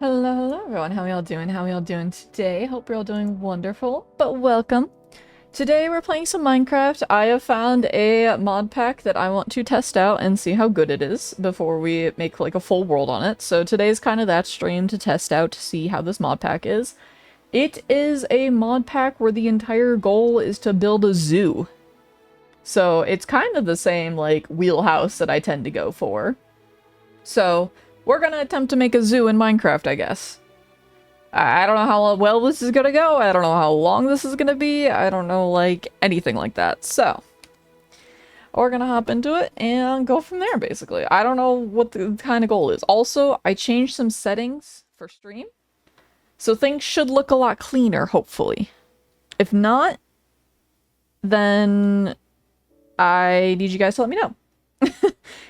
Hello everyone, how y'all doing? How y'all doing today? Hope you're all doing wonderful, but welcome. Today we're playing some Minecraft. I have found a mod pack that I want to test out and see how good it is before we make like a full world on it. So today's kind of that stream to test out to see how this mod pack is. It is a mod pack where the entire goal is to build a zoo. So it's kind of the same like wheelhouse that I tend to go for. So we're gonna attempt to make a zoo in Minecraft, I guess. I don't know how well this is gonna go. I don't know how long this is gonna be. I don't know, like, anything like that. So, we're gonna hop into it and go from there, basically. I don't know what the kind of goal is. Also, I changed some settings for stream, so things should look a lot cleaner, hopefully. If not, then I need you guys to let me know.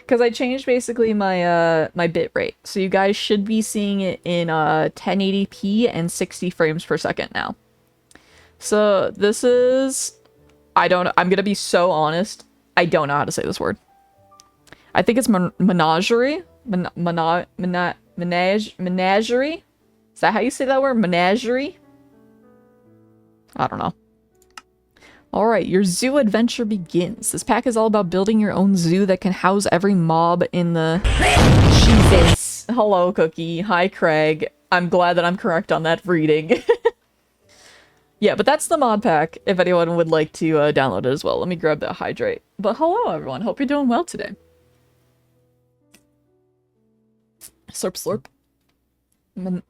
Because I changed basically my my bit rate. So you guys should be seeing it in 1080p and 60 frames per second now. So this is I'm gonna be so honest. I don't know how to say this word. I think it's menagerie. Menagerie? Is that how you say that word? Menagerie? I don't know. Alright, your zoo adventure begins. This pack is all about building your own zoo that can house every mob in the... Jesus! Hello, Cookie. Hi, Craig. I'm glad that I'm correct on that reading. Yeah, but that's the mod pack, if anyone would like to download it as well. Let me grab that hydrate. But hello, everyone. Hope you're doing well today. Slurp slurp.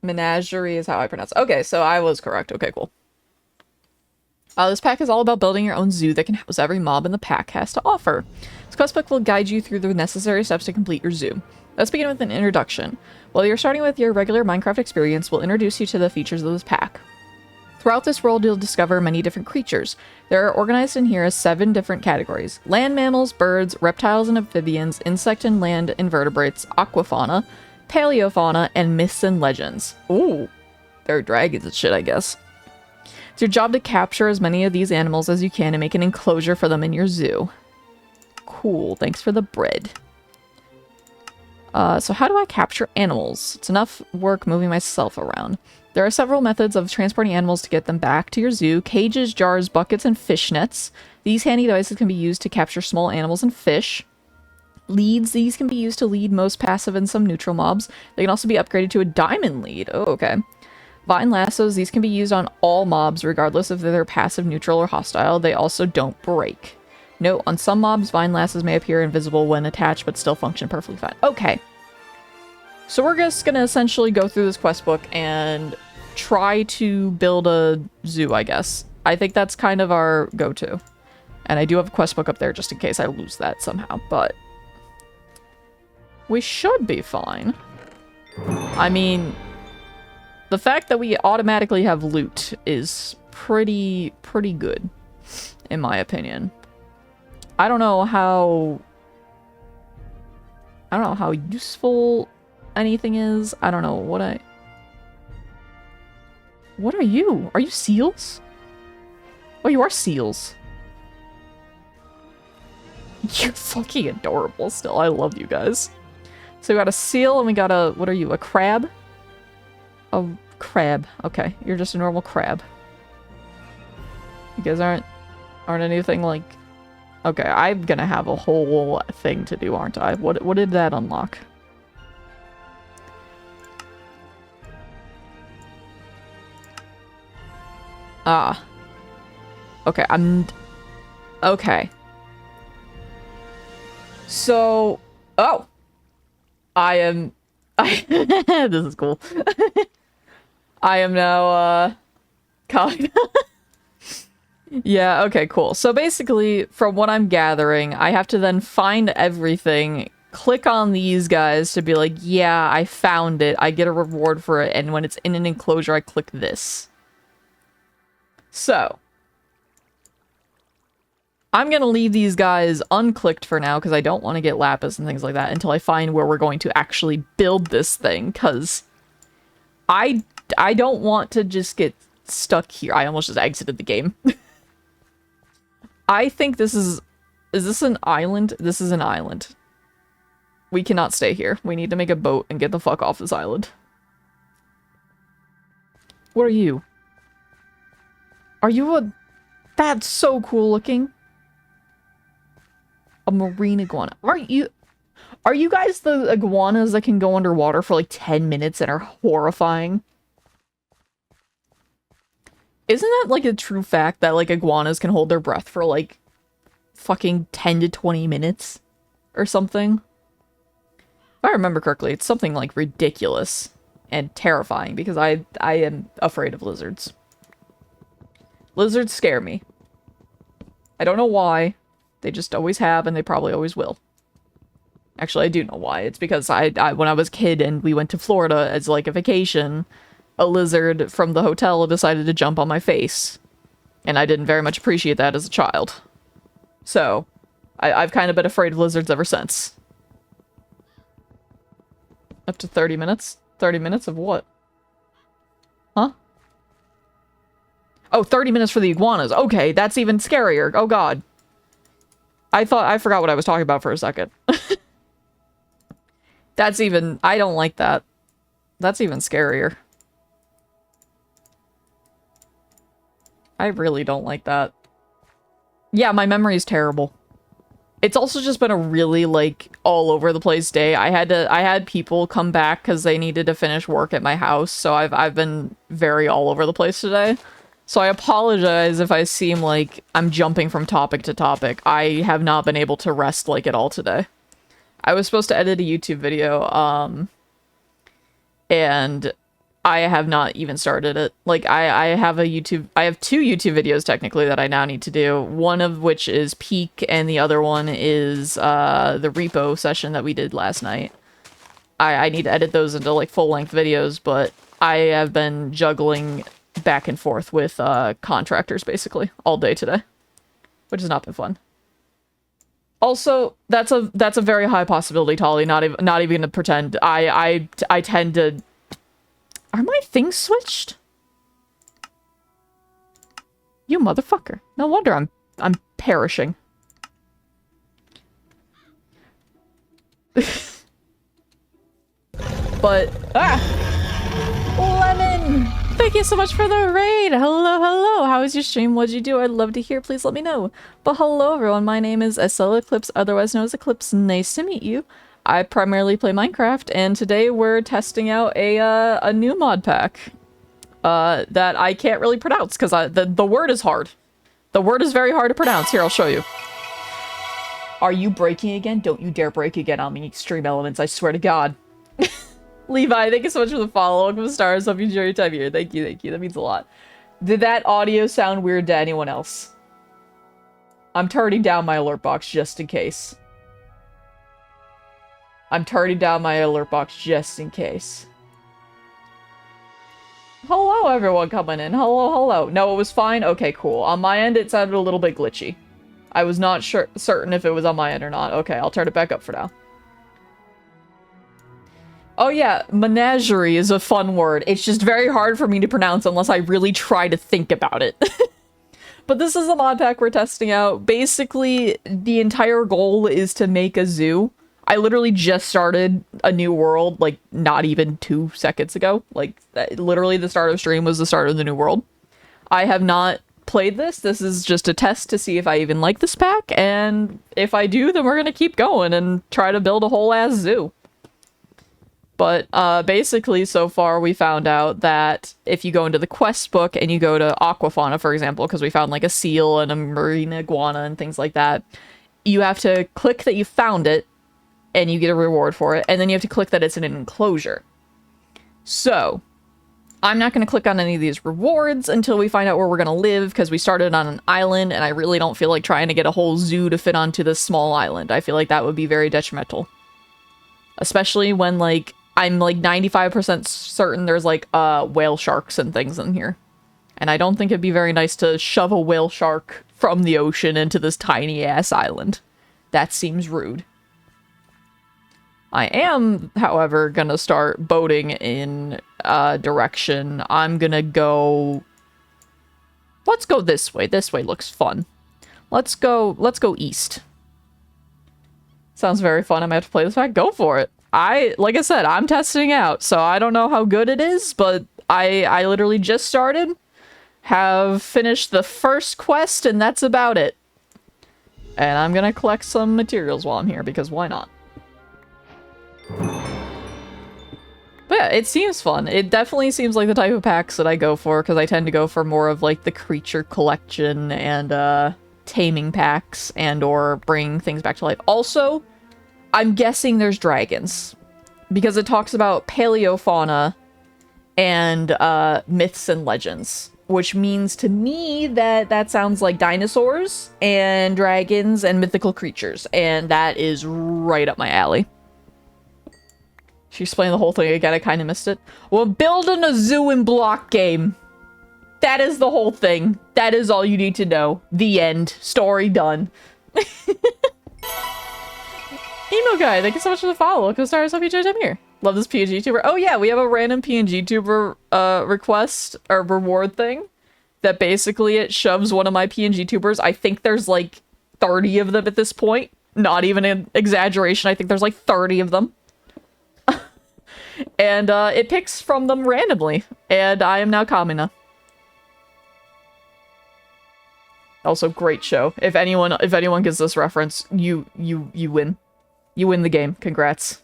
Menagerie is how I pronounce it. Okay, so I was correct. Okay, cool. This pack is all about building your own zoo that can house every mob in the pack has to offer. This questbook will guide you through the necessary steps to complete your zoo. Let's begin with an introduction. While you're starting with your regular Minecraft experience, we'll introduce you to the features of this pack. Throughout this world, you'll discover many different creatures. They're organized in here as 7 different categories: land mammals, birds, reptiles and amphibians, insect and land invertebrates, aquafauna, paleofauna, and myths and legends. Ooh, they're dragons and shit, I guess. It's your job to capture as many of these animals as you can and make an enclosure for them in your zoo. Cool, thanks for the bread. So how do I capture animals? It's enough work moving myself around. There are several methods of transporting animals to get them back to your zoo: cages, jars, buckets, and fish nets. These handy devices can be used to capture small animals and fish. Leads, these can be used to lead most passive and some neutral mobs. They can also be upgraded to a diamond lead. Oh, okay. Vine lassos, these can be used on all mobs, regardless if they're passive, neutral, or hostile. They also don't break. Note, on some mobs, vine lassos may appear invisible when attached, but still function perfectly fine. Okay. So we're just gonna essentially go through this quest book and try to build a zoo, I guess. I think that's kind of our go-to. And I do have a quest book up there just in case I lose that somehow, but... we should be fine. I mean... the fact that we automatically have loot is pretty good, in my opinion. I don't know how useful anything is. I don't know what What are you? Are you seals? Oh, you are seals. You're fucking adorable still. I love you guys. So we got a seal and we got a, what are you, a crab? A crab. Okay, you're just a normal crab. You guys aren't anything like... okay, I'm gonna have a whole thing to do, aren't I? What did that unlock? Ah. Okay, okay. So... oh! I am... this is cool. I am now, yeah, okay, cool. So basically, from what I'm gathering, I have to then find everything, click on these guys to be like, yeah, I found it, I get a reward for it, and when it's in an enclosure, I click this. So... I'm gonna leave these guys unclicked for now, because I don't want to get lapis and things like that until I find where we're going to actually build this thing, because I don't want to just get stuck here. I almost just exited the game. I think this is this an island? This is an island. We cannot stay here. We need to make a boat and get the fuck off this island. What are you? Are you a... That's so cool looking. A marine iguana. Are you guys the iguanas that can go underwater for like 10 minutes and are horrifying? Isn't that like a true fact that like iguanas can hold their breath for like fucking 10 to 20 minutes or something? If I remember correctly, it's something like ridiculous and terrifying because I am afraid of lizards. Lizards scare me. I don't know why. They just always have, and they probably always will. Actually, I do know why. It's because I when I was a kid and we went to Florida as like a vacation, a lizard from the hotel decided to jump on my face. And I didn't very much appreciate that as a child. So, I've kind of been afraid of lizards ever since. Up to 30 minutes? 30 minutes of what? Huh? Oh, 30 minutes for the iguanas. Okay, that's even scarier. Oh god. I forgot what I was talking about for a second. That's even... I don't like that. That's even scarier. I really don't like that. Yeah, my memory is terrible. It's also just been a really, like, all over the place day. I had people come back because they needed to finish work at my house, so I've been very all over the place today. So I apologize if I seem like I'm jumping from topic to topic. I have not been able to rest like at all today. I was supposed to edit a YouTube video, and I have not even started it. Like, I have two YouTube videos technically that I now need to do. One of which is Peak, and the other one is the repo session that we did last night. I need to edit those into like full-length videos, but I have been juggling back and forth with contractors basically all day today, which has not been fun. Also, that's a very high possibility, Tolly. Not even gonna pretend. I tend to. Are my things switched? You motherfucker! No wonder I'm perishing. But Lemon! Thank you so much for the raid! Hello, hello! How was your stream? What'd you do? I'd love to hear. Please let me know. But hello everyone, my name is SL Eclipse, otherwise known as Eclipse. Nice to meet you. I primarily play Minecraft, and today we're testing out a new mod pack. That I can't really pronounce, because the word is hard. The word is very hard to pronounce. Here, I'll show you. Are you breaking again? Don't you dare break again on me, Extreme Elements, I swear to God. Levi, thank you so much for the follow. Welcome to Stars. Hope you enjoy your time here. Thank you, thank you. That means a lot. Did that audio sound weird to anyone else? I'm turning down my alert box just in case. I'm turning down my alert box just in case. Hello, everyone coming in. Hello, hello. No, it was fine? Okay, cool. On my end, it sounded a little bit glitchy. I was not certain if it was on my end or not. Okay, I'll turn it back up for now. Oh yeah, Menagerie is a fun word. It's just very hard for me to pronounce unless I really try to think about it. But this is a mod pack we're testing out. Basically, the entire goal is to make a zoo. I literally just started a new world, like, not even 2 seconds ago. Like, literally the start of stream was the start of the new world. I have not played this. This is just a test to see if I even like this pack, and if I do, then we're gonna keep going and try to build a whole-ass zoo. But, basically, so far, we found out that if you go into the quest book and you go to Aquafauna, for example, because we found, like, a seal and a marine iguana and things like that, you have to click that you found it, and you get a reward for it, and then you have to click that it's in an enclosure. So, I'm not going to click on any of these rewards until we find out where we're going to live, because we started on an island, and I really don't feel like trying to get a whole zoo to fit onto this small island. I feel like that would be very detrimental. Especially when, like, I'm, like, 95% certain there's, like, whale sharks and things in here. And I don't think it'd be very nice to shove a whale shark from the ocean into this tiny-ass island. That seems rude. I am, however, gonna start boating in a direction. I'm gonna go... Let's go this way. This way looks fun. Let's go east. Sounds very fun. I might have to play this back. Go for it. Like I said, I'm testing out, so I don't know how good it is, but I literally just started, have finished the first quest, and that's about it. And I'm gonna collect some materials while I'm here, because why not? But yeah, it seems fun. It definitely seems like the type of packs that I go for, because I tend to go for more of like the creature collection and taming packs and or bring things back to life. Also, I'm guessing there's dragons, because it talks about paleofauna and myths and legends, which means to me that that sounds like dinosaurs and dragons and mythical creatures, and that is right up my alley. She explained the whole thing again. I kind of missed it. We're building a zoo and block game. That is the whole thing. That is all you need to know. The end. Story done. Emo guy, thank you so much for the follow. Look at the stars. Hope you enjoyed time here. Love this PNG tuber. Oh yeah, we have a random PNG tuber request or reward thing that basically it shoves one of my PNG tubers. I think there's like 30 of them at this point. Not even an exaggeration. I think there's like 30 of them. And it picks from them randomly. And I am now Kamina. Also, great show. If anyone gets this reference, you win. You win the game. Congrats.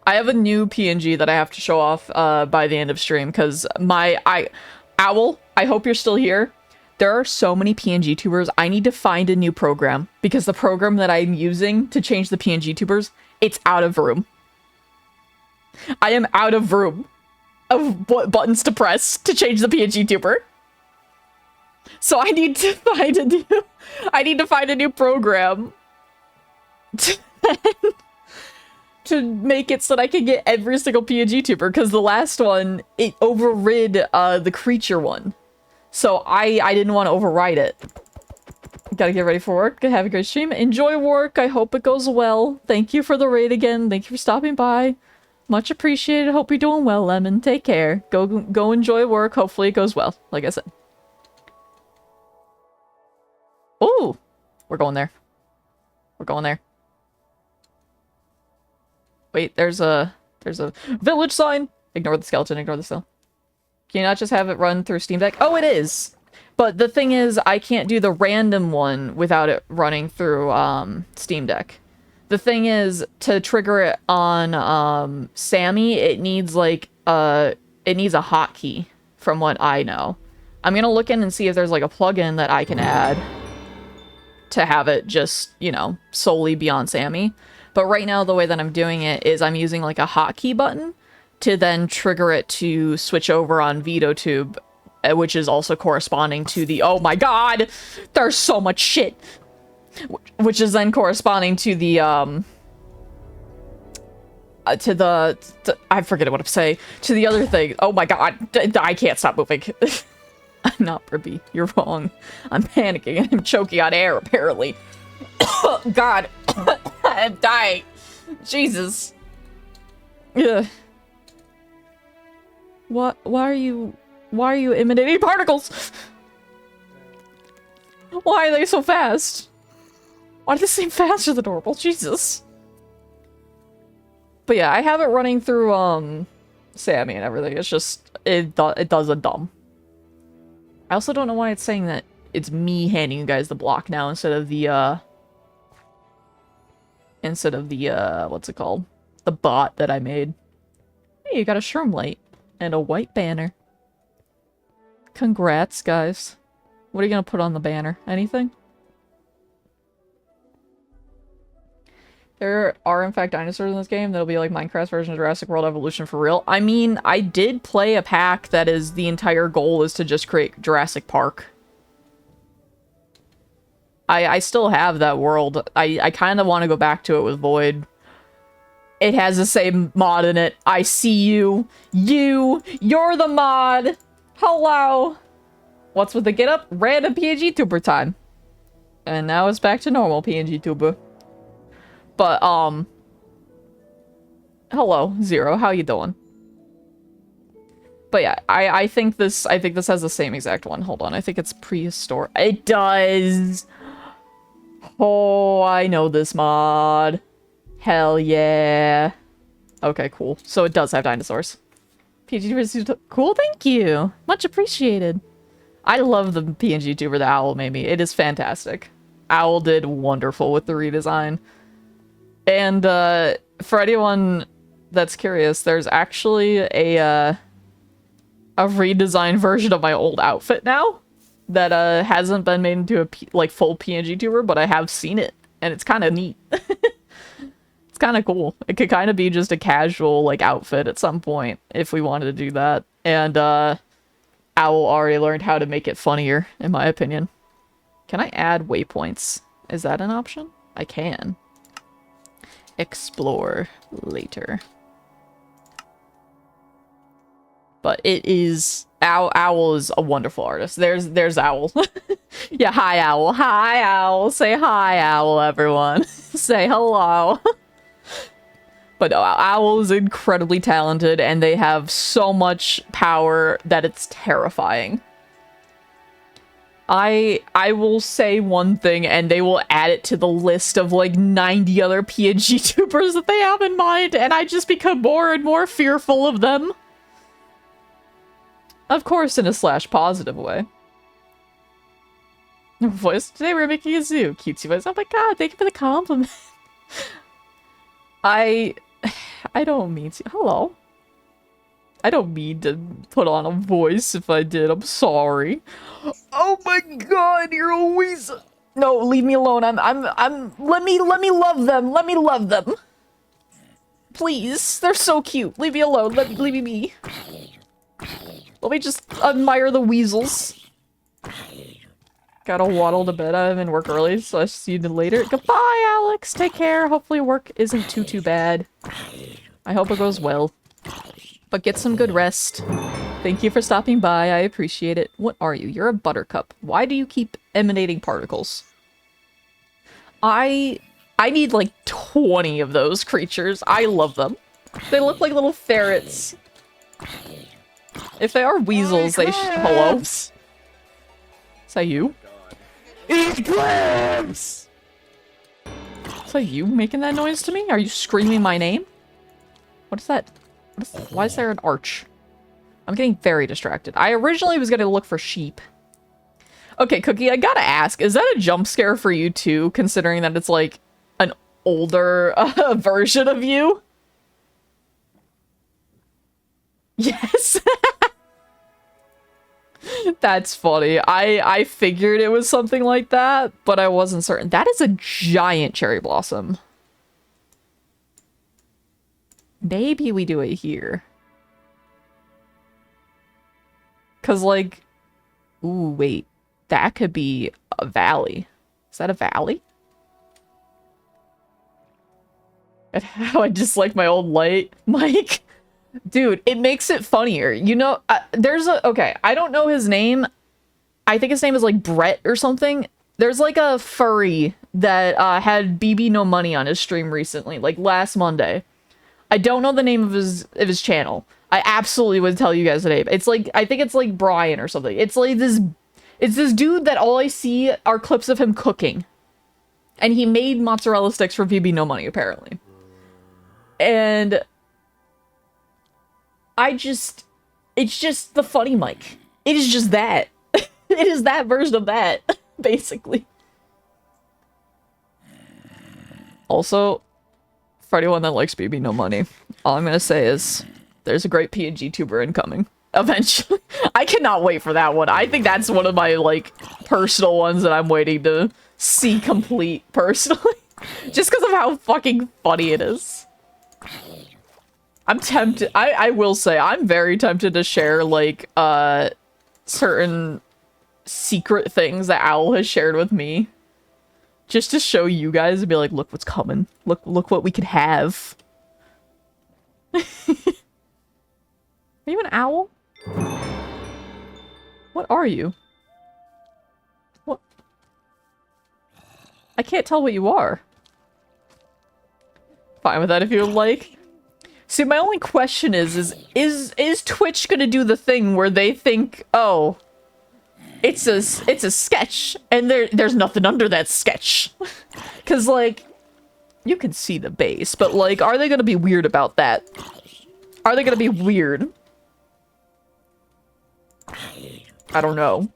I have a new PNG that I have to show off by the end of stream, because Owl, I hope you're still here. There are so many PNG tubers. I need to find a new program, because the program that I'm using to change the PNG tubers, it's out of room. I am out of room of what buttons to press to change the PNG tuber. So I need to find a new program to make it so that I can get every single PNG tuber, because the last one, it overrid the creature one. So I didn't want to override it. Gotta get ready for work. Have a great stream. Enjoy work. I hope it goes well. Thank you for the raid again. Thank you for stopping by. Much appreciated. Hope you're doing well, Lemon. Take care. Go enjoy work. Hopefully it goes well, like I said. Ooh! We're going there. We're going there. Wait, there's a village sign! Ignore the skeleton, ignore the cell. Can you not just have it run through Steam Deck? Oh, it is! But the thing is, I can't do the random one without it running through, Steam Deck. The thing is, to trigger it on, Sammy, it needs, like, it needs a hotkey, from what I know. I'm gonna look in and see if there's, like, a plugin that I can add to have it just, you know, solely be on Sammy. But right now, the way that I'm doing it is I'm using, like, a hotkey button to then trigger it to switch over on VOD, which is also corresponding to the... Oh my god! There's so much shit! Which is then corresponding to the, I forget what I'm saying. To the other thing. Oh my god. I can't stop moving. I'm not Ribby. You're wrong. I'm panicking and I'm choking on air, apparently. God. I'm dying. Jesus. Ugh. Why are you emanating particles? Why are they so fast? Why do they seem faster than normal? Jesus. But yeah, I have it running through, Sammy and everything. It's just, it does a dumb. I also don't know why it's saying that it's me handing you guys the block now instead of the, what's it called? The bot that I made. Hey, you got a shroom light and a white banner. Congrats, guys. What are you gonna put on the banner? Anything? There are, in fact, dinosaurs in this game. That'll be like Minecraft's version of Jurassic World Evolution for real. I mean, I did play a pack that is the entire goal is to just create Jurassic Park. I still have that world. I kind of want to go back to it with Void. It has the same mod in it. I see you. You're the mod. Hello. What's with the get up? Random PNG tuber time. And now it's back to normal PNG tuber. But, hello, Zero, how you doing? But yeah, I think this has the same exact one. Hold on, I think it's prehistoric. It does! Oh, I know this mod. Hell yeah. Okay, cool. So it does have dinosaurs. PNG tuber, cool, thank you. Much appreciated. I love the PNG tuber the Owl made me. It is fantastic. Owl did wonderful with the redesign. And for anyone that's curious, there's actually a redesigned version of my old outfit now that hasn't been made into a full PNG tuber, but I have seen it, and it's kind of neat. It's kind of cool. It could kind of be just a casual like outfit at some point if we wanted to do that. And Owl already learned how to make it funnier, in my opinion. Can I add waypoints? Is that an option? I can. Explore later. But it is... Owl is a wonderful artist. There's Owl. Yeah, hi, Owl. Hi, Owl. Say hi, Owl, everyone. Say hello. But no, Owl is incredibly talented, and they have so much power that it's terrifying. I will say one thing, and they will add it to the list of, like, 90 other PNG tubers that they have in mind, and I just become more and more fearful of them. Of course, in a /positive way. Voice, today we're making a zoo. Cutesy voice. Oh my god, thank you for the compliment. I don't mean to. Hello. I don't mean to put on a voice. If I did, I'm sorry. Oh my god, you're always... No, leave me alone. Let me love them. Let me love them. Please. They're so cute. Leave me alone. Leave me be. Let me just admire the weasels. Gotta waddle to bed. I'm in work early, so I'll see you later. Goodbye, Alex. Take care. Hopefully work isn't too bad. I hope it goes well. But get some good rest. Thank you for stopping by. I appreciate it. What are you? You're a buttercup. Why do you keep emanating particles? I need like 20 of those creatures. I love them. They look like little ferrets. If they are weasels, they hello? Is that you? Eclipse! Is that you making that noise to me? Are you screaming my name? What is that? Why is there an arch? I'm getting very distracted. I originally was gonna look for sheep. Okay, Cookie, I gotta ask, is that a jump scare for you too, considering that it's like an older version of you? Yes. That's funny. I figured it was something like that, but I wasn't certain. That is a giant cherry blossom. Maybe we do it here. 'Cause like... Ooh, wait. That could be a valley. Is that a valley? And how I dislike my old light mic. Dude, it makes it funnier. You know, there's a... Okay, I don't know his name. I think his name is like Brett or something. There's like a furry that had BB No Money on his stream recently, like last Monday. I don't know the name of his channel. I absolutely would tell you guys the name. It's like, I think it's like Brian or something. It's like this... It's this dude that all I see are clips of him cooking. And he made mozzarella sticks for BB No Money, apparently. And... it's just the funny mic. It is just that. It is that version of that, basically. Also, for anyone that likes BB No Money, all I'm gonna say is, there's a great PNG tuber incoming. Eventually. I cannot wait for that one. I think that's one of my, like, personal ones that I'm waiting to see complete, personally. Just because of how fucking funny it is. I'm tempted. I will say, I'm very tempted to share, like, certain secret things that Owl has shared with me. Just to show you guys and be like, look what's coming. Look what we could have. Are you an owl? What are you? What? I can't tell what you are. Fine with that if you would like. See, my only question is Twitch gonna do the thing where they think, oh, it's a sketch, and there's nothing under that sketch. Cause like, you can see the base, but like, are they gonna be weird about that? Are they gonna be weird? I don't know.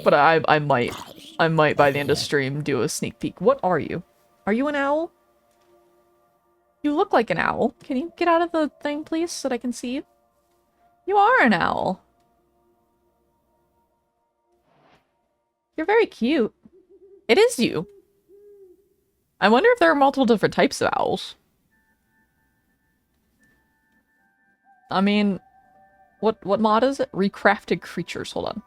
But I might by the end of stream do a sneak peek. What are you? Are you an owl? You look like an owl. Can you get out of the thing, please, so that I can see you? You are an owl. You're very cute. It is you. I wonder if there are multiple different types of owls. I mean, what mod is it? Recrafted creatures. Hold on.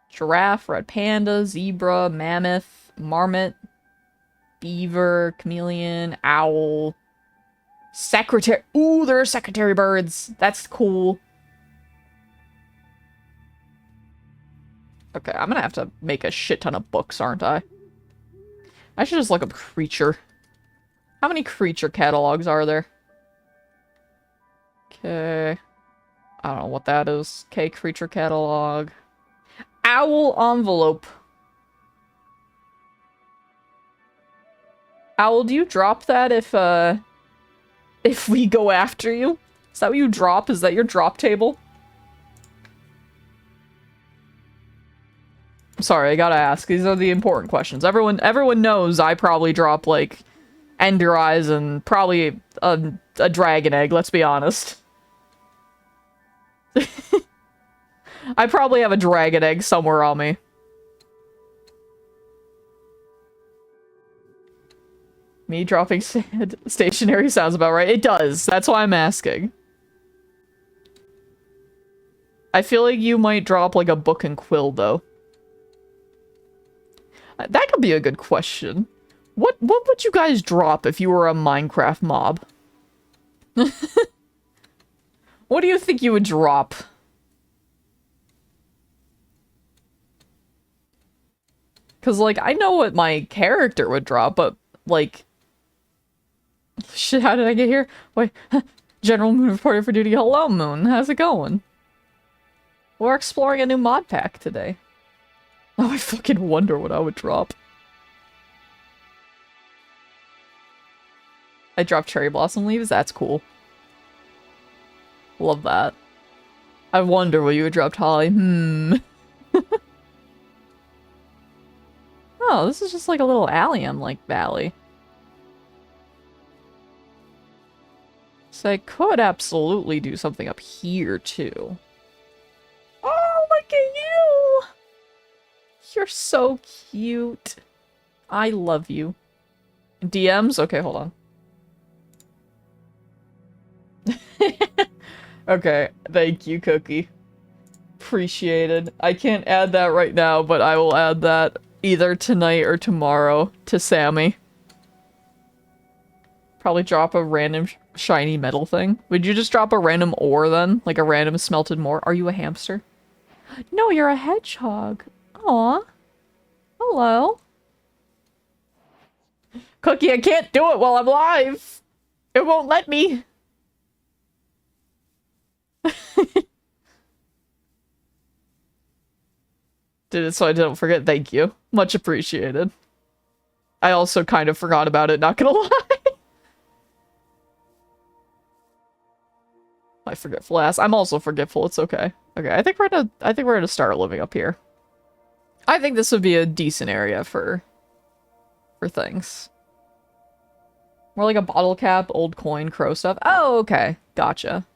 Giraffe, red panda, zebra, mammoth, marmot, beaver, chameleon, owl, secretary. Ooh, there are secretary birds. That's cool. Okay, I'm gonna have to make a shit ton of books, aren't I? I should just look up creature. How many creature catalogs are there? Okay. I don't know what that is. Okay, creature catalog. Owl envelope. Owl, do you drop that if we go after you? Is that what you drop? Is that your drop table? Sorry, I gotta ask. These are the important questions. Everyone knows I probably drop, like, ender eyes and probably a dragon egg, let's be honest. I probably have a dragon egg somewhere on me. Me dropping stationery sounds about right. It does. That's why I'm asking. I feel like you might drop, like, a book and quill, though. That could be a good question. What would you guys drop if you were a Minecraft mob? What do you think you would drop? Because, like, I know what my character would drop, but, like... Shit, how did I get here? Wait, General Moon reported for duty. Hello, Moon. How's it going? We're exploring a new mod pack today. Oh, I fucking wonder what I would drop. I dropped cherry blossom leaves? That's cool. Love that. I wonder what you would drop, Holly. Oh, this is just like a little alien-like valley. So I could absolutely do something up here, too. Oh, look at you! You're so cute. I love you. DMs? Okay, hold on. Okay, thank you, Cookie. Appreciated. I can't add that right now, but I will add that either tonight or tomorrow to Sammy. Probably drop a random shiny metal thing. Would you just drop a random ore then? Like a random smelted ore? Are you a hamster? No, you're a hedgehog. Aw. Hello. Cookie, I can't do it while I'm live. It won't let me. Did it so I didn't forget. Thank you. Much appreciated. I also kind of forgot about it, not gonna lie. My forgetful ass. I'm also forgetful. It's okay. Okay, I think we're gonna start living up here. I think this would be a decent area for things. More like a bottle cap, old coin, crow stuff. Oh, okay. Gotcha.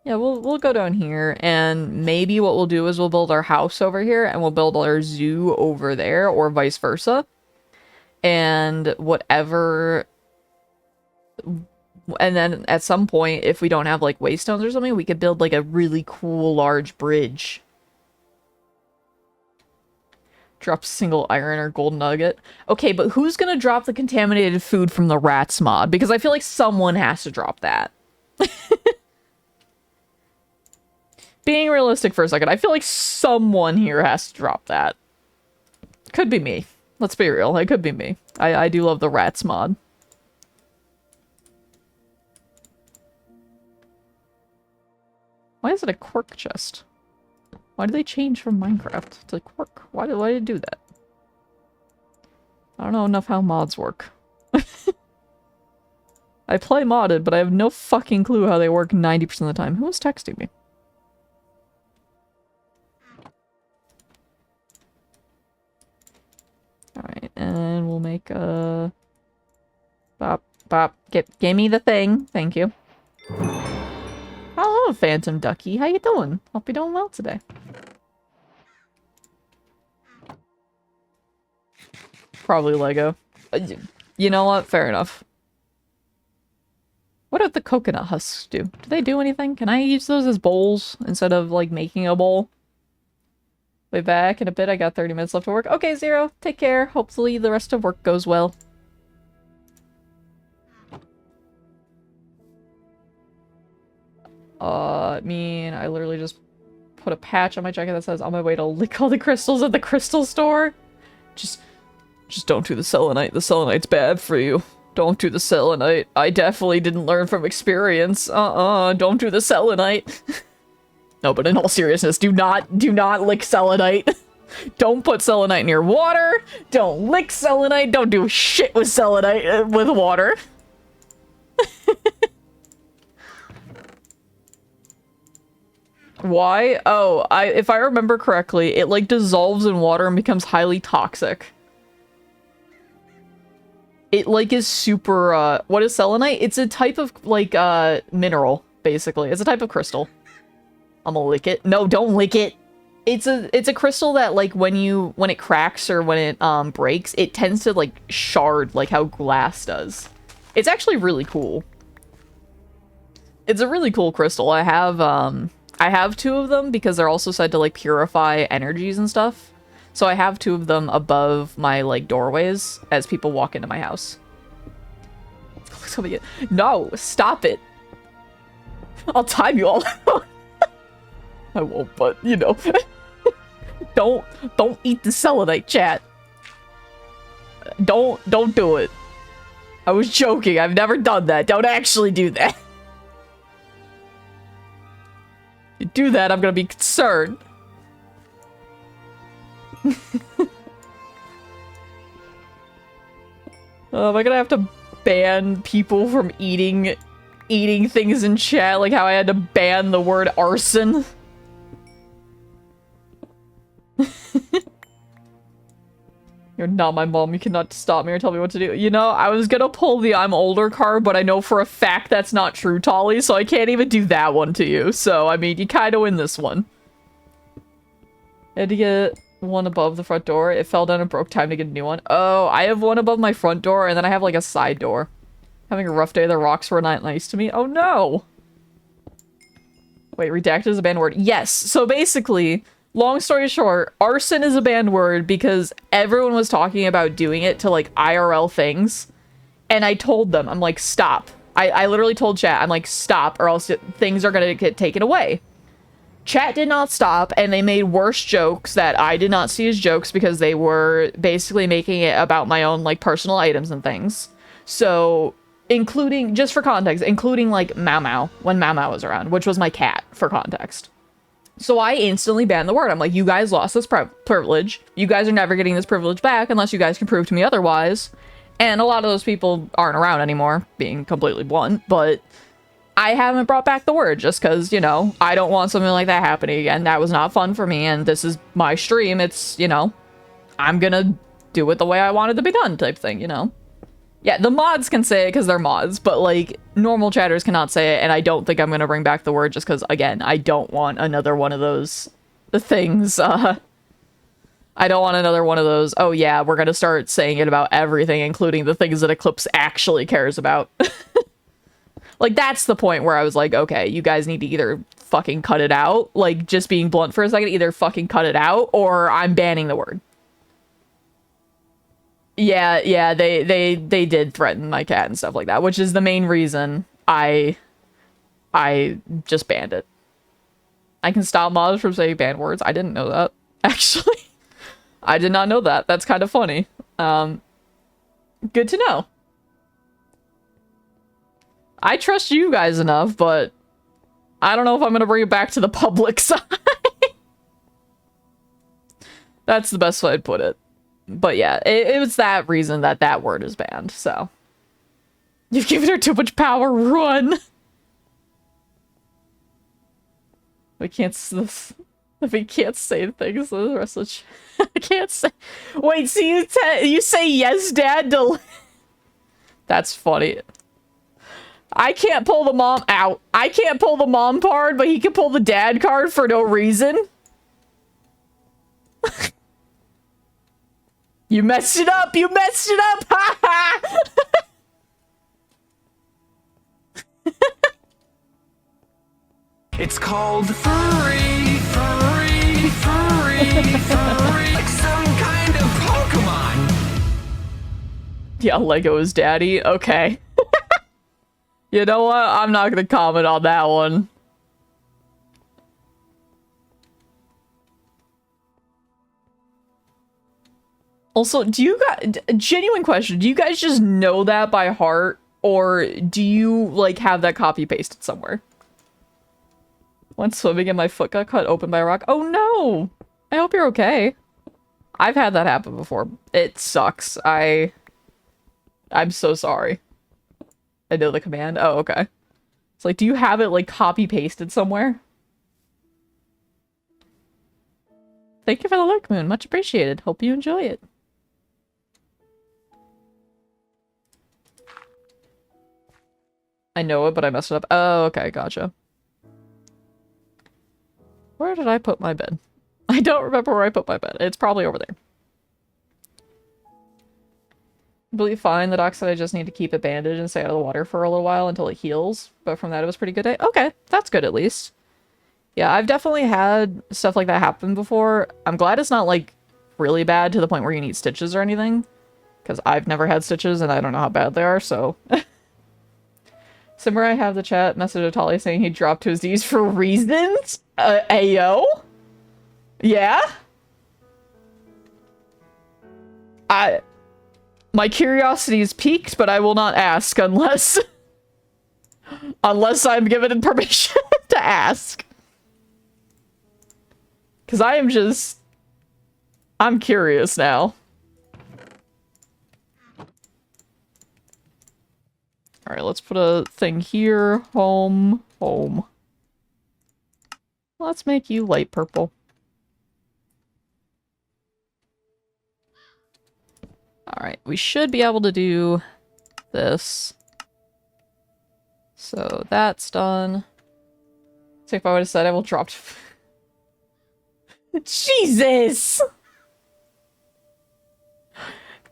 Yeah, we'll go down here, and maybe what we'll do is we'll build our house over here, and we'll build our zoo over there, or vice versa. And whatever... And then at some point, if we don't have, like, waystones or something, we could build, like, a really cool large bridge. Drop single iron or gold nugget. Okay, but who's gonna drop the contaminated food from the rats mod? Because I feel like someone has to drop that. Being realistic for a second, I feel like someone here has to drop that. Could be me. Let's be real, it could be me. I do love the rats mod. Why is it a quirk chest? Why did they change from Minecraft to quirk? Why did they do that? I don't know enough how mods work. I play modded, but I have no fucking clue how they work 90% of the time. Who was texting me? Alright, and we'll make a... Bop, bop. Give me the thing. Thank you. Hello, Phantom Ducky. How you doing? Hope you're doing well today. Probably Lego. You know what? Fair enough. What do the coconut husks do? Do they do anything? Can I use those as bowls instead of, like, making a bowl? Way back in a bit. I got 30 minutes left to work. Okay, Zero. Take care. Hopefully the rest of work goes well. I mean, I literally just put a patch on my jacket that says, on my way to lick all the crystals at the crystal store. Just don't do the selenite. The selenite's bad for you. Don't do the selenite. I definitely didn't learn from experience. Don't do the selenite. No, but in all seriousness, do not lick selenite. Don't put selenite near water. Don't lick selenite. Don't do shit with selenite with water. Why? Oh, if I remember correctly, it like dissolves in water and becomes highly toxic. It like is super, what is selenite? It's a type of like, mineral, basically. It's a type of crystal. I'm gonna lick it. No, don't lick it. It's a crystal that like when it cracks or when it, breaks, it tends to like shard like how glass does. It's actually really cool. It's a really cool crystal. I have two of them because they're also said to like purify energies and stuff. So I have two of them above my like doorways as people walk into my house. No, stop it. I'll time you all out. I won't, but you know. Don't eat the selenite, chat. Don't do it. I was joking. I've never done that. Don't actually do that. If you do that, I'm gonna be concerned. Am I gonna have to ban people from eating things in chat, like how I had to ban the word arson? You're not my mom. You cannot stop me or tell me what to do. You know, I was gonna pull the I'm older card, but I know for a fact that's not true, Tolly, so I can't even do that one to you. So, I mean, you kinda win this one. I had to get one above the front door. It fell down and broke. Time to get a new one. Oh, I have one above my front door, and then I have, like, a side door. Having a rough day. The rocks were not nice to me. Oh, no! Wait, redacted is a banned word. Yes, so basically... Long story short, arson is a banned word because everyone was talking about doing it to, like, IRL things. And I told them, I'm like, stop. I literally told chat, I'm like, stop, or else things are gonna get taken away. Chat did not stop, and they made worse jokes that I did not see as jokes because they were basically making it about my own, like, personal items and things. So, including, just for context, including, like, Mau Mau, when Mau Mau was around, which was my cat, for context. So I instantly banned the word. I'm like, you guys lost this privilege. You guys are never getting this privilege back unless you guys can prove to me otherwise. And a lot of those people aren't around anymore, being completely blunt. But I haven't brought back the word just because, you know, I don't want something like that happening again. That was not fun for me. And this is my stream. It's, you know, I'm gonna do it the way I want it to be done type thing, you know? Yeah, the mods can say it because they're mods, but, like, normal chatters cannot say it, and I don't think I'm gonna bring back the word just because, again, I don't want another one of those things, I don't want another one of those, oh yeah, we're gonna start saying it about everything, including the things that Eclipse actually cares about. Like, that's the point where I was like, okay, you guys need to either fucking cut it out, like, just being blunt for a second, either fucking cut it out, or I'm banning the word. Yeah, they did threaten my cat and stuff like that, which is the main reason I just banned it. I can stop mods from saying banned words. I didn't know that, actually. I did not know that. That's kind of funny. Good to know. I trust you guys enough, but I don't know if I'm gonna bring it back to the public side. That's the best way I'd put it. But yeah, it was that reason that that word is banned, so. You've given her too much power, run! We can't say things, the rest of the I can't say. Wait, so you say yes, Dad, to... That's funny. I can't pull the mom out. I can't pull the mom card, but he can pull the dad card for no reason. You messed it up! You messed it up! Ha ha! It's called furry, furry, furry, furry, like some kind of Pokemon. Yeah, Lego is daddy. Okay. You know what? I'm not gonna comment on that one. Also, do you guys, genuine question, do you guys just know that by heart? Or do you, like, have that copy pasted somewhere? Went swimming and my foot got cut open by a rock. Oh no! I hope you're okay. I've had that happen before. It sucks. I'm so sorry. I know the command. Oh, okay. It's like, do you have it, like, copy pasted somewhere? Thank you for the lurk, Moon. Much appreciated. Hope you enjoy it. I know it, but I messed it up. Oh, okay, gotcha. Where did I put my bed? I don't remember where I put my bed. It's probably over there. Completely fine. The doc said I just need to keep it bandaged and stay out of the water for a little while until it heals. But from that, it was a pretty good day. Okay, that's good at least. Yeah, I've definitely had stuff like that happen before. I'm glad it's not, like, really bad to the point where you need stitches or anything. Because I've never had stitches and I don't know how bad they are, so... Simmer, I have the chat message of Tali saying he dropped to his knees for reasons? Ayo? Yeah? My curiosity is piqued, but I will not ask unless... unless I'm given permission to ask. Because I am just... I'm curious now. Alright, let's put a thing here. Home. Home. Let's make you light purple. Alright, we should be able to do this. So that's done. So if I would have said I will drop... Jesus!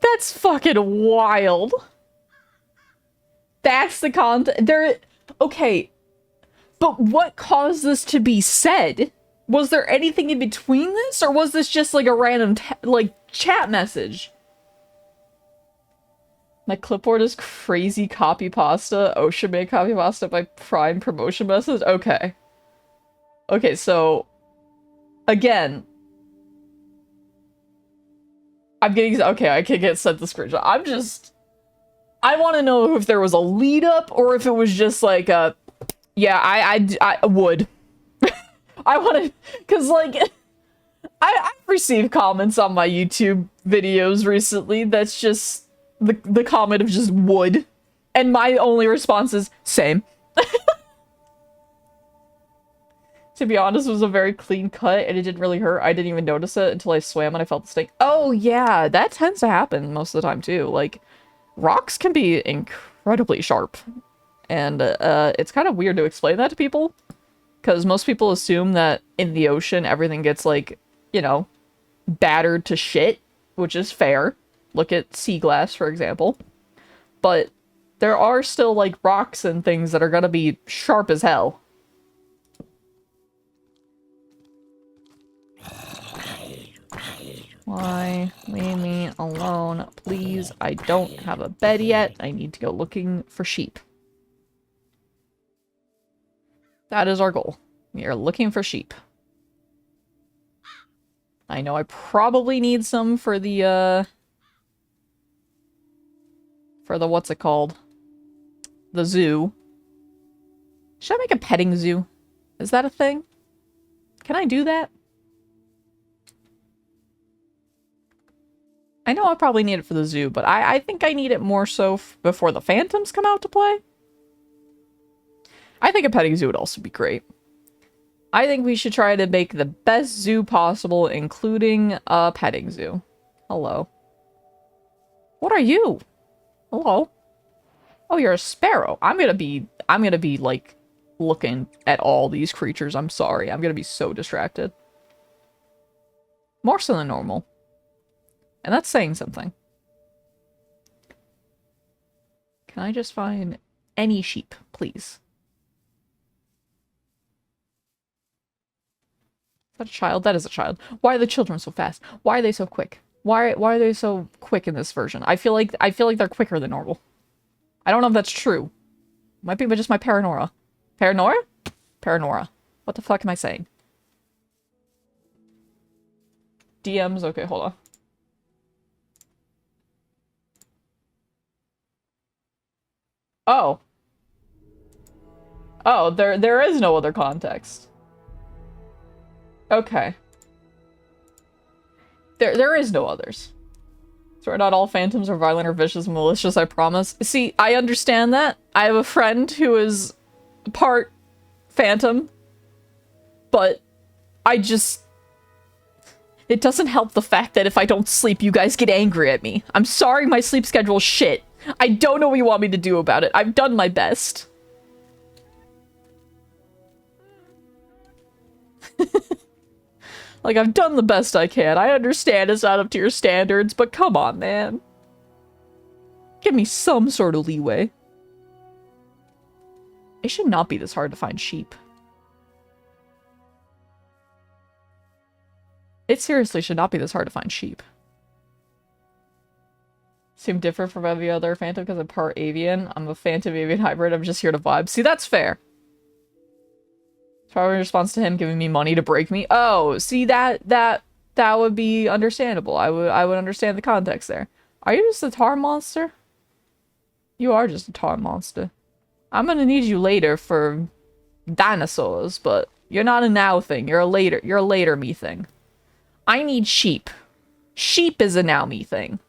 That's fucking wild. That's the content. There. Okay. But what caused this to be said? Was there anything in between this? Or was this just like a random, like, chat message? My clipboard is crazy copy pasta. Ocean made copy pasta by Prime promotion message? Okay. Okay, so... Again. I'm getting... Okay, I can get sent the screenshot. I'm just... I want to know if there was a lead up or if it was just like a, yeah, I would. I want to, cause like, I've received comments on my YouTube videos recently that's just the comment of just would, and my only response is same. To be honest, it was a very clean cut and it didn't really hurt. I didn't even notice it until I swam and I felt the sting. Oh yeah, that tends to happen most of the time too. Like, rocks can be incredibly sharp, and it's kind of weird to explain that to people, because most people assume that in the ocean everything gets, like, you know, battered to shit, which is fair. Look at sea glass, for example. But there are still, like, rocks and things that are gonna be sharp as hell. Why? Leave me alone, please. I don't have a bed yet. I need to go looking for sheep. That is our goal. We are looking for sheep. I know I probably need some for the what's it called? The zoo. Should I make a petting zoo? Is that a thing? Can I do that? I know I probably need it for the zoo, but I think I need it more so before the phantoms come out to play. I think a petting zoo would also be great. I think we should try to make the best zoo possible, including a petting zoo. Hello. What are you? Hello. Oh, you're a sparrow. I'm gonna be like looking at all these creatures. I'm sorry. I'm gonna be so distracted. More so than normal. And that's saying something. Can I just find any sheep, please? Is that a child? That is a child. Why are the children so fast? Why are they so quick? Why are they so quick in this version? I feel like they're quicker than normal. I don't know if that's true. Might be just my paranoia. Paranoia? Paranoia. What the fuck am I saying? DMs? Okay, hold on. Oh. Oh, there is no other context. Okay. There is no others. So not all phantoms are violent or vicious and malicious, I promise. See, I understand that. I have a friend who is part phantom, but I just... It doesn't help the fact that if I don't sleep, you guys get angry at me. I'm sorry my sleep schedule's shit. I don't know what you want me to do about it. I've done my best. Like, I've done the best I can. I understand it's not up to your standards, but come on, man. Give me some sort of leeway. It should not be this hard to find sheep. It seriously should not be this hard to find sheep. Seem different from every other phantom because I'm part avian. I'm a phantom avian hybrid. I'm just here to vibe. See, that's fair. Probably in response to him giving me money to break me. Oh, see that would be understandable. I would understand the context there. Are you just a tar monster? You are just a tar monster. I'm gonna need you later for dinosaurs, but you're not a now thing. You're a later me thing. I need sheep. Sheep is a now me thing.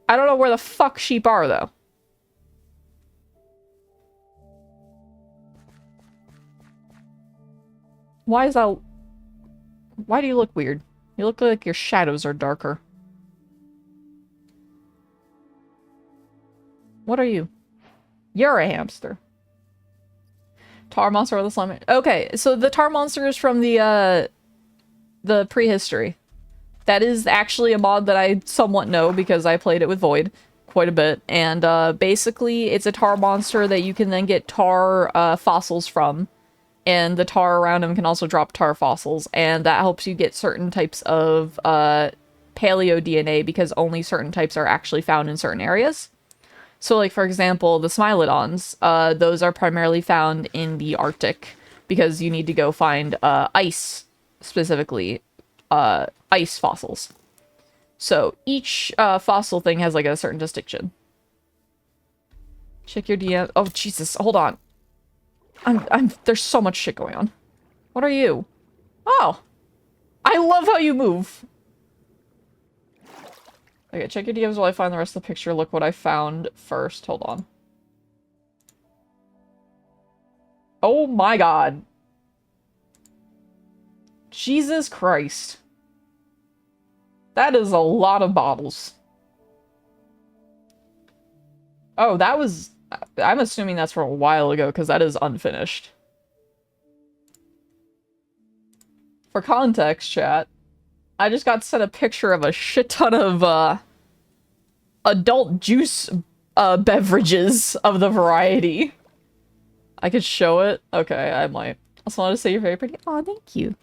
I don't know where the fuck sheep are though. Why is that? Why do you look weird? You look like your shadows are darker. What are you? You're a hamster. Tar monster or the slime. Okay, so the tar monster is from the prehistory. That is actually a mod that I somewhat know because I played it with Void quite a bit. And basically, it's a tar monster that you can then get tar fossils from. And the tar around them can also drop tar fossils, and that helps you get certain types of paleo DNA because only certain types are actually found in certain areas. So, like, for example, the Smilodons, those are primarily found in the Arctic because you need to go find ice, specifically, ice fossils. So, each fossil thing has, like, a certain distinction. Check your DM. Oh, Jesus, hold on. There's so much shit going on. What are you? Oh! I love how you move! Okay, check your DMs while I find the rest of the picture. Look what I found first. Hold on. Oh my god. Jesus Christ. That is a lot of bottles. Oh, that was... I'm assuming that's from a while ago, because that is unfinished. For context, chat, I just got sent a picture of a shit ton of, adult juice, beverages of the variety. I could show it? Okay, I might. I also want to say you're very pretty. Aw, thank you.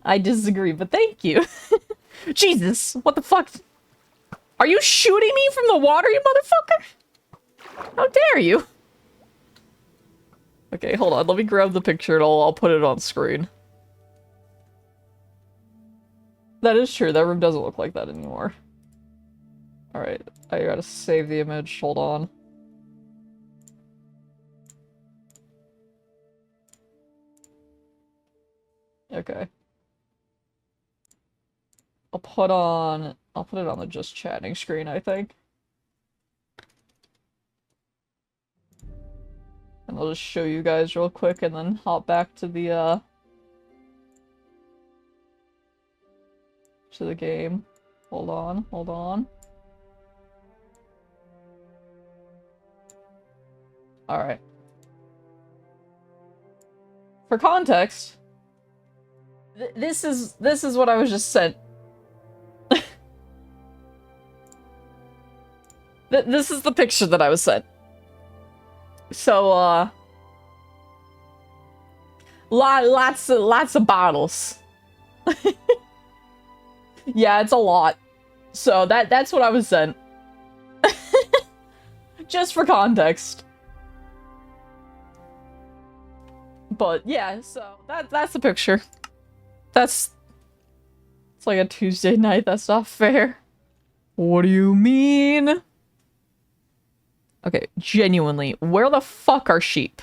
I disagree, but thank you. Jesus, what the fuck? Are you shooting me from the water, you motherfucker? How dare you? Okay, hold on. Let me grab the picture and I'll put it on screen. That is true. That room doesn't look like that anymore. Alright. I gotta save the image. Hold on. Okay. I'll put it on the just chatting screen, I think. And I'll just show you guys real quick and then hop back to the game. Hold on, hold on. Alright. For context, this is what I was just sent. This is the picture that I was sent. So, lots of bottles. Yeah, it's a lot. So that's what I was sent. Just for context. But yeah, so that's the picture. It's like a Tuesday night, that's not fair. What do you mean? Okay, genuinely, where the fuck are sheep?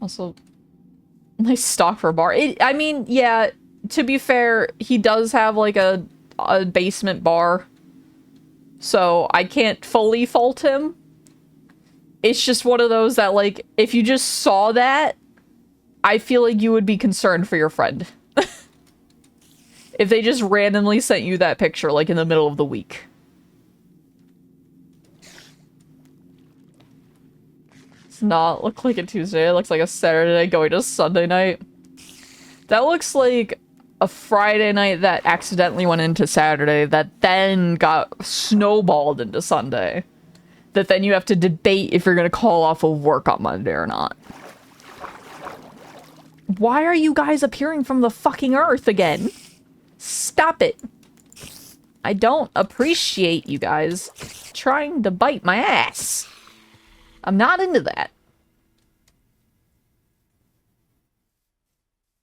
Also, nice stock for a bar. I mean, yeah, to be fair, he does have like a basement bar. So I can't fully fault him. It's just one of those that, like, if you just saw that, I feel like you would be concerned for your friend. If they just randomly sent you that picture, like, in the middle of the week. Does not look like a Tuesday. It looks like a Saturday night going to Sunday night. That looks like a Friday night that accidentally went into Saturday that then got snowballed into Sunday. That then you have to debate if you're going to call off of work on Monday or not. Why are you guys appearing from the fucking earth again? Stop it. I don't appreciate you guys trying to bite my ass. I'm not into that.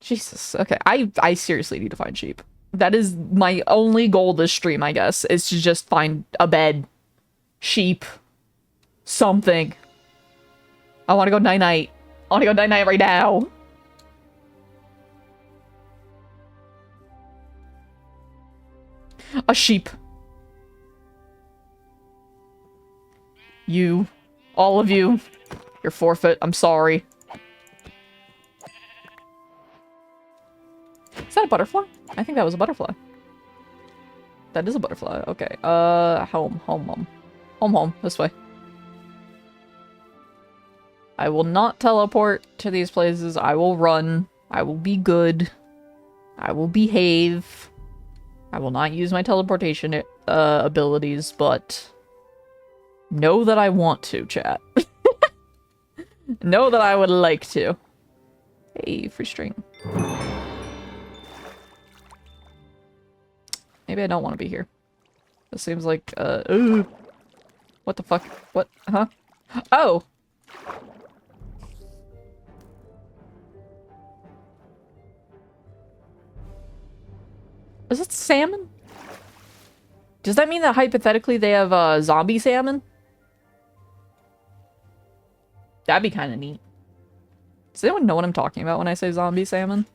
Jesus. Okay, I seriously need to find sheep. That is my only goal this stream, I guess, is to just find a bed. Sheep. Something. I want to go night-night. I want to go night-night right now. A sheep. You. All of you. You're forfeit. I'm sorry. Is that a butterfly? I think that was a butterfly. That is a butterfly. Okay. Home. This way. I will not teleport to these places. I will run. I will be good. I will behave. I will not use my teleportation abilities, but know that I want to, chat. Know that I would like to. Hey, free string. Maybe I don't want to be here. This seems like, ooh. What the fuck? What? Huh? Oh! Is it salmon? Does that mean that hypothetically they have zombie salmon? That'd be kind of neat. Does anyone know what I'm talking about when I say zombie salmon?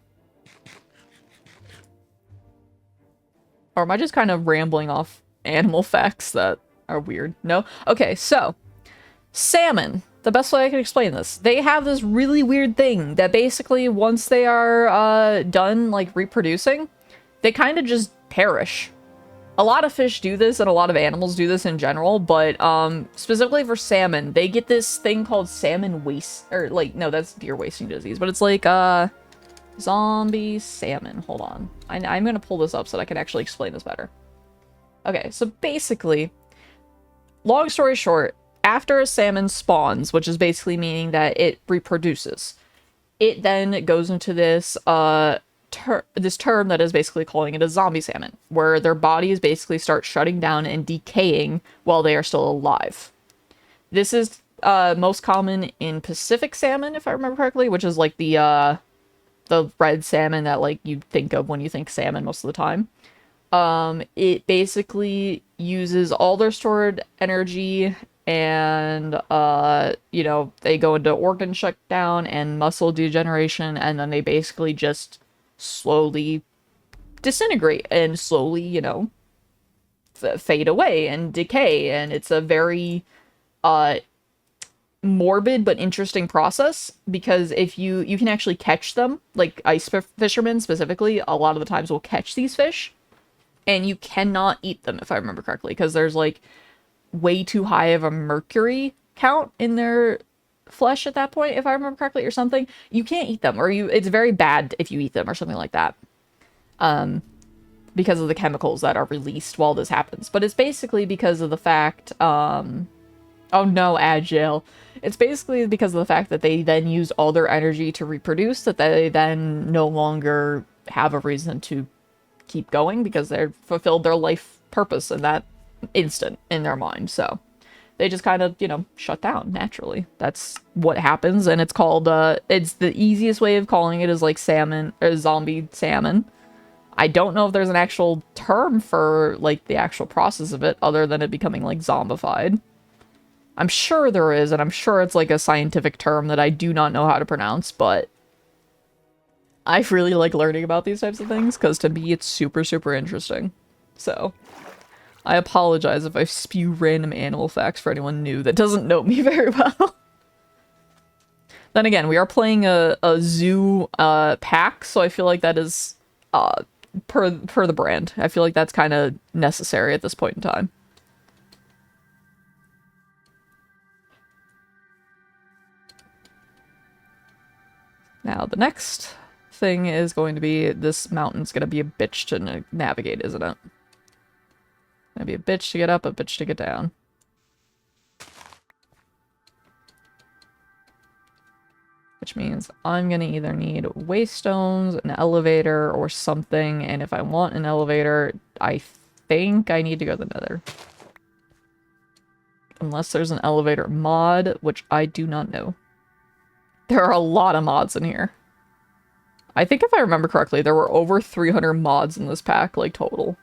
Or am I just kind of rambling off animal facts that are weird? No? Okay, so salmon. The best way I can explain this. They have this really weird thing that basically once they are done like reproducing, they kind of just perish. A lot of fish do this and a lot of animals do this in general, but specifically for salmon, they get this thing called salmon waste, or like, no, that's deer wasting disease, but it's like zombie salmon. Hold on. I'm gonna pull this up so that I can actually explain this better. Okay, so basically, long story short, after a salmon spawns, which is basically meaning that it reproduces, it then goes into this this term that is basically calling it a zombie salmon, where their bodies basically start shutting down and decaying while they are still alive. This is most common in Pacific salmon, if I remember correctly, which is like the red salmon that like you think of when you think salmon most of the time. It basically uses all their stored energy and you know, they go into organ shutdown and muscle degeneration, and then they basically just slowly disintegrate and slowly, you know, fade away and decay. And it's a very morbid but interesting process, because if you can actually catch them, like fishermen specifically a lot of the times will catch these fish, and you cannot eat them, if I remember correctly, because there's like way too high of a mercury count in their flesh at that point, if I remember correctly, or something. You can't eat them, or it's very bad if you eat them or something like that, because of the chemicals that are released while this happens. But it's basically because of the fact, oh no, Agile. It's basically because of the fact that they then use all their energy to reproduce, that they then no longer have a reason to keep going, because they've fulfilled their life purpose in that instant in their mind. So they just kind of, you know, shut down naturally. That's what happens. And it's called, it's the easiest way of calling it is like salmon, or zombie salmon. I don't know if there's an actual term for like the actual process of it other than it becoming like zombified. I'm sure there is, and I'm sure it's like a scientific term that I do not know how to pronounce, but I really like learning about these types of things, because to me it's super, super interesting. So I apologize if I spew random animal facts for anyone new that doesn't know me very well. Then again, we are playing a zoo pack, so I feel like that is per the brand. I feel like that's kind of necessary at this point in time. Now, the next thing is going to be, this mountain's going to be a bitch to navigate, isn't it? Gonna be a bitch to get up, a bitch to get down. Which means I'm gonna either need waystones, an elevator, or something, and if I want an elevator, I think I need to go to the Nether. Unless there's an elevator mod, which I do not know. There are a lot of mods in here. I think if I remember correctly, there were over 300 mods in this pack, like, total.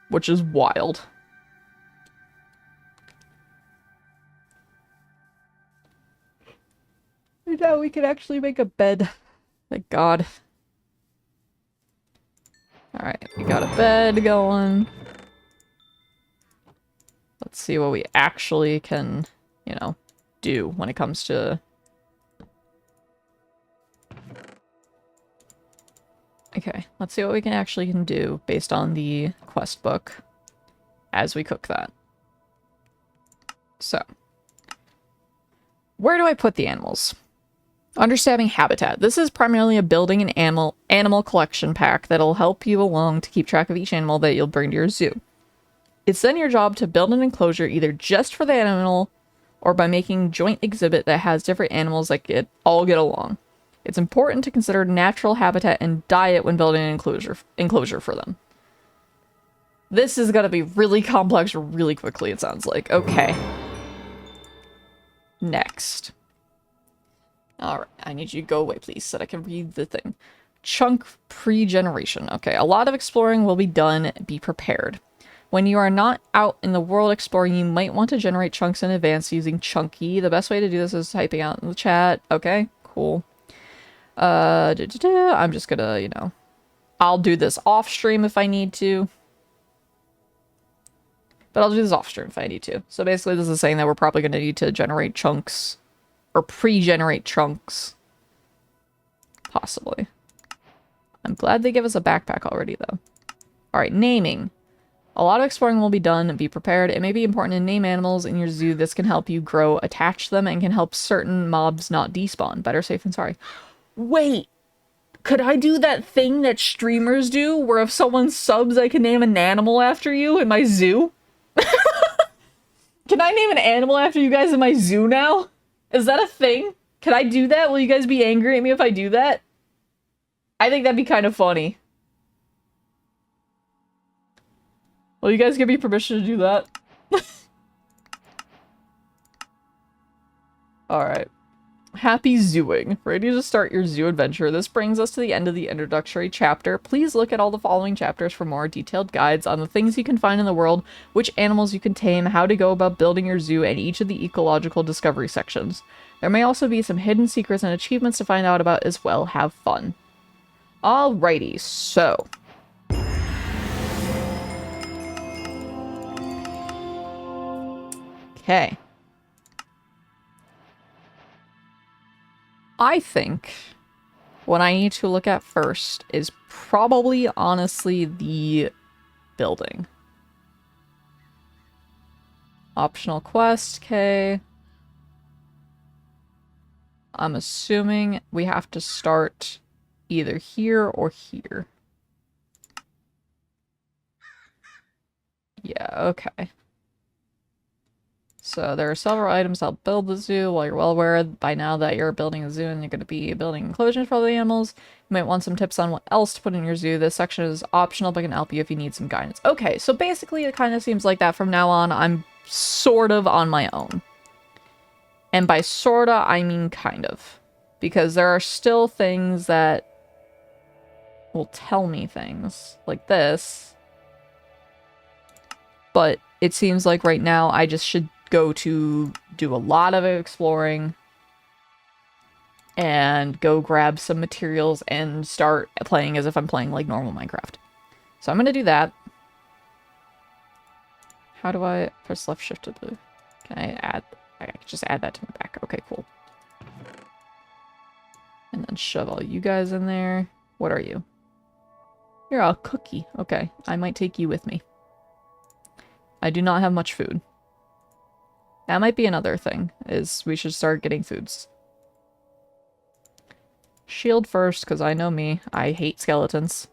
Which is wild. And now we can actually make a bed. Thank God. Alright, we got a bed going. Let's see what we actually can, you know, do when it comes to... Okay, let's see what we can actually do based on the quest book as we cook that. So, where do I put the animals? Understanding habitat. This is primarily a building an animal collection pack that'll help you along to keep track of each animal that you'll bring to your zoo. It's then your job to build an enclosure either just for the animal or by making joint exhibit that has different animals that all get along. It's important to consider natural habitat and diet when building an enclosure for them. This is gonna be really complex really quickly, it sounds like. Okay. Next. Alright, I need you to go away, please, so that I can read the thing. Chunk pre-generation. Okay, a lot of exploring will be done. Be prepared. When you are not out in the world exploring, you might want to generate chunks in advance using Chunky. The best way to do this is typing out in the chat. Okay, cool. I'm just gonna, you know, I'll do this off stream if I need to. But I'll do this off stream if I need to. So basically this is saying that we're probably gonna need to generate chunks, or pre-generate chunks. Possibly. I'm glad they give us a backpack already, though. Alright, naming. A lot of exploring will be done. Be prepared. It may be important to name animals in your zoo. This can help you grow, attach them, and can help certain mobs not despawn. Better safe than sorry. Wait! Could I do that thing that streamers do, where if someone subs, I can name an animal after you in my zoo? Can I name an animal after you guys in my zoo now? Is that a thing? Can I do that? Will you guys be angry at me if I do that? I think that'd be kind of funny. Will you guys give me permission to do that? Alright. Happy zooing. Ready to start your zoo adventure. This brings us to the end of the introductory chapter. Please look at all the following chapters for more detailed guides on the things you can find in the world, which animals you can tame, how to go about building your zoo, and each of the ecological discovery sections. There may also be some hidden secrets and achievements to find out about as well. Have fun. Alrighty, so... Okay. I think what I need to look at first is probably, honestly, the building. Optional quest, okay. I'm assuming we have to start either here or here. Yeah, okay. So there are several items to help build the zoo. While you're well aware by now that you're building a zoo and you're going to be building enclosures for all the animals, you might want some tips on what else to put in your zoo. This section is optional but can help you if you need some guidance. Okay, so basically it kind of seems like that from now on I'm sort of on my own. And by sorta, I mean kind of. Because there are still things that will tell me things like this. But it seems like right now I just should go to do a lot of exploring and go grab some materials and start playing as if I'm playing like normal Minecraft. So I'm gonna do that. How do I press left shift to the... Can I add... I can just add that to my back. Okay, cool. And then shove all you guys in there. What are you? You're a cookie. Okay, I might take you with me. I do not have much food. That might be another thing, is we should start getting foods. Shield first, because I know me. I hate skeletons.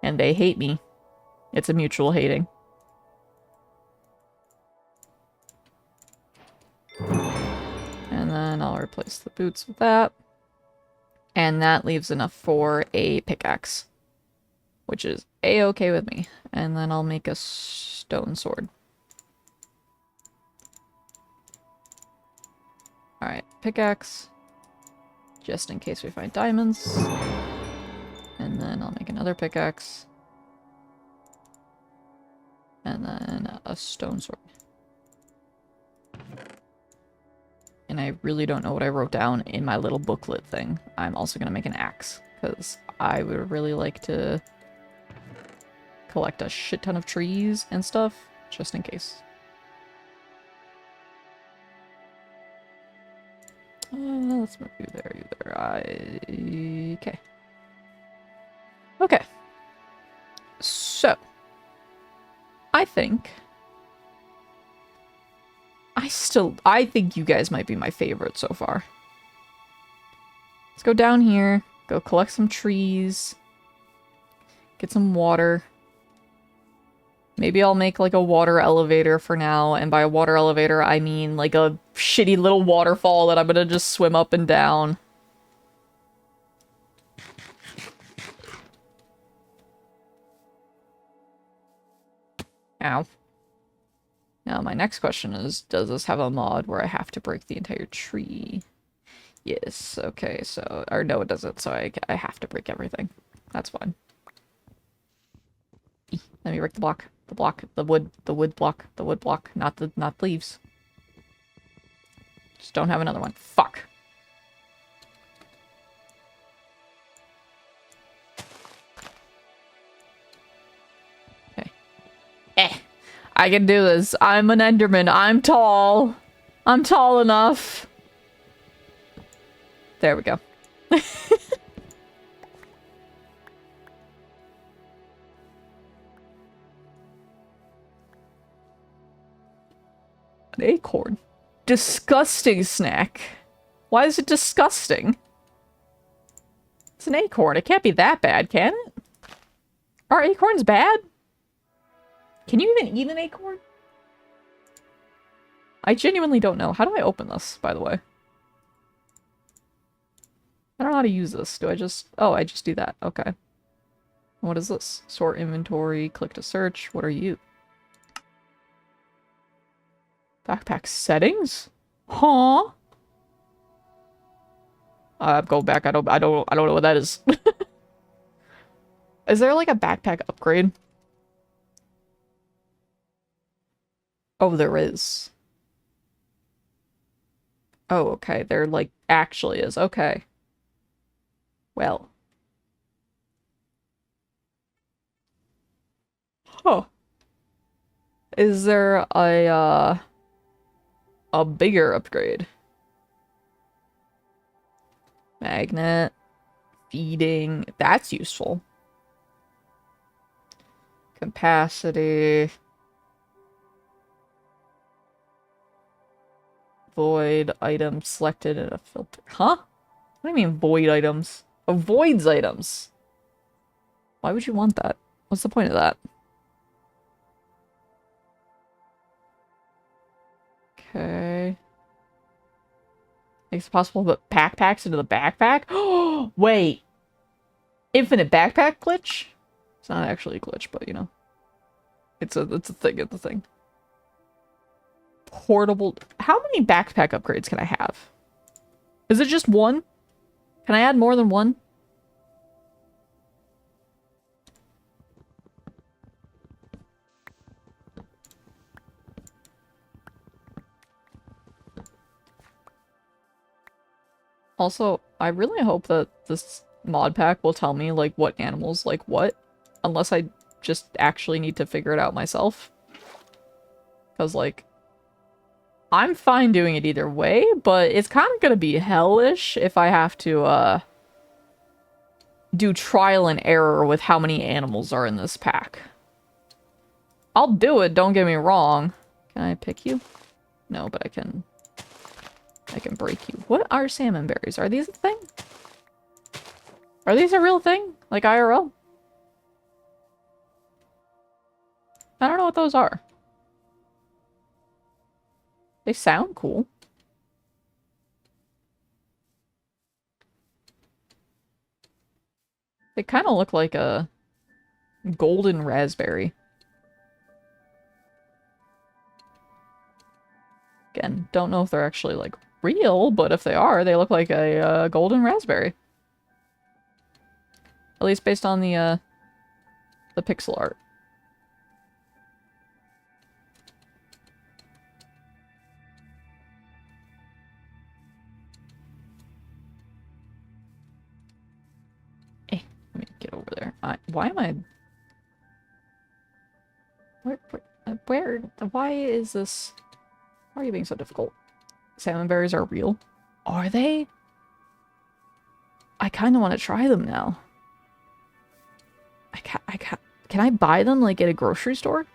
And they hate me. It's a mutual hating. And then I'll replace the boots with that. And that leaves enough for a pickaxe. Which is a-okay with me. And then I'll make a stone sword. Alright, pickaxe. Just in case we find diamonds. And then I'll make another pickaxe. And then a stone sword. And I really don't know what I wrote down in my little booklet thing. I'm also going to make an axe. Because I would really like to collect a shit ton of trees and stuff. Just in case. Let's move you there, you there. Okay. Okay. So. I think you guys might be my favorite so far. Let's go down here, go collect some trees, get some water. Maybe I'll make like a water elevator for now, and by a water elevator I mean like a shitty little waterfall that I'm gonna just swim up and down. Ow. Now my next question is, does this have a mod where I have to break the entire tree? Yes, okay, so, or no it doesn't, so I have to break everything. That's fine. Let me break the block. The wood block, not the leaves. Just don't have another one. Fuck. Okay. I can do this. I'm an Enderman. I'm tall. I'm tall enough. There we go. An acorn. Disgusting snack. Why is it disgusting? It's an acorn. It can't be that bad, can it? Are acorns bad? Can you even eat an acorn? I genuinely don't know. How do I open this, by the way? I don't know how to use this. Do I just... Oh, I just do that. Okay. What is this? Sort inventory, click to search. What are you? Backpack settings? Huh? Go back. I don't know what that is. Is there like a backpack upgrade? Oh, there is. Oh, okay. There like actually is. Okay. Well. Huh. Is there a bigger upgrade? Magnet. Feeding. That's useful. Capacity. Void item selected in a filter. Huh? What do you mean void items? Avoids items. Why would you want that? What's the point of that? Okay. Makes it possible to put backpacks into the backpack? Oh, wait. Infinite backpack glitch? It's not actually a glitch, but you know. It's a thing, it's a thing. Portable. How many backpack upgrades can I have? Is it just one? Can I add more than one? Also, I really hope that this mod pack will tell me, like, what animals like what. Unless I just actually need to figure it out myself. Because, like, I'm fine doing it either way, but it's kind of gonna be hellish if I have to, do trial and error with how many animals are in this pack. I'll do it, don't get me wrong. Can I pick you? No, but I can break you. What are salmon berries? Are these a thing? Are these a real thing? Like IRL? I don't know what those are. They sound cool. They kind of look like a golden raspberry. Again, don't know if they're actually, like, real, but if they are, they look like a golden raspberry. At least based on the pixel art. Let me get over there. Why am I... Where? Why is this... Why are you being so difficult? Salmon berries are real? Are they? I kind of want to try them now. Can I buy them, like, at a grocery store?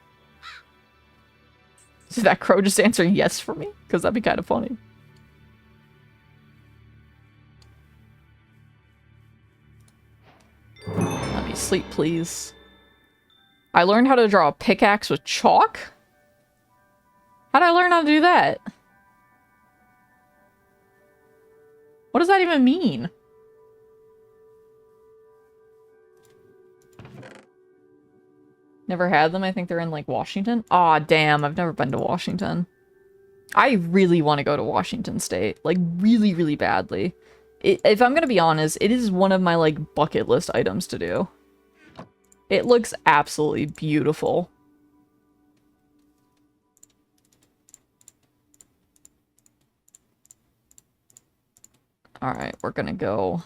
Did that crow just answer yes for me? Because that'd be kind of funny. Let me sleep, please. I learned how to draw a pickaxe with chalk? How'd I learn how to do that? What does that even mean? Never had them. I think they're in, like, Washington. Aw, damn. I've never been to Washington. I really want to go to Washington State. Like, really, really badly. If I'm gonna be honest, it is one of my, like, bucket list items to do. It looks absolutely beautiful. Alright, we're gonna go...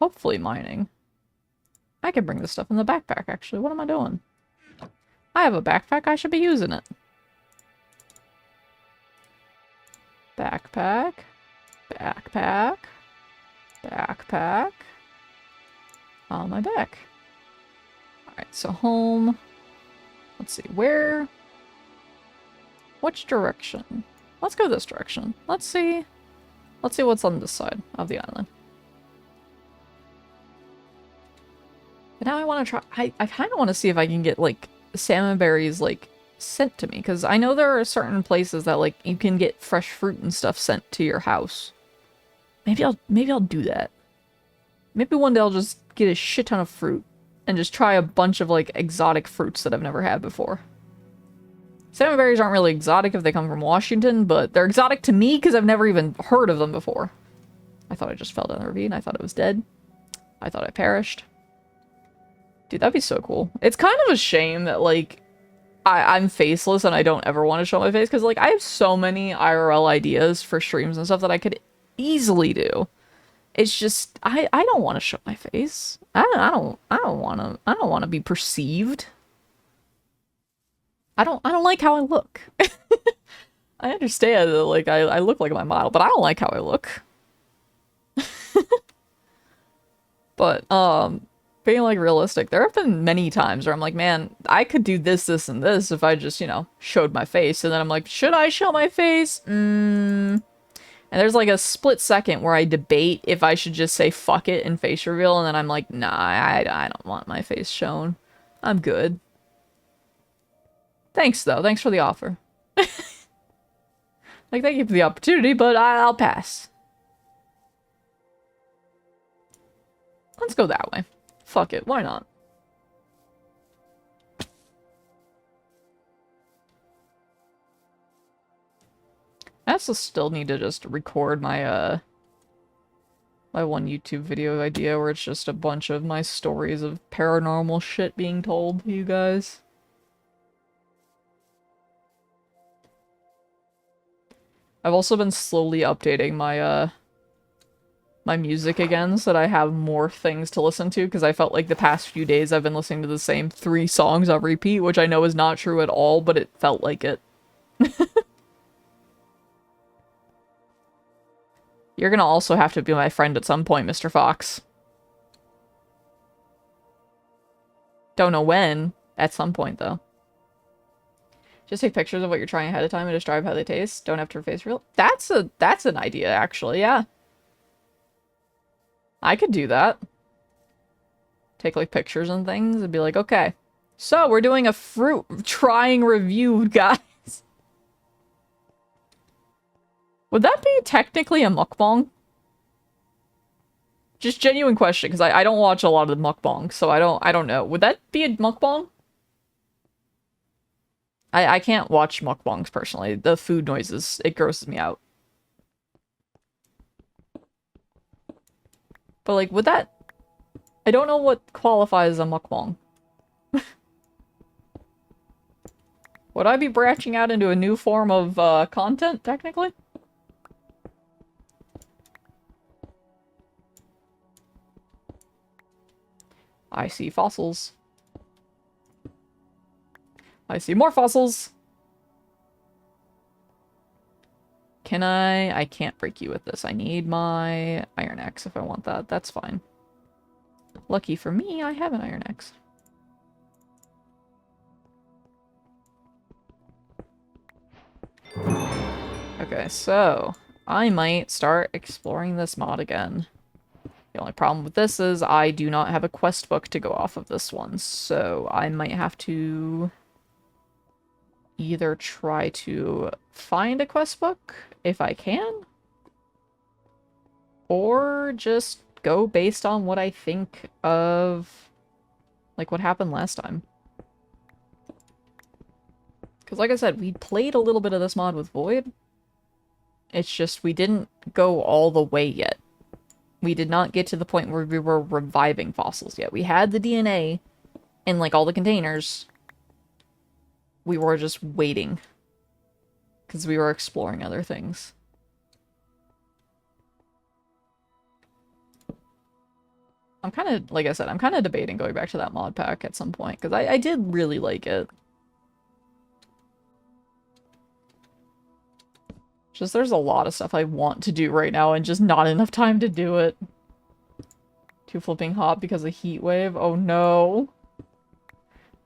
hopefully mining. I can bring this stuff in the backpack, actually. What am I doing? I have a backpack. I should be using it. Backpack. Backpack. Backpack. On my back. Alright, so home. Let's see, where? Which direction? Let's go this direction. Let's see what's on this side of the island. But now I want to try... I kind of want to see if I can get, like, salmon berries, like, sent to me. Because I know there are certain places that, like, you can get fresh fruit and stuff sent to your house. Maybe I'll do that. Maybe one day I'll just get a shit ton of fruit. And just try a bunch of, like, exotic fruits that I've never had before. Salmon berries aren't really exotic if they come from Washington, but they're exotic to me because I've never even heard of them before. I thought I just fell down the ravine. I thought it was dead. I thought I perished. Dude, that'd be so cool. It's kind of a shame that, like, I'm faceless and I don't ever want to show my face, because, like, I have so many IRL ideas for streams and stuff that I could easily do. It's just, I don't want to show my face. I don't want to be perceived. I don't like how I look. I understand that, like, I look like my model, but I don't like how I look. But, being, like, realistic, there have been many times where I'm like, man, I could do this, this, and this if I just, you know, showed my face. And then I'm like, should I show my face? And there's, like, a split second where I debate if I should just say fuck it and face reveal. And then I'm like, nah, I don't want my face shown. I'm good. Thanks, though. Thanks for the offer. Like, thank you for the opportunity, but I'll pass. Let's go that way. Fuck it, why not? I also still need to just record my, my one YouTube video idea where it's just a bunch of my stories of paranormal shit being told to you guys. I've also been slowly updating my, my music again so that I have more things to listen to, because I felt like the past few days I've been listening to the same 3 songs on repeat, which I know is not true at all, but it felt like it. You're gonna also have to be my friend at some point, Mr. Fox. Don't know when. At some point, though. Just take pictures of what you're trying ahead of time and describe how they taste. Don't have to face real. That's an idea, actually, yeah. I could do that. Take, like, pictures and things and be like, okay, so we're doing a fruit trying review, guys. Would that be technically a mukbang? Just genuine question, because I don't watch a lot of the mukbangs, so I don't know. Would that be a mukbang? I can't watch mukbangs personally. The food noises, it grosses me out. But, like, would that... I don't know what qualifies a mukbang. Would I be branching out into a new form of, content, technically? I see fossils. I see more fossils! Can I can't break you with this. I need my iron axe if I want that. That's fine. Lucky for me, I have an iron axe. Okay, so I might start exploring this mod again. The only problem with this is I do not have a quest book to go off of this one, so I might have to either try to find a quest book if I can, or just go based on what I think of, like, what happened last time. Because, like I said, we played a little bit of this mod with Void. It's just we didn't go all the way yet. We did not get to the point where we were reviving fossils yet. We had the DNA in, like, all the containers. We were just waiting. Because we were exploring other things. I'm kind of, like I said, I'm kind of debating going back to that mod pack at some point. Because I did really like it. Just there's a lot of stuff I want to do right now and just not enough time to do it. Too flipping hot because of heat wave. Oh no.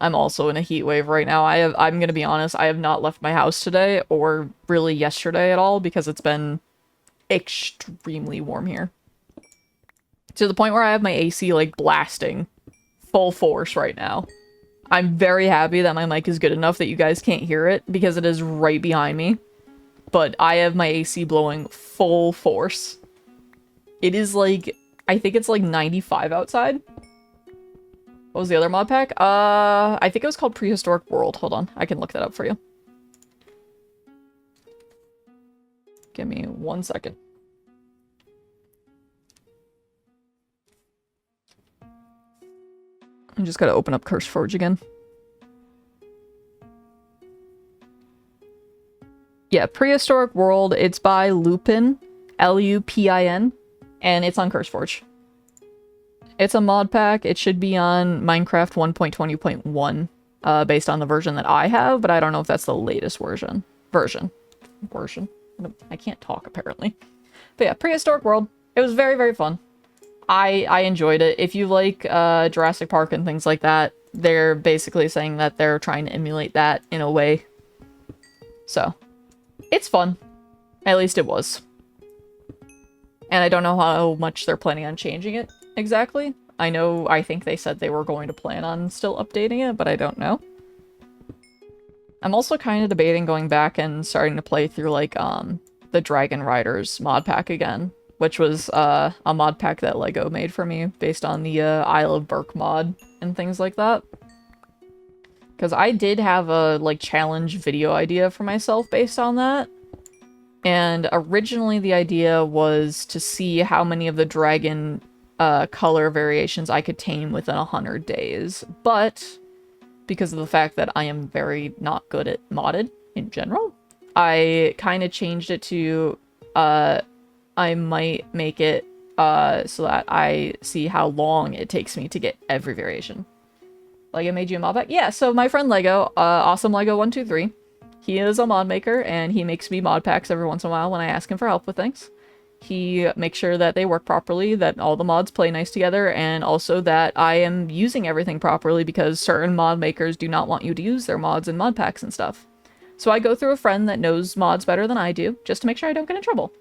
I'm also in a heat wave right now. I'm gonna be honest, I have not left my house today or really yesterday at all because it's been extremely warm here. To the point where I have my AC like blasting full force right now. I'm very happy that my mic is good enough that you guys can't hear it because it is right behind me. But I have my AC blowing full force. It is like, I think it's like 95 outside. What was the other mod pack? I think it was called Prehistoric World. Hold on, I can look that up for you. Give me 1 second. I just gotta open up CurseForge again. Yeah, Prehistoric World. It's by Lupin, Lupin, and it's on CurseForge. It's a mod pack. It should be on Minecraft 1.20.1, based on the version that I have, but I don't know if that's the latest version. I can't talk, apparently. But yeah, Prehistoric World. It was very, very fun. I enjoyed it. If you like Jurassic Park and things like that, they're basically saying that they're trying to emulate that in a way. So, it's fun. At least it was. And I don't know how much they're planning on changing it exactly. I think they said they were going to plan on still updating it, but I don't know. I'm also kind of debating going back and starting to play through, like, the Dragon Riders mod pack again, which was a mod pack that LEGO made for me based on the Isle of Berk mod and things like that. Because I did have a, like, challenge video idea for myself based on that. And originally the idea was to see how many of the dragon color variations I could tame within 100 days. But because of the fact that I am very not good at modded in general, I kind of changed it to I might make it so that I see how long it takes me to get every variation. Lego made you a mod pack? Yeah, so my friend Lego, Awesome Lego 123, he is a mod maker, and he makes me mod packs every once in a while when I ask him for help with things. He makes sure that they work properly, that all the mods play nice together, and also that I am using everything properly, because certain mod makers do not want you to use their mods in mod packs and stuff. So I go through a friend that knows mods better than I do, just to make sure I don't get in trouble.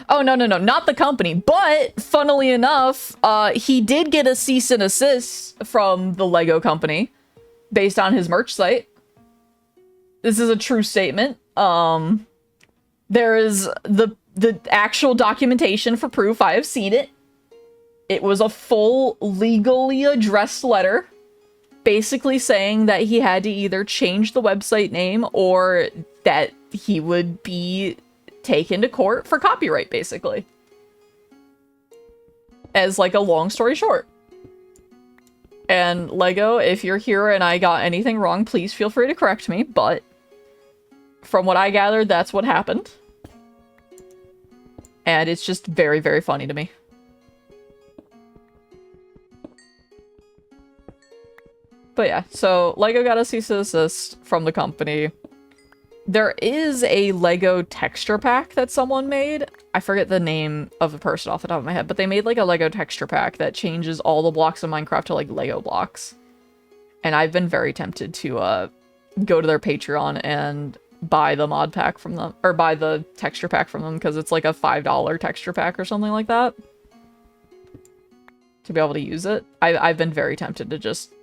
Oh, no, not the company, but funnily enough, he did get a cease and assist from the Lego company based on his merch site. This is a true statement. There is the actual documentation for proof. I have seen it. It was a full legally addressed letter basically saying that he had to either change the website name or that he would be taken to court for copyright, basically. As, like, a long story short. And Lego, if you're here and I got anything wrong, please feel free to correct me, but from what I gathered, that's what happened. And it's just very, very funny to me. But yeah, so Lego got a cease and desist from the company. There is a Lego texture pack that someone made. I forget the name of the person off the top of my head, but they made like a Lego texture pack that changes all the blocks of Minecraft to like Lego blocks. And I've been very tempted to go to their Patreon and buy the mod pack from them, or buy the texture pack from them, because it's like a $5 texture pack or something like that. To be able to use it. I've been very tempted to just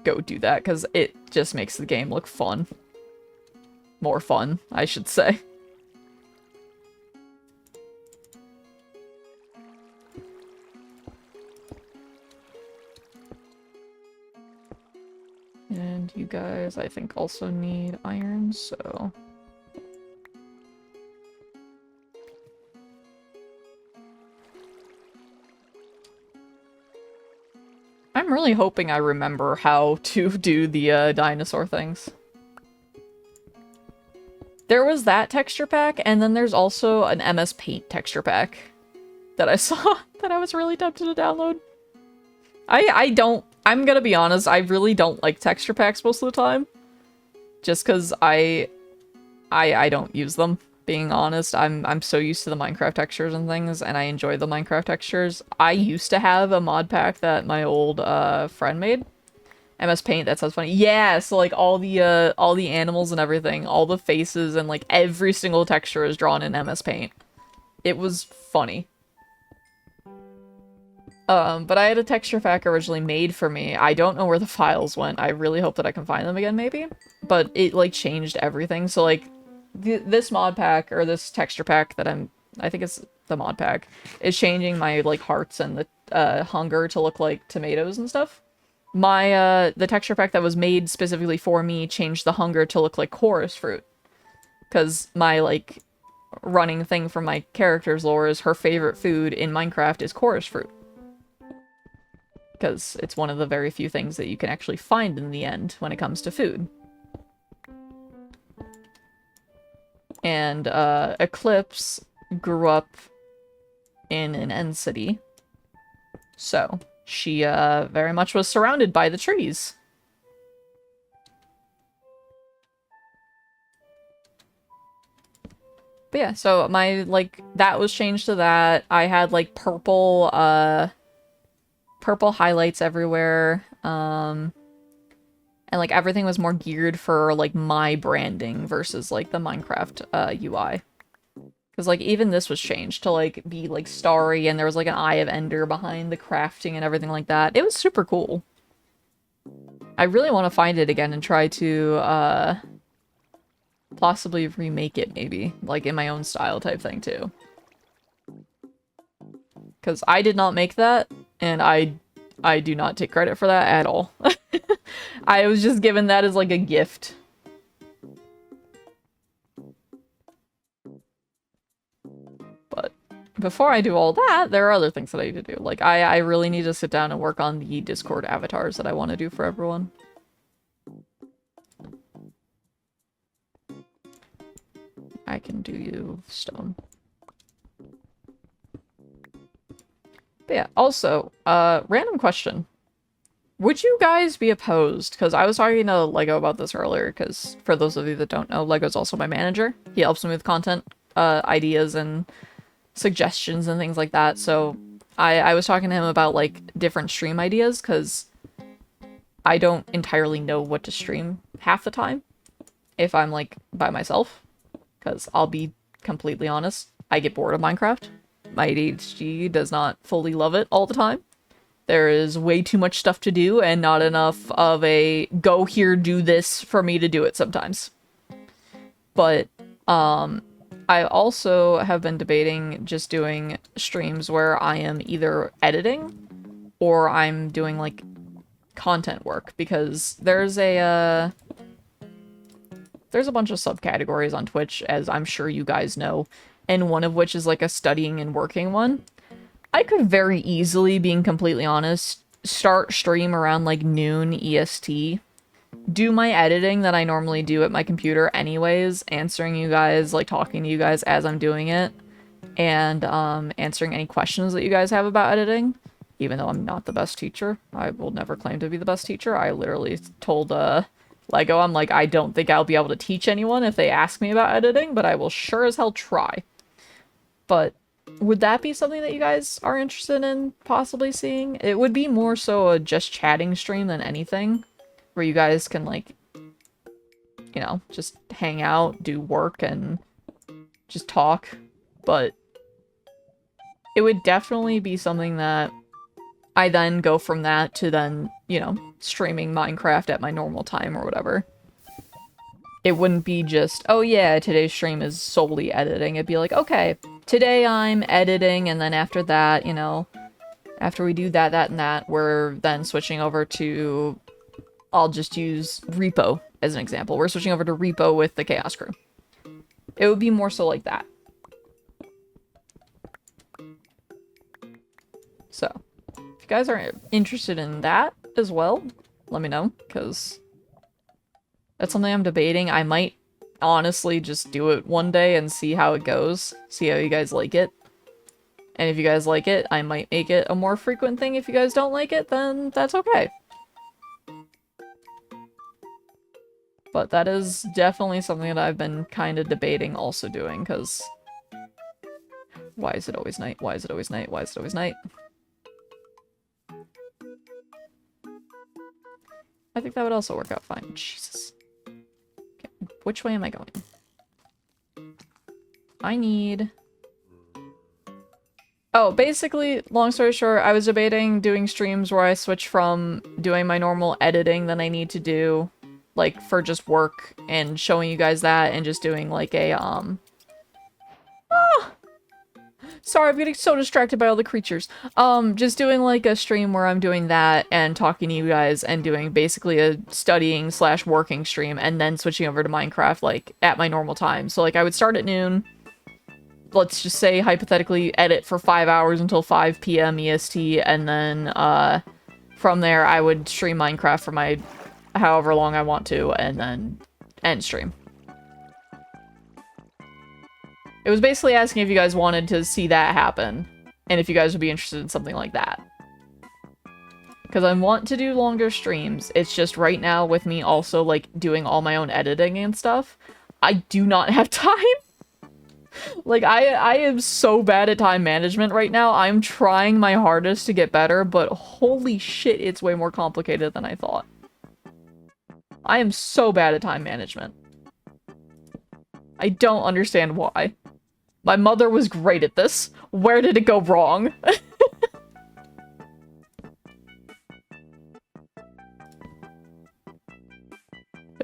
go do that, because it just makes the game look fun. More fun, I should say. And you guys, I think, also need iron, so... I'm really hoping I remember how to do the dinosaur things. There was that texture pack, and then there's also an MS Paint texture pack that I saw that I was really tempted to download. I'm gonna be honest, I really don't like texture packs most of the time. Just because I don't use them, being honest. I'm so used to the Minecraft textures and things, and I enjoy the Minecraft textures. I used to have a mod pack that my old friend made. MS Paint, that sounds funny. Yeah, so like all the animals and everything, all the faces and like every single texture is drawn in MS Paint. It was funny. But I had a texture pack originally made for me. I don't know where the files went. I really hope that I can find them again, maybe. But it like changed everything. So like this mod pack, or this texture pack that I think it's the mod pack, is changing my like hearts and the hunger to look like tomatoes and stuff. My, the texture pack that was made specifically for me changed the hunger to look like chorus fruit. Because my, like, running thing from my character's lore is her favorite food in Minecraft is chorus fruit. Because it's one of the very few things that you can actually find in the end when it comes to food. And Eclipse grew up in an end city. So she very much was surrounded by the trees. But yeah, so my, like, that was changed to that. I had, like, purple highlights everywhere. And, like, everything was more geared for, like, my branding versus, like, the Minecraft UI. Because, like, even this was changed to, like, be, like, starry, and there was, like, an Eye of Ender behind the crafting and everything like that. It was super cool. I really want to find it again and try to, possibly remake it, maybe. Like, in my own style type thing, too. Because I did not make that, and I do not take credit for that at all. I was just given that as, like, a gift. But before I do all that, there are other things that I need to do. Like, I really need to sit down and work on the Discord avatars that I want to do for everyone. I can do you stone. But yeah, also, random question. Would you guys be opposed? Because I was talking to Lego about this earlier, because for those of you that don't know, Lego's also my manager. He helps me with content, ideas, and suggestions and things like that. So I was talking to him about, like, different stream ideas, because I don't entirely know what to stream half the time if I'm, like, by myself. Because I'll be completely honest, I get bored of Minecraft. My ADHD does not fully love it all the time. There is way too much stuff to do and not enough of a go here, do this for me to do it sometimes. But I also have been debating just doing streams where I am either editing or I'm doing, like, content work, because there's a bunch of subcategories on Twitch, as I'm sure you guys know, and one of which is, like, a studying and working one. I could very easily, being completely honest, start stream around, like, noon EST, do my editing that I normally do at my computer anyways, answering you guys, like, talking to you guys as I'm doing it, and answering any questions that you guys have about editing. Even though I'm not the best teacher, I will never claim to be the best teacher. I literally told Lego, I'm like, I don't think I'll be able to teach anyone if they ask me about editing, but I will sure as hell try. But would that be something that you guys are interested in possibly seeing? It would be more so a just chatting stream than anything, where you guys can, like, you know, just hang out, do work, and just talk. But it would definitely be something that I then go from that to then, you know, streaming Minecraft at my normal time or whatever. It wouldn't be just, oh yeah, today's stream is solely editing. It'd be like, okay, today I'm editing, and then after that, you know, after we do that, and that, we're then switching over to, I'll just use Repo as an example. We're switching over to Repo with the Chaos Crew. It would be more so like that. So, if you guys are interested in that as well, let me know, because that's something I'm debating. I might honestly just do it one day and see how it goes. See how you guys like it. And if you guys like it, I might make it a more frequent thing. If you guys don't like it, then that's okay. But that is definitely something that I've been kind of debating also doing, because why is it always night? Why is it always night? Why is it always night? I think that would also work out fine. Jesus. Okay, which way am I going? I need... Oh, basically, long story short, I was debating doing streams where I switch from doing my normal editing that I need to do, like, for just work, and showing you guys that, and just doing, like, a, Sorry, I'm getting so distracted by all the creatures. Just doing, like, a stream where I'm doing that, and talking to you guys, and doing basically a studying / working stream, and then switching over to Minecraft, like, at my normal time. So, like, I would start at noon, let's just say, hypothetically, edit for 5 hours until 5 p.m. EST, and then, from there, I would stream Minecraft for my however long I want to, and then end stream. It was basically asking if you guys wanted to see that happen, and if you guys would be interested in something like that. Because I want to do longer streams, it's just right now with me also, like, doing all my own editing and stuff, I do not have time. Like, I am so bad at time management right now. I'm trying my hardest to get better, but holy shit, it's way more complicated than I thought. I am so bad at time management. I don't understand why. My mother was great at this. Where did it go wrong?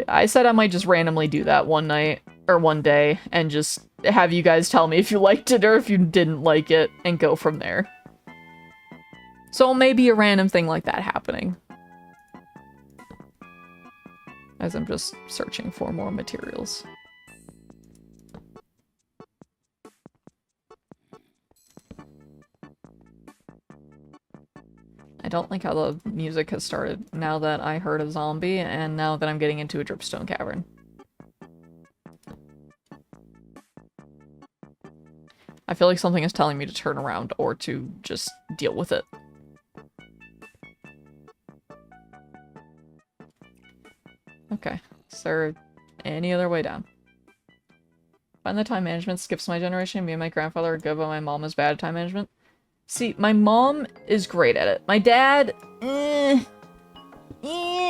I said I might just randomly do that one night, or one day, and just have you guys tell me if you liked it or if you didn't like it, and go from there. So maybe a random thing like that happening. As I'm just searching for more materials. I don't like how the music has started now that I heard a zombie and now that I'm getting into a dripstone cavern. I feel like something is telling me to turn around or to just deal with it. Okay, is there any other way down? Find the time management skips my generation. Me and my grandfather are good, but my mom is bad at time management. See, my mom is great at it. My dad,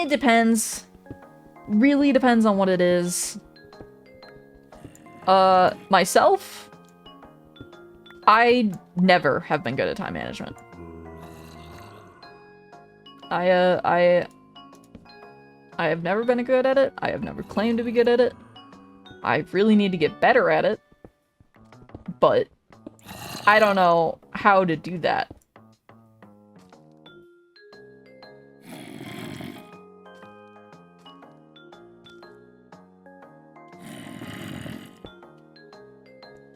depends. Really depends on what it is. Myself, I never have been good at time management. I have never been good at it. I have never claimed to be good at it. I really need to get better at it. But I don't know how to do that.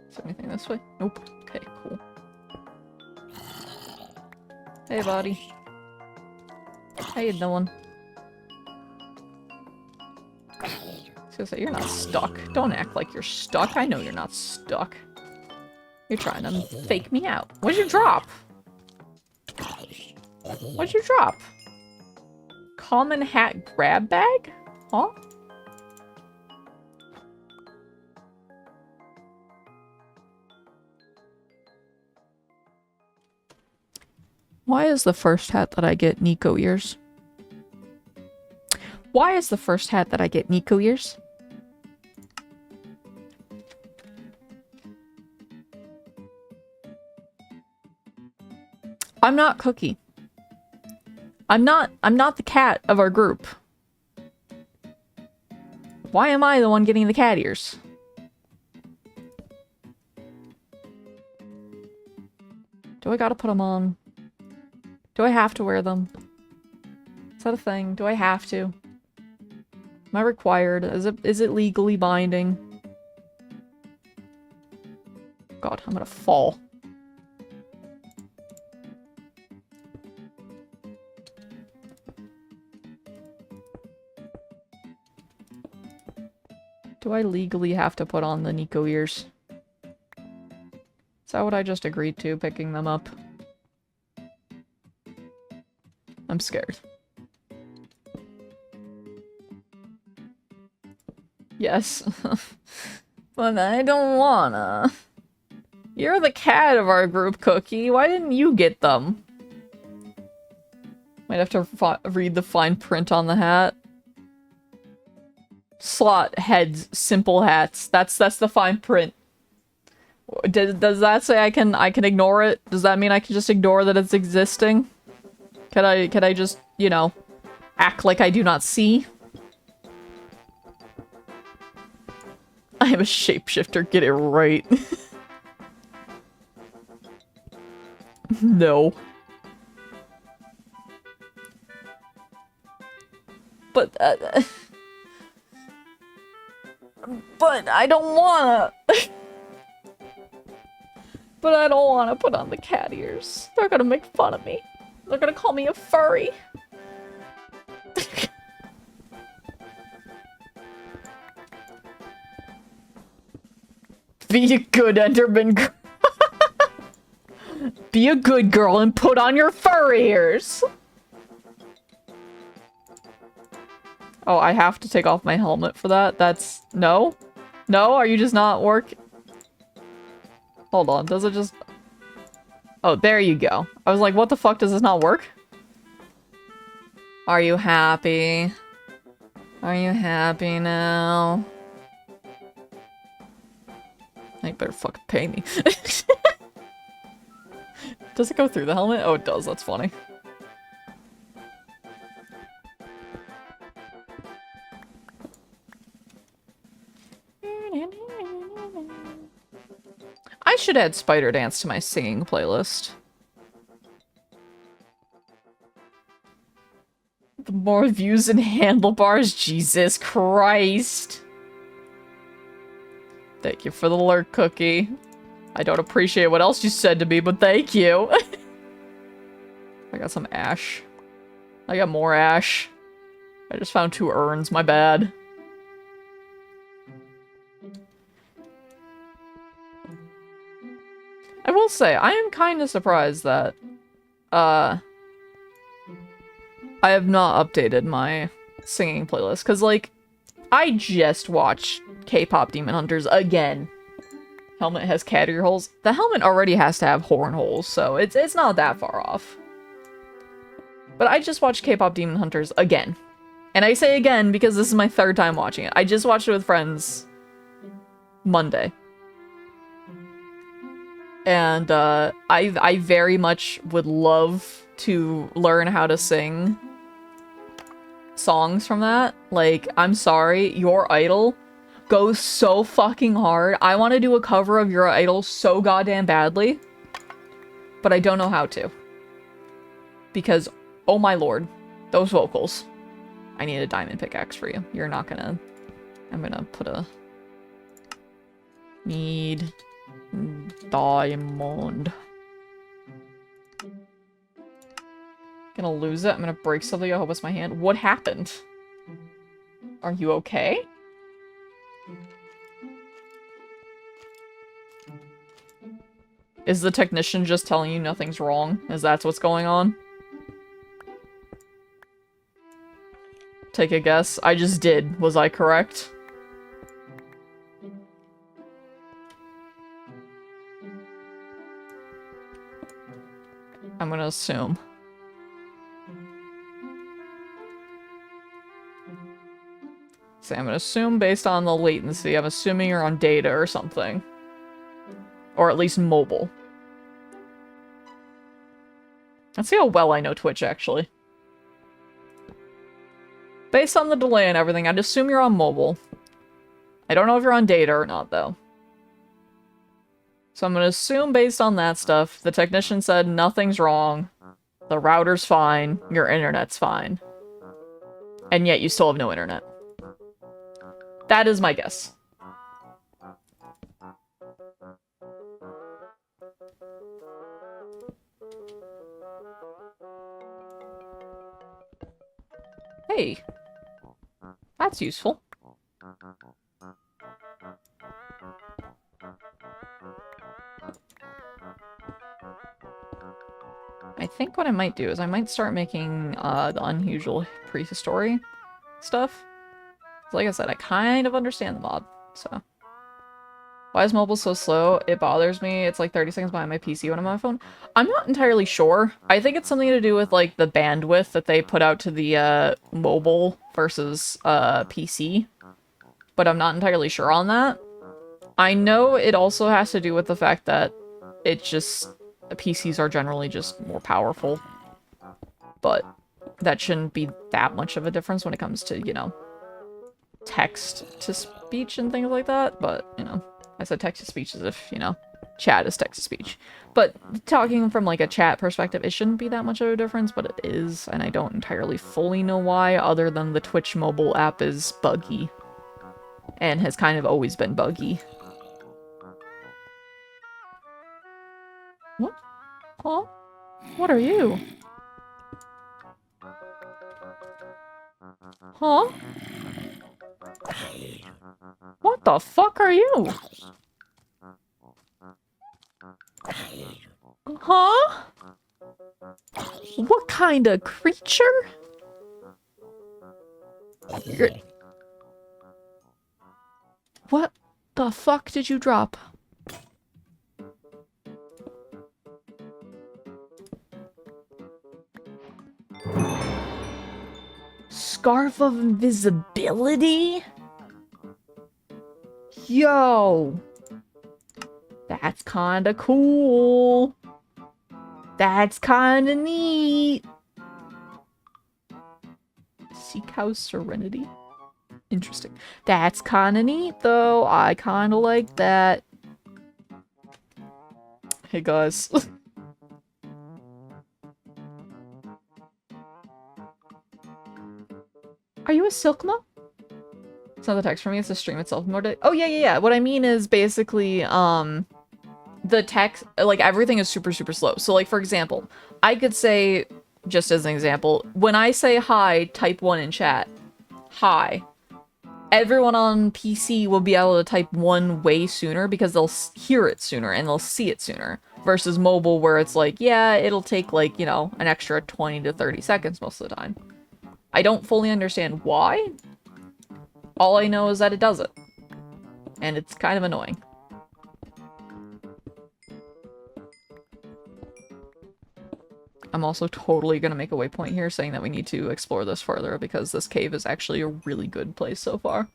Is there anything this way? Nope. Okay, cool. Hey, buddy. How you doing? I was gonna say, you're not stuck. Don't act like you're stuck. I know you're not stuck. You're trying to fake me out. What'd you drop? What'd you drop? Common hat grab bag? Huh? Why is the first hat that I get Nico ears? Why is the first hat that I get Nico ears? I'm not Cookie. I'm not the cat of our group. Why am I the one getting the cat ears? Do I gotta put them on? Do I have to wear them? Is that a thing? Do I have to? Am I required? Is it legally binding? God, I'm gonna fall. Do I legally have to put on the Nico ears? Is that what I just agreed to, picking them up? I'm scared. Yes. But I don't wanna. You're the cat of our group, Cookie. Why didn't you get them? Might have to read the fine print on the hat. Slot heads, simple hats. That's the fine print. Does that say I can ignore it? Does that mean I can just ignore that it's existing? Can I just, you know, act like I do not see? I am a shapeshifter, get it right. No. But I don't wanna. But I don't want to put on the cat ears. They're gonna make fun of me. They're gonna call me a furry. Be a good Enderman girl. Be a good girl and put on your furry ears. Oh, I have to take off my helmet for that? That's... No? No? Are you just not working? Hold on, does it just... Oh, there you go. I was like, what the fuck, does this not work? Are you happy? Are you happy now? You better fucking pay me. Does it go through the helmet? Oh, it does. That's funny. I should add Spider Dance to my singing playlist. The more views and handlebars, Jesus Christ. Thank you for the lurk cookie. I don't appreciate what else you said to me, but thank you. I got some ash. I got more ash. I just found 2 urns, my bad. I will say, I am kind of surprised that, I have not updated my singing playlist, because, like, I just watched K-pop Demon Hunters again. Helmet has cat ear holes. The helmet already has to have horn holes, so it's not that far off. But I just watched K-pop Demon Hunters again. And I say again because this is my 3rd time watching it. I just watched it with friends Monday. And I very much would love to learn how to sing songs from that. Like, I'm sorry, Your Idol goes so fucking hard. I want to do a cover of Your Idol so goddamn badly. But I don't know how to. Because, oh my lord, those vocals. I need a diamond pickaxe for you. You're not gonna... I'm gonna put a... Need... diamond. Gonna lose it. I'm gonna break something. I hope it's my hand. What happened? Are you okay? Is the technician just telling you nothing's wrong? Is that what's going on? Take a guess. I just did. Was I correct? I'm gonna assume. So I'm gonna assume based on the latency, I'm assuming you're on data or something. Or at least mobile. Let's see how well I know Twitch, actually. Based on the delay and everything, I'd assume you're on mobile. I don't know if you're on data or not, though. So I'm gonna assume based on that stuff, the technician said nothing's wrong, the router's fine, your internet's fine. And yet you still have no internet. That is my guess. Hey. That's useful. I think what I might do is I might start making the unusual prehistory stuff. Like I said, I kind of understand the mod, so. Why is mobile so slow? It bothers me. It's like 30 seconds behind my PC when I'm on my phone. I'm not entirely sure. I think it's something to do with like the bandwidth that they put out to the mobile versus PC. But I'm not entirely sure on that. I know it also has to do with the fact that it just... PCs are generally just more powerful. But that shouldn't be that much of a difference when it comes to, you know, text-to-speech and things like that. But, you know, I said text-to-speech as if, you know, chat is text-to-speech. But talking from, like, a chat perspective, it shouldn't be that much of a difference, but it is. And I don't entirely fully know why, other than the Twitch mobile app is buggy. And has kind of always been buggy. What? Huh? What are you? Huh? What the fuck are you? Huh? What kind of creature? What the fuck did you drop? Scarf of invisibility? Yo! That's kinda cool. That's kinda neat. Seek House Serenity? Interesting. That's kinda neat, though. I kinda like that. Hey, guys. Are you a Silkma? It's not the text for me, it's the stream itself. Oh, yeah. What I mean is basically, the text, like, everything is super, super slow. So, like, for example, I could say, just as an example, when I say hi, type 1 in chat. Hi. Everyone on PC will be able to type 1 way sooner because they'll hear it sooner and they'll see it sooner. Versus mobile where it's like, yeah, it'll take, like, you know, an extra 20 to 30 seconds most of the time. I don't fully understand why. All I know is that it does it. And it's kind of annoying. I'm also totally gonna make a waypoint here saying that we need to explore this further because this cave is actually a really good place so far.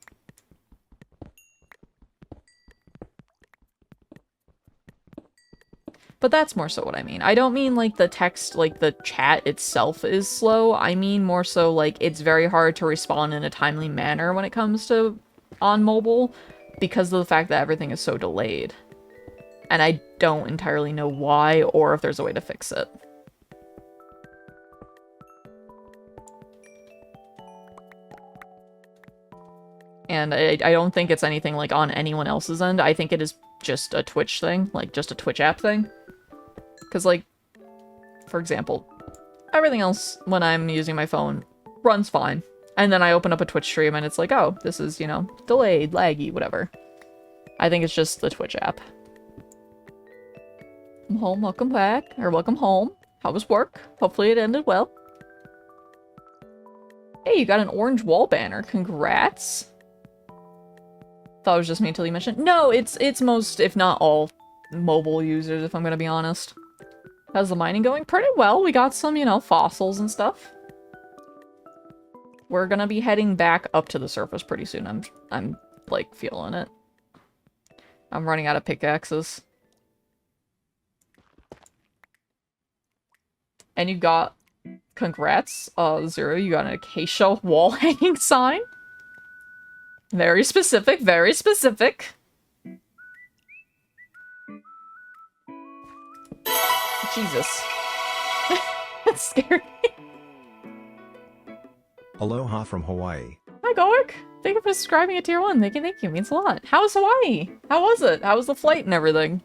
But that's more so what I mean. I don't mean like the text, like the chat itself is slow. I mean more so like it's very hard to respond in a timely manner when it comes to on mobile because of the fact that everything is so delayed. And I don't entirely know why or if there's a way to fix it. And I don't think it's anything like on anyone else's end. I think it is just a Twitch thing, like just a Twitch app thing. Because, like, for example, everything else when I'm using my phone runs fine. And then I open up a Twitch stream and it's like, oh, this is, you know, delayed, laggy, whatever. I think it's just the Twitch app. I'm home, welcome back, or welcome home. How was work? Hopefully it ended well. Hey, you got an orange wall banner. Congrats. Thought it was just me until you mentioned. No, it's most, if not all, mobile users, if I'm gonna be honest. How's the mining going? Pretty well. We got some, you know, fossils and stuff. We're gonna be heading back up to the surface pretty soon. I'm like, feeling it. I'm running out of pickaxes. And you got... Congrats, Zero. You got an acacia wall hanging sign. Very specific, very specific. Jesus. That's scary. Aloha from Hawaii. Hi, Gork. Thank you for subscribing at tier 1. Thank you, thank you. It means a lot. How was Hawaii? How was it? How was the flight and everything?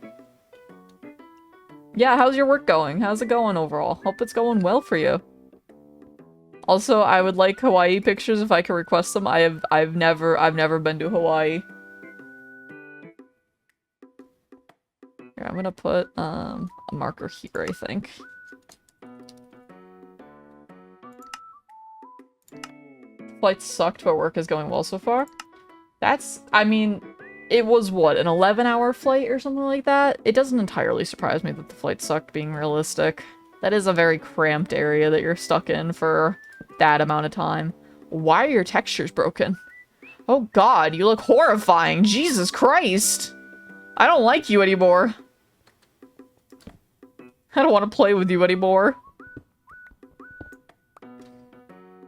Yeah, how's your work going? How's it going overall? Hope it's going well for you. Also, I would like Hawaii pictures if I can request them. I've never been to Hawaii. Here, I'm gonna put a marker here, I think. Flight sucked, but work is going well so far. That's, I mean, it was what, an 11-hour flight or something like that? It doesn't entirely surprise me that the flight sucked, being realistic. That is a very cramped area that you're stuck in for that amount of time. Why are your textures broken? Oh god, you look horrifying! Jesus Christ! I don't like you anymore. I don't want to play with you anymore.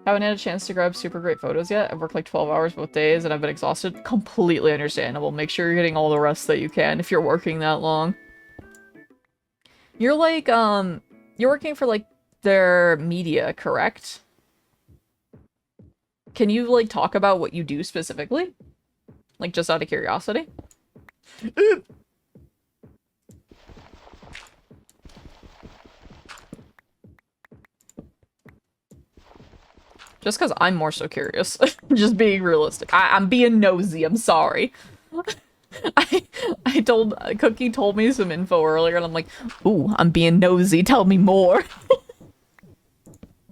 Haven't had a chance to grab super great photos yet. I've worked like 12 hours both days and I've been exhausted. Completely understandable. Make sure you're getting all the rest that you can if you're working that long. You're like, you're working for like their media, correct? Can you like talk about what you do specifically? Like just out of curiosity? Just because I'm more so curious. Just being realistic. I'm being nosy, I'm sorry. Cookie told me some info earlier and I'm like, ooh, I'm being nosy, tell me more.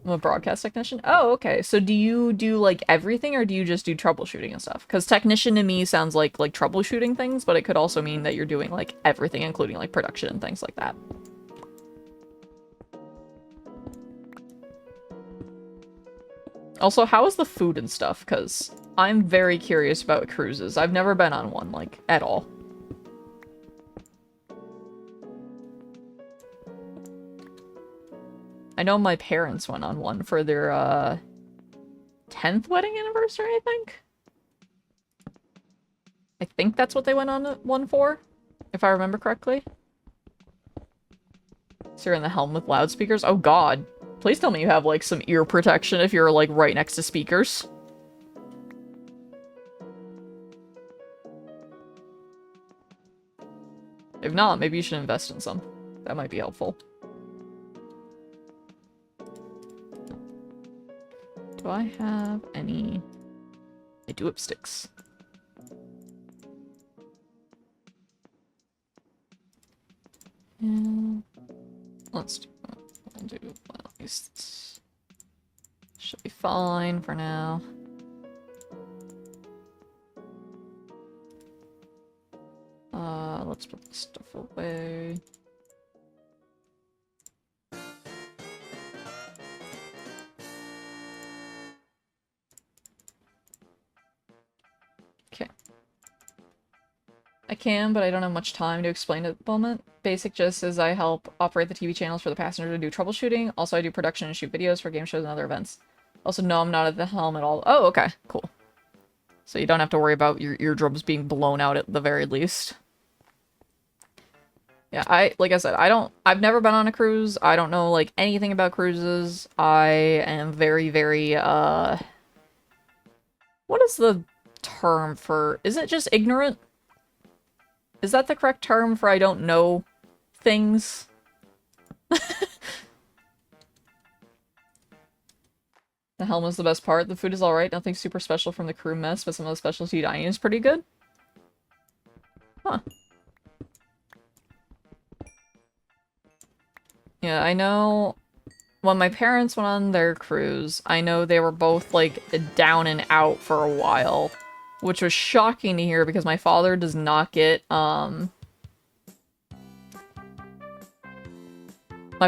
I'm a broadcast technician? Oh, okay. So do you do, like, everything, or do you just do troubleshooting and stuff? Because technician to me sounds like troubleshooting things, but it could also mean that you're doing, like, everything, including, like, production and things like that. Also, how is the food and stuff? Because I'm very curious about cruises. I've never been on one, like, at all. I know my parents went on one for their, 10th wedding anniversary, I think? I think that's what they went on one for, if I remember correctly. So you're in the helm with loudspeakers? Oh god. Please tell me you have, like, some ear protection if you're, like, right next to speakers. If not, maybe you should invest in some. That might be helpful. Do I have any... I do have sticks. And let's do that. We'll do at least. Should be fine for now. Let's put this stuff away. Okay. I can, but I don't have much time to explain it at the moment. Basic gist is I help operate the TV channels for the passenger to do troubleshooting. Also, I do production and shoot videos for game shows and other events. Also, no, I'm not at the helm at all. Oh, okay. Cool. So you don't have to worry about your eardrums being blown out at the very least. Yeah, like I said, I've never been on a cruise. I don't know, like, anything about cruises. I am very, very, what is the term for, is it just ignorant? Is that the correct term for I don't know things? The helm is the best part. The food is alright. Nothing super special from the crew mess, but some of the specialty dining is pretty good. Huh. Yeah, I know when my parents went on their cruise, I know they were both, like, down and out for a while, which was shocking to hear because my father does not get, my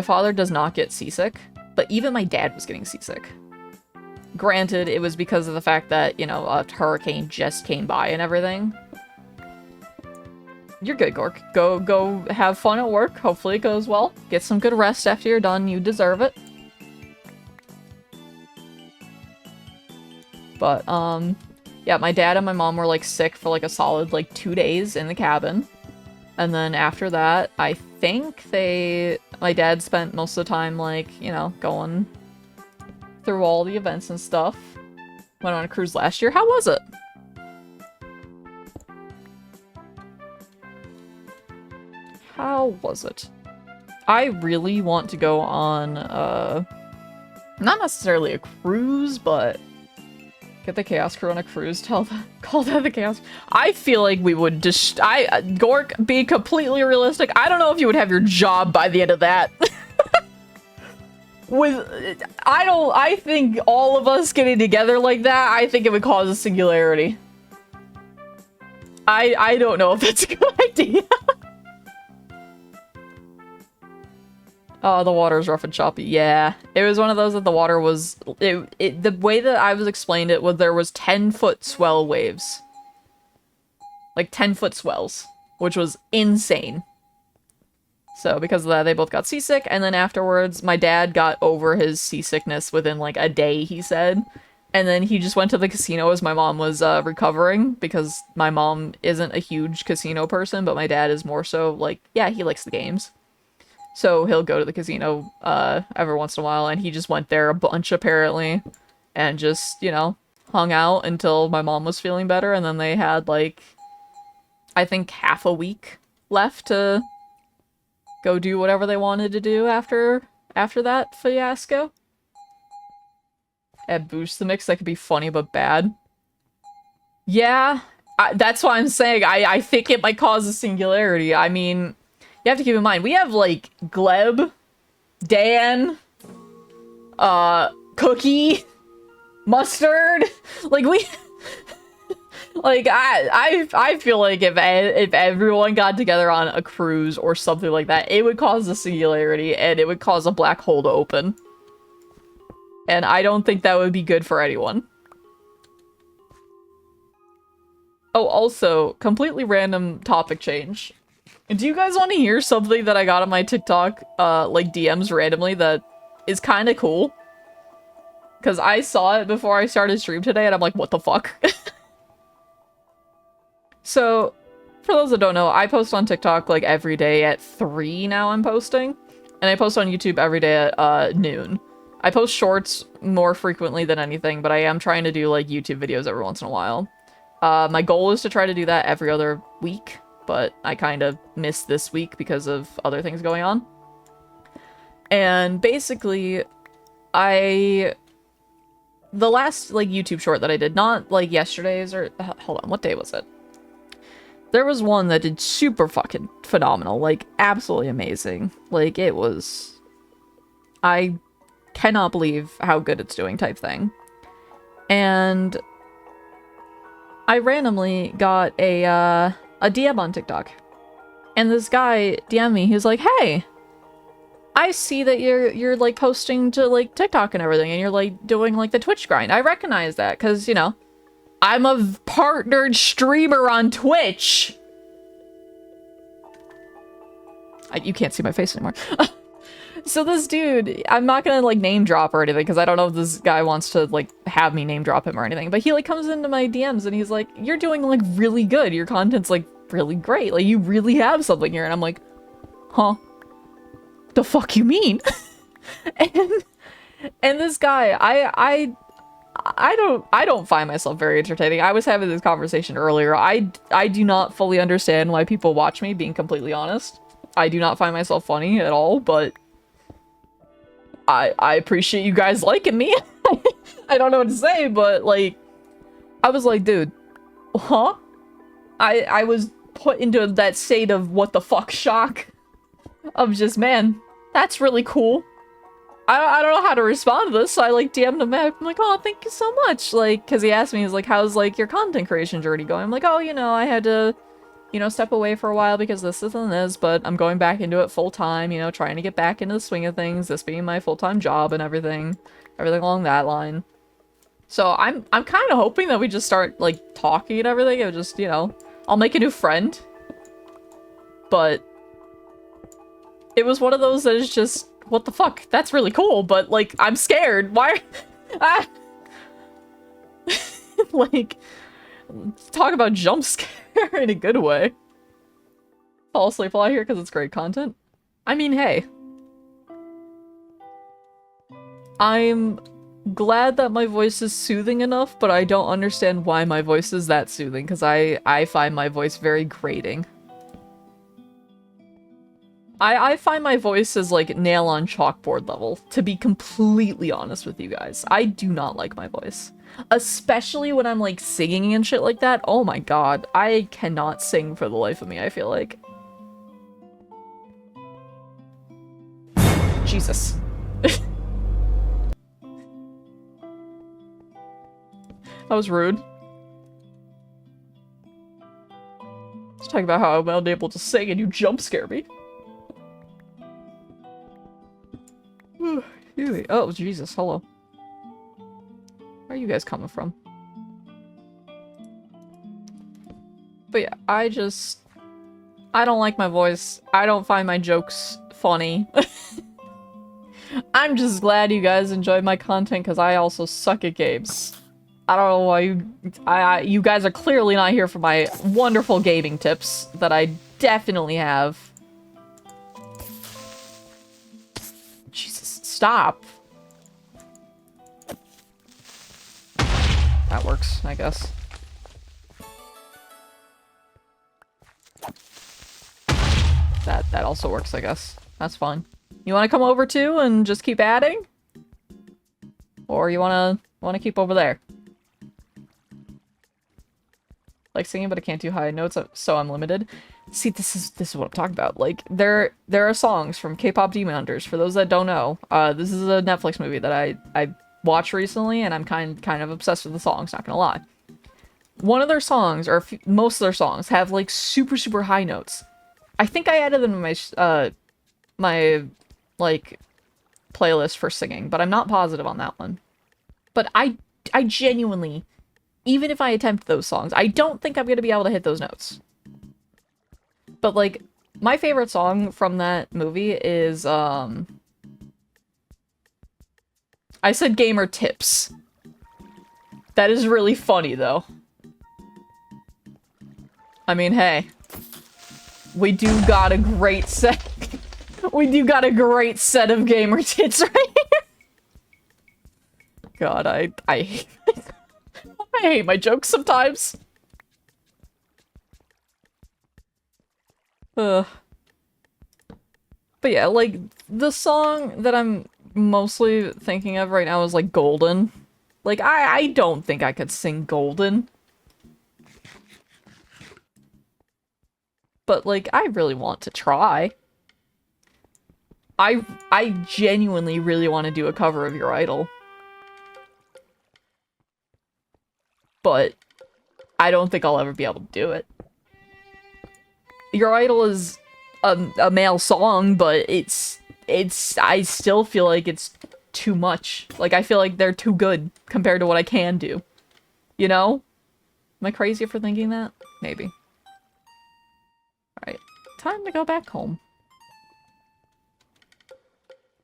father does not get seasick, but even my dad was getting seasick. Granted, it was because of the fact that, you know, a hurricane just came by and everything. You're good, Gork. Go have fun at work. Hopefully it goes well. Get some good rest after you're done. You deserve it. But, yeah, my dad and my mom were, like, sick for, like, a solid, like, 2 days in the cabin. And then after that, I think my dad spent most of the time, like, you know, going through all the events and stuff. Went on a cruise last year. How was it? How was it? I really want to go on, not necessarily a cruise, but get the Chaos Crew on a cruise, call that the Chaos. I feel like we would just, Gork, be completely realistic, I don't know if you would have your job by the end of that. I think all of us getting together like that, I think it would cause a singularity. I don't know if that's a good idea. Oh, the water's rough and choppy. Yeah, it was one of those that the water was... the way that I was explained it was there was 10-foot swell waves. Like, 10-foot swells. Which was insane. So, because of that, they both got seasick. And then afterwards, my dad got over his seasickness within, like, a day, he said. And then he just went to the casino as my mom was recovering. Because my mom isn't a huge casino person, but my dad is more so, like, yeah, he likes the games. So he'll go to the casino every once in a while, and he just went there a bunch, apparently, and just, you know, hung out until my mom was feeling better, and then they had, like, I think half a week left to go do whatever they wanted to do after that fiasco. Add boost to the mix that could be funny but bad. Yeah, that's why I'm saying I think it might cause a singularity. I mean, you have to keep in mind, we have, like, Gleb, Dan, Cookie, Mustard. Like, we... Like, I feel like if everyone got together on a cruise or something like that, it would cause a singularity, and it would cause a black hole to open. And I don't think that would be good for anyone. Oh, also, completely random topic change. Do you guys want to hear something that I got on my TikTok, like, DMs randomly that is kind of cool? Because I saw it before I started stream today, and I'm like, what the fuck? So, for those that don't know, I post on TikTok, like, every day at 3 now I'm posting. And I post on YouTube every day at, noon. I post shorts more frequently than anything, but I am trying to do, like, YouTube videos every once in a while. My goal is to try to do that every other week, but I kind of missed this week because of other things going on. And basically, the last, like, YouTube short that I did, not, like, yesterday's or... Hold on, what day was it? There was one that did super fucking phenomenal, like, absolutely amazing. Like, it was... I cannot believe how good it's doing type thing. And I randomly got a DM on TikTok. And this guy DM'd me, he was like, hey, I see that you're like, posting to, like, TikTok and everything, and you're, like, doing, like, the Twitch grind. I recognize that, because, you know, I'm a partnered streamer on Twitch. You can't see my face anymore. So this dude, I'm not gonna, like, name drop or anything, because I don't know if this guy wants to, like, have me name drop him or anything, but he, like, comes into my DMs and he's like, you're doing, like, really good. Your content's, like, really great. Like, you really have something here. And I'm like, huh? The fuck you mean? and this guy, I don't find myself very entertaining. I was having this conversation earlier. I do not fully understand why people watch me, being completely honest. I do not find myself funny at all, but I appreciate you guys liking me. I don't know what to say, but, like, I was like, dude, huh? I was put into that state of what the fuck shock of just, man, that's really cool. I don't know how to respond to this, so I, like, DM'd him back. I'm like, oh, thank you so much. Like, because he asked me, he's like, how's, like, your content creation journey going? I'm like, oh, you know, I had to, you know, step away for a while because this and this, but I'm going back into it full time, you know, trying to get back into the swing of things, this being my full-time job and everything along that line. So I'm kind of hoping that we just start, like, talking and everything, and just, you know, I'll make a new friend. But it was one of those that is just, what the fuck? That's really cool, but, like, I'm scared. Why? Like, talk about jump scare in a good way. Fall asleep while I hear because it's great content. I mean, hey. I'm glad that my voice is soothing enough, but I don't understand why my voice is that soothing, because I find my voice very grating. I find my voice is like nail on chalkboard level, to be completely honest with you guys. I do not like my voice. Especially when I'm like singing and shit like that. Oh my god, I cannot sing for the life of me, I feel like. Jesus. That was rude. Let's talk about how I'm unable to sing and you jump scare me. Oh, Jesus, hello. Where are you guys coming from? But yeah, I don't like my voice. I don't find my jokes funny. I'm just glad you guys enjoyed my content, because I also suck at games. I don't know why you guys are clearly not here for my wonderful gaming tips that I definitely have. Jesus, stop. That works, I guess. That also works, I guess. That's fine. You want to come over too and just keep adding? Or you want to I want to keep over there. Like singing, but I can't do high notes, so I'm limited. See, this is what I'm talking about. Like, there are songs from K-pop Demon Hunters. For those that don't know, this is a Netflix movie that I watched recently, and I'm kind of obsessed with the songs, not gonna lie. One of their songs, or most of their songs, have like super high notes. I think I added them to my my like playlist for singing, but I'm not positive on that one. But I genuinely, even if I attempt those songs, I don't think I'm gonna be able to hit those notes. But like, my favorite song from that movie is I said Gamer Tips. That is really funny though. I mean, hey, we do got a great set. We do got a great set of gamer tits right here. God, I hate my jokes sometimes. But yeah, like, the song that I'm mostly thinking of right now is like Golden. Like, I don't think I could sing Golden. But like, I really want to try. I genuinely really want to do a cover of Your Idol. But I don't think I'll ever be able to do it. Your Idol is a male song, but it's I still feel like it's too much. Like, I feel like they're too good compared to what I can do. You know? Am I crazy for thinking that? Maybe. Alright. Time to go back home.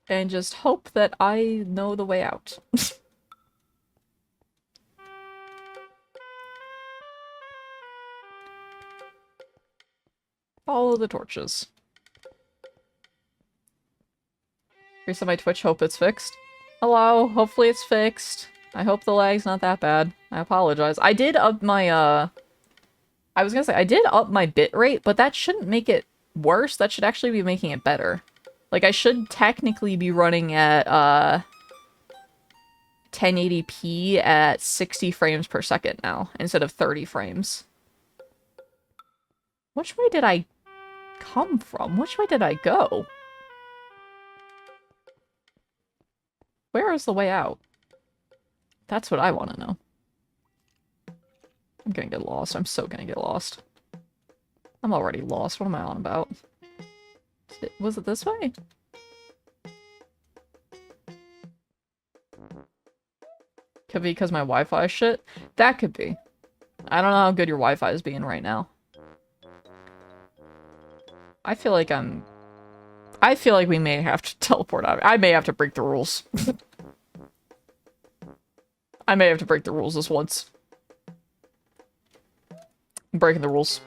And just hope that I know the way out. Follow the torches. Reset my Twitch, hope it's fixed. Hello, hopefully it's fixed. I hope the lag's not that bad. I apologize. I did up my, I was gonna say, I did up my bitrate, but that shouldn't make it worse. That should actually be making it better. Like, I should technically be running at, 1080p at 60 frames per second now, instead of 30 frames. Which way did I come from? Which way did I go? Where is the way out? That's what I want to know. I'm gonna get lost. I'm so gonna get lost. I'm already lost. What am I on about? Was it this way? Could be because my Wi-Fi is shit. That could be. I don't know how good your Wi-Fi is being right now. I feel like we may have to teleport out. I may have to break the rules. I may have to break the rules this once. I'm breaking the rules.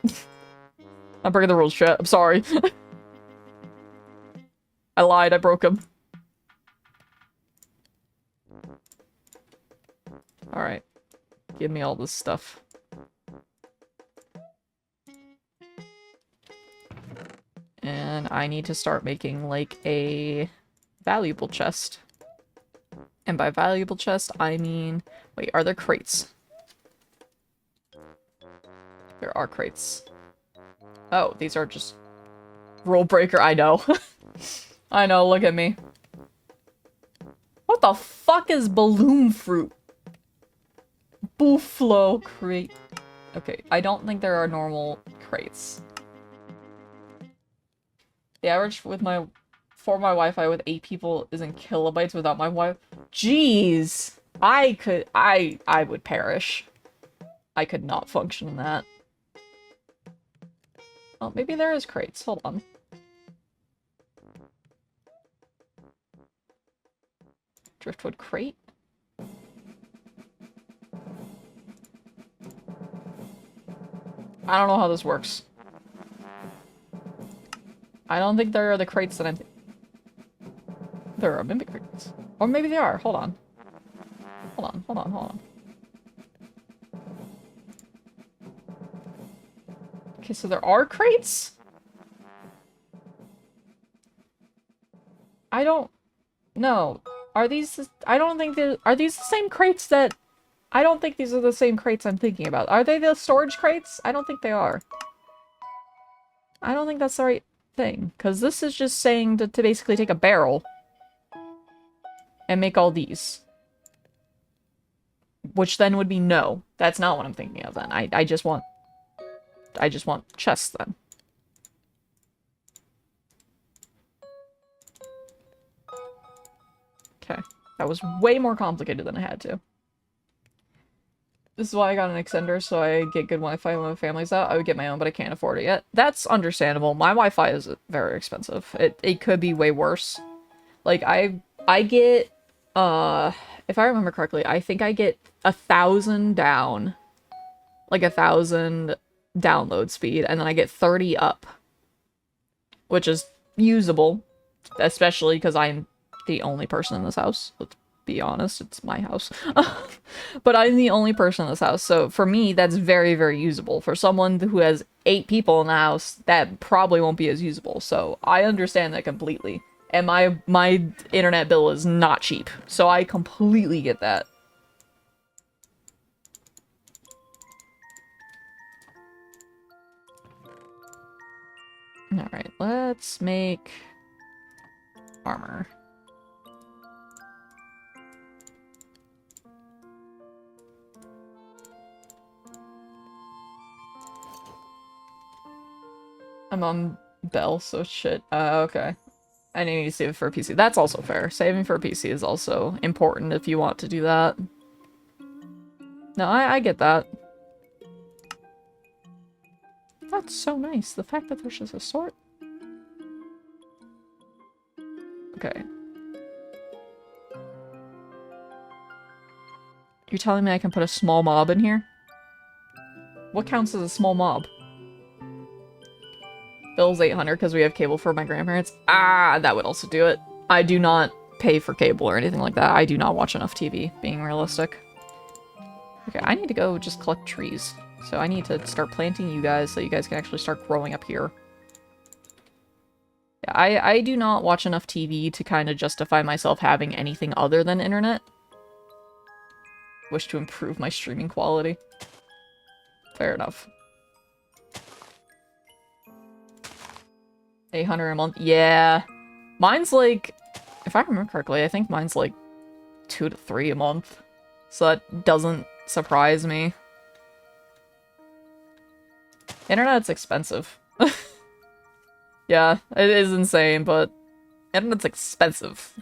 I'm breaking the rules, chat. I'm sorry. I lied. I broke them. Alright. Give me all this stuff. And I need to start making, like, a valuable chest. And by valuable chest, I mean... Wait, are there crates? There are crates. Oh, these are just... Rule breaker, I know. I know, look at me. What the fuck is balloon fruit? Buffalo crate. Okay, I don't think there are normal crates. The average for my Wi-Fi with 8 people is in kilobytes without my Wi-Fi. Jeez! I would perish. I could not function in that. Oh, maybe there is crates. Hold on. Driftwood crate? I don't know how this works. I don't think there are the crates that I'm... There are mimic crates. Or maybe they are. Hold on. Hold on, hold on, hold on. Okay, so there are crates? I don't... No. Are these... I don't think they're... Are these the same crates that... I don't think these are the same crates I'm thinking about. Are they the storage crates? I don't think they are. I don't think that's the right thing. Because this is just saying to basically take a barrel and make all these. Which then would be no. That's not what I'm thinking of then. I just want chests then. Okay. That was way more complicated than I had to. This is why I got an extender, so I get good Wi-Fi when my family's out. I would get my own, but I can't afford it yet. That's understandable. My Wi-Fi is very expensive. It could be way worse. Like, I get, if I remember correctly, I think I get 1,000 down. Like 1,000 download speed, and then I get 30 up. Which is usable. Especially because I'm the only person in this house. Let's be honest, it's my house. But I'm the only person in this house, so for me, that's very, very usable. For someone who has 8 people in the house, that probably won't be as usable, so I understand that completely. And my internet bill is not cheap, so I completely get that. Alright, let's make armor. I'm on Bell, so shit. Okay. I need to save it for a PC. That's also fair. Saving for a PC is also important if you want to do that. No, I get that. That's so nice. The fact that there's just a sort. Okay. You're telling me I can put a small mob in here? What counts as a small mob? Bill's 800 because we have cable for my grandparents. Ah, that would also do it. I do not pay for cable or anything like that. I do not watch enough TV, being realistic. Okay, I need to go just collect trees. So I need to start planting you guys so you guys can actually start growing up here. Yeah, I do not watch enough TV to kind of justify myself having anything other than internet. Wish to improve my streaming quality. Fair enough. 800 a month? Yeah. Mine's like, if I remember correctly, I think mine's like 2 to 3 a month. So that doesn't surprise me. Internet's expensive. Yeah, it is insane, but internet's expensive.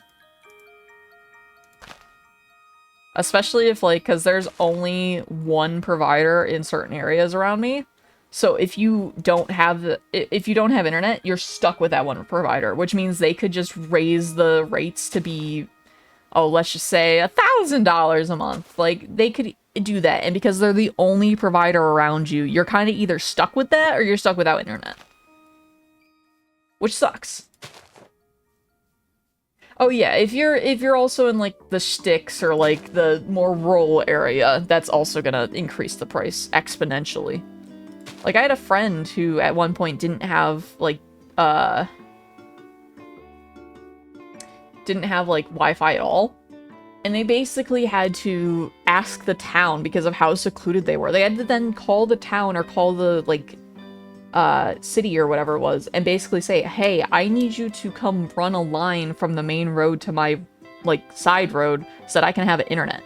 Especially if, like, because there's only one provider in certain areas around me. So if you don't have internet, you're stuck with that one provider, which means they could just raise the rates to be, oh, let's just say $1,000 a month. Like, they could do that, and because they're the only provider around you, you're kind of either stuck with that or you're stuck without internet. Which sucks. Oh yeah, if you're also in like the sticks or like the more rural area, that's also gonna increase the price exponentially. Like I had a friend who at one point didn't have like Wi-Fi at all. And they basically had to ask the town because of how secluded they were. They had to then call the town or call the like city or whatever it was and basically say, hey, I need you to come run a line from the main road to my like side road so that I can have internet.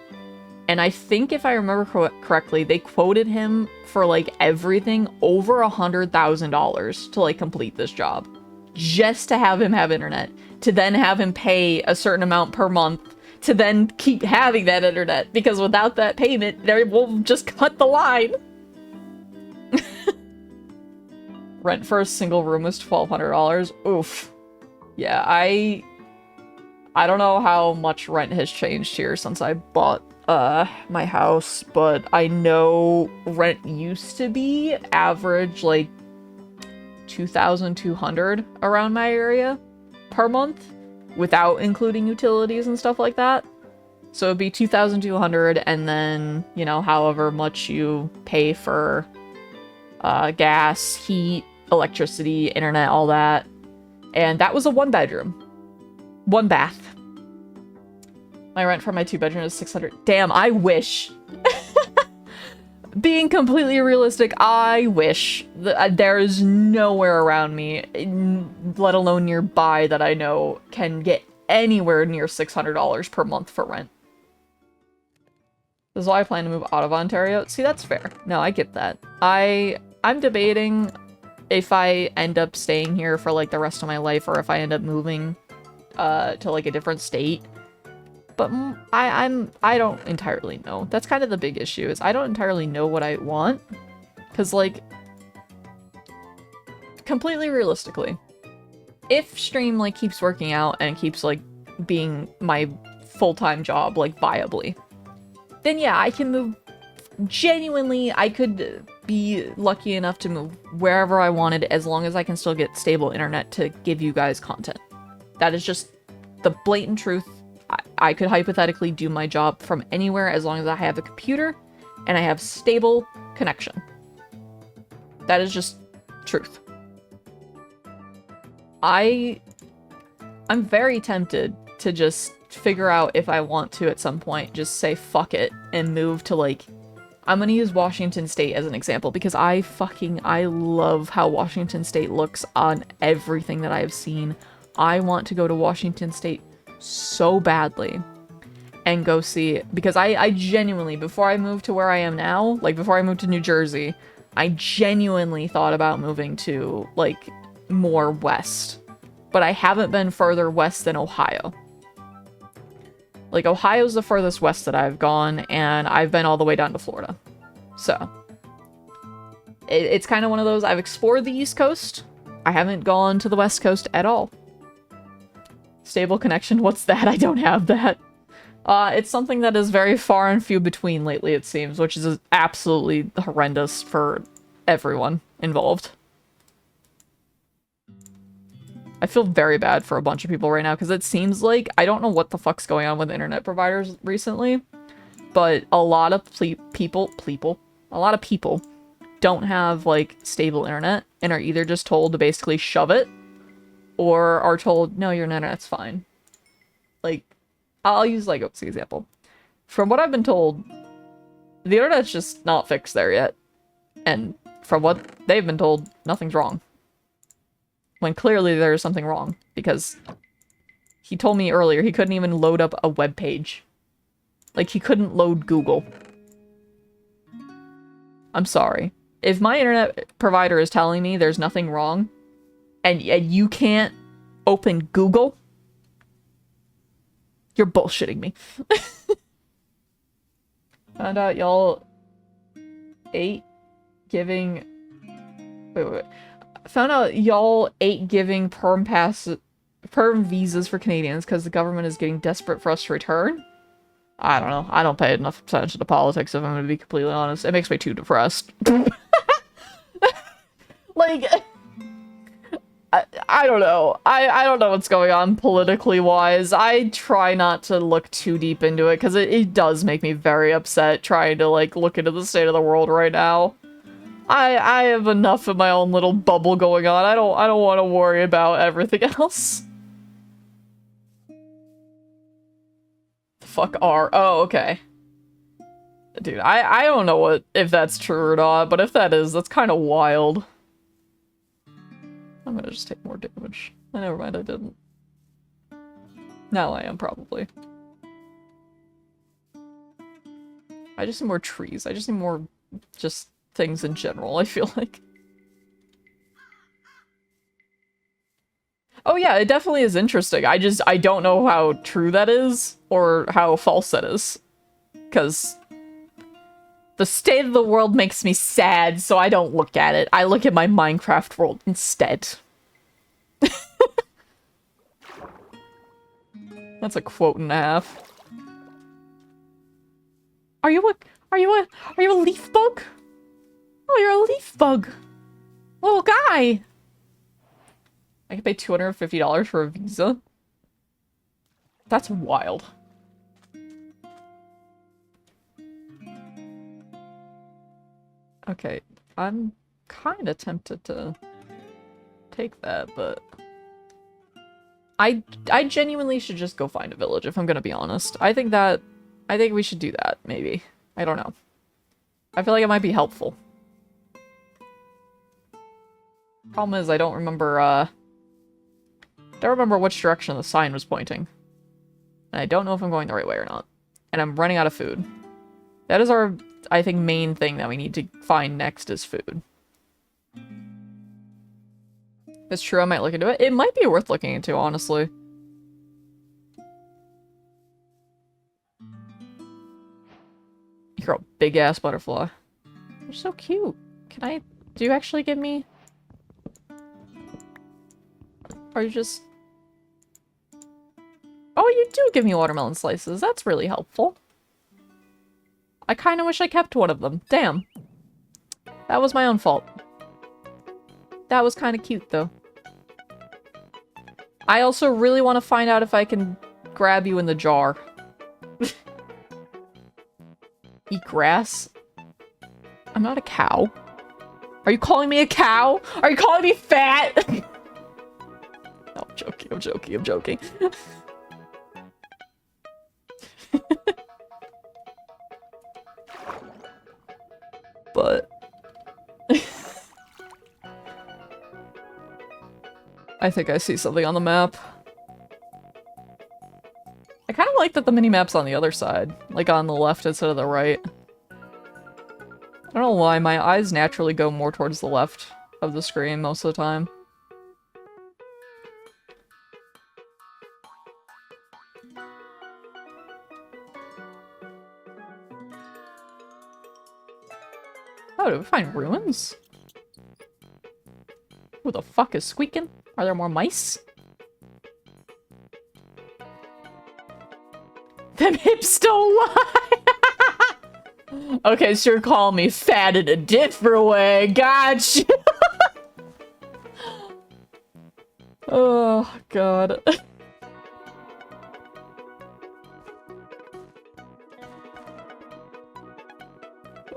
And I think if I remember correctly, they quoted him for like everything over $100,000 to like complete this job. Just to have him have internet. To then have him pay a certain amount per month to then keep having that internet. Because without that payment, they will just cut the line. Rent for a single room is $1,200. Oof. Yeah, I don't know how much rent has changed here since I bought my house, but I know rent used to be average like $2,200 around my area per month without including utilities and stuff like that. So it'd be $2,200 and then, you know, however much you pay for gas, heat, electricity, internet, all that. And that was a 1 bedroom. 1 bath. My rent for my 2-bedroom is $600. Damn, I wish. Being completely realistic, I wish. There is nowhere around me, let alone nearby, that I know can get anywhere near $600 per month for rent. This is why I plan to move out of Ontario. See, that's fair. No, I get that. I'm debating if I end up staying here for like the rest of my life or if I end up moving to like a different state. But I don't entirely know. That's kind of the big issue, is I don't entirely know what I want. Cause like, completely realistically, if stream like keeps working out and keeps like being my full-time job like viably, then yeah, I can move. Genuinely, I could be lucky enough to move wherever I wanted as long as I can still get stable internet to give you guys content. That is just the blatant truth. I could hypothetically do my job from anywhere as long as I have a computer and I have stable connection. That is just truth. I'm very tempted to just figure out if I want to at some point just say fuck it and move to like, I'm gonna use Washington State as an example because I love how Washington State looks on everything that I have seen. I want to go to Washington State so badly and go see, because I genuinely, before I moved to where I am now, like before I moved to New Jersey, I genuinely thought about moving to like more west, but I haven't been further west than Ohio. Like Ohio's the furthest west that I've gone, and I've been all the way down to Florida. So it's kind of one of those, I've explored the East Coast. I haven't gone to the West Coast at all. Stable connection, what's that? I don't have that. It's something that is very far and few between lately, it seems, which is absolutely horrendous for everyone involved. I feel very bad for a bunch of people right now, because it seems like, I don't know what the fuck's going on with internet providers recently, but a lot of people don't have, like, stable internet, and are either just told to basically shove it, or are told, no, your internet's fine. Like, I'll use Lego as an example. From what I've been told, the internet's just not fixed there yet. And from what they've been told, nothing's wrong. When clearly there's something wrong, because he told me earlier he couldn't even load up a web page. Like, he couldn't load Google. I'm sorry. If my internet provider is telling me there's nothing wrong, and you can't open Google, you're bullshitting me. Found out y'all ate giving... Wait. Found out y'all ate giving perm visas for Canadians because the government is getting desperate for us to return. I don't know. I don't pay enough attention to politics, if I'm going to be completely honest. It makes me too depressed. Like... I don't know. I don't know what's going on politically wise. I try not to look too deep into it because it does make me very upset trying to like look into the state of the world right now. I have enough of my own little bubble going on. I don't want to worry about everything else. Fuck R. Oh, okay. Dude, I don't know if that's true or not, but if that is, that's kind of wild. I'm gonna just take more damage. Never mind, I didn't. Now I am, probably. I just need more trees. I just need more just things in general, I feel like. Oh yeah, it definitely is interesting. I don't know how true that is, or how false that is. Because the state of the world makes me sad, so I don't look at it. I look at my Minecraft world instead. That's a quote and a half. Are you a leaf bug? Oh, you're a leaf bug. Little guy. I can pay $250 for a visa. That's wild. Okay, I'm kind of tempted to take that, but I genuinely should just go find a village, if I'm gonna be honest. I think we should do that, maybe. I don't know. I feel like it might be helpful. Problem is, I don't remember which direction the sign was pointing. And I don't know if I'm going the right way or not. And I'm running out of food. That is our, I think, main thing that we need to find next is food. It's true, I might look into it. It might be worth looking into, honestly. You're a big-ass butterfly. You're so cute. Do you actually give me... Or you just... Oh, you do give me watermelon slices. That's really helpful. I kind of wish I kept one of them. Damn. That was my own fault. That was kind of cute, though. I also really want to find out if I can grab you in the jar. Eat grass? I'm not a cow. Are you calling me a cow? Are you calling me fat? No, I'm joking, I'm joking, I'm joking. But... I think I see something on the map. I kind of like that the mini-map's on the other side. Like on the left instead of the right. I don't know why, my eyes naturally go more towards the left of the screen most of the time. Oh, did we find ruins? Who the fuck is squeaking? Are there more mice? Them hips don't lie! Okay, so you're calling me fat in a different way. Gotcha! Oh, God.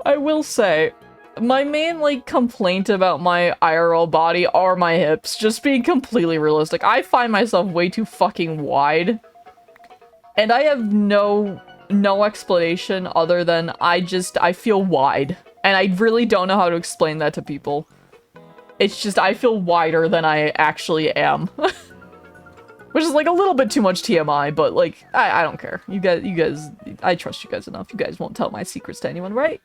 I will say, my main, like, complaint about my IRL body are my hips. Just being completely realistic. I find myself way too fucking wide. And I have no explanation other than I feel wide. And I really don't know how to explain that to people. It's just, I feel wider than I actually am. Which is, like, a little bit too much TMI, but, like, I don't care. You guys, I trust you guys enough. You guys won't tell my secrets to anyone, right?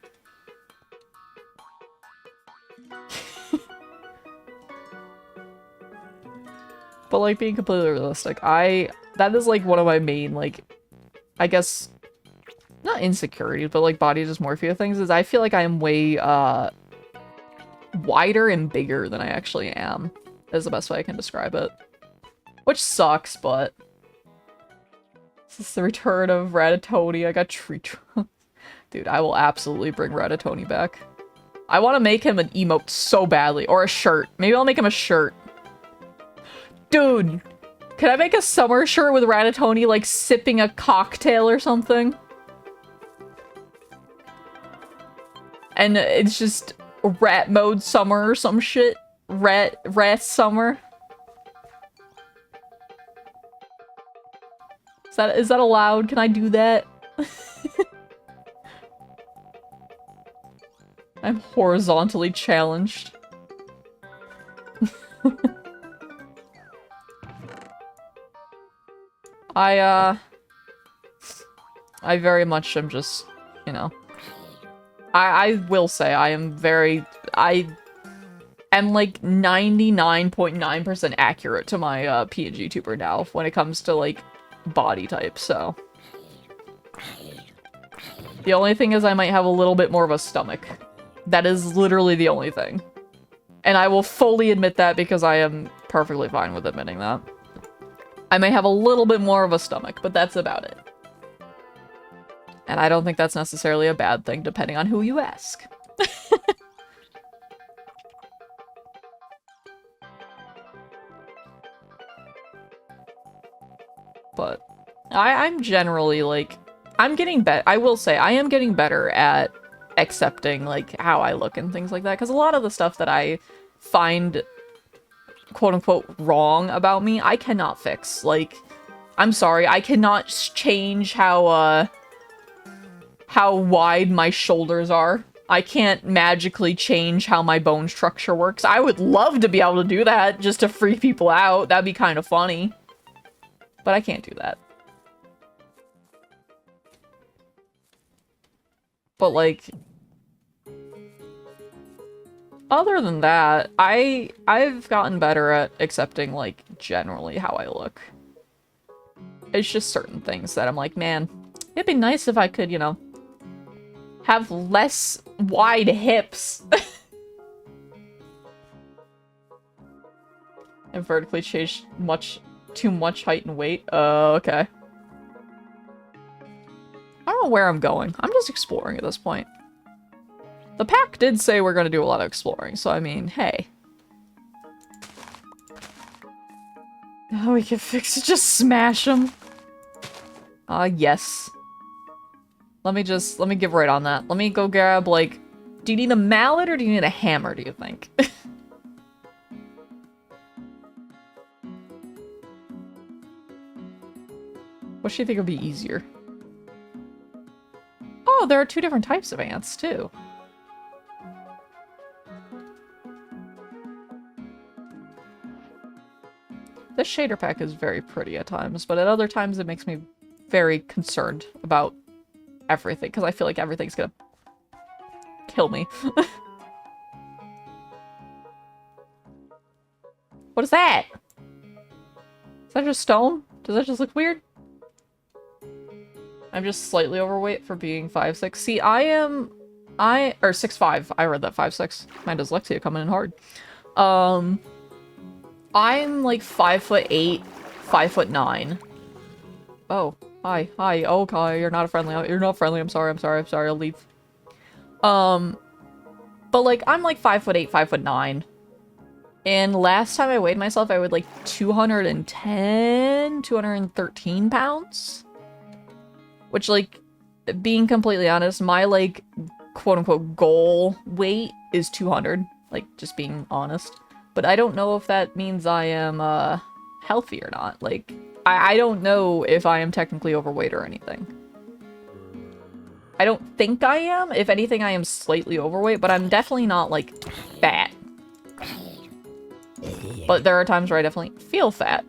But, like, being completely realistic, that is, like, one of my main, like, I guess, not insecurities, but, like, body dysmorphia things, is I feel like I am way, wider and bigger than I actually am, is the best way I can describe it. Which sucks, but... This is the return of Ratatouille. I got treat. Dude, I will absolutely bring Ratatouille back. I want to make him an emote so badly, or a shirt. Maybe I'll make him a shirt. Dude, can I make a summer shirt with Ratatouille, like, sipping a cocktail or something? And it's just rat mode summer or some shit. Rat summer. Is that allowed? Can I do that? I'm horizontally challenged. I very much am just, you know, I will say I am like 99.9% accurate to my PNG tuber now when it comes to, like, body type, so. The only thing is I might have a little bit more of a stomach. That is literally the only thing. And I will fully admit that because I am perfectly fine with admitting that. I may have a little bit more of a stomach, but that's about it. And I don't think that's necessarily a bad thing, depending on who you ask. But I'm generally, like, I'm getting better. I will say, I am getting better at accepting, like, how I look and things like that. Because a lot of the stuff that I find quote-unquote wrong about me, I cannot fix. Like, I'm sorry, I cannot change how wide my shoulders are. I can't magically change how my bone structure works. I would love to be able to do that just to freak people out. That'd be kind of funny. But I can't do that. But, like, other than that, I've gotten better at accepting, like, generally how I look. It's just certain things that I'm like, man, it'd be nice if I could, you know, have less wide hips. And vertically changed too much height and weight. Okay. I don't know where I'm going. I'm just exploring at this point. The pack did say we're gonna do a lot of exploring, so I mean, hey. Oh, we can fix it. Just smash them. Yes. Let me give right on that. Let me go grab, like, do you need a mallet or do you need a hammer, do you think? What do you think would be easier? Oh, there are 2 different types of ants, too. This shader pack is very pretty at times, but at other times it makes me very concerned about everything, because I feel like everything's gonna kill me. What is that? Is that just stone? Does that just look weird? I'm just slightly overweight for being 5'6". See, or 6'5". I read that 5'6". My dyslexia coming in hard. I'm like 5'8", 5'9". Oh, hi. Okay, you're not friendly. I'm sorry, I'll leave. But like, I'm like 5'8", 5'9". And last time I weighed myself, I weighed like 210, 213 pounds. Which, like, being completely honest, my, like, quote-unquote goal weight is 200. Like, just being honest. But I don't know if that means I am, healthy or not. Like, I don't know if I am technically overweight or anything. I don't think I am. If anything, I am slightly overweight, but I'm definitely not, like, fat. But there are times where I definitely feel fat.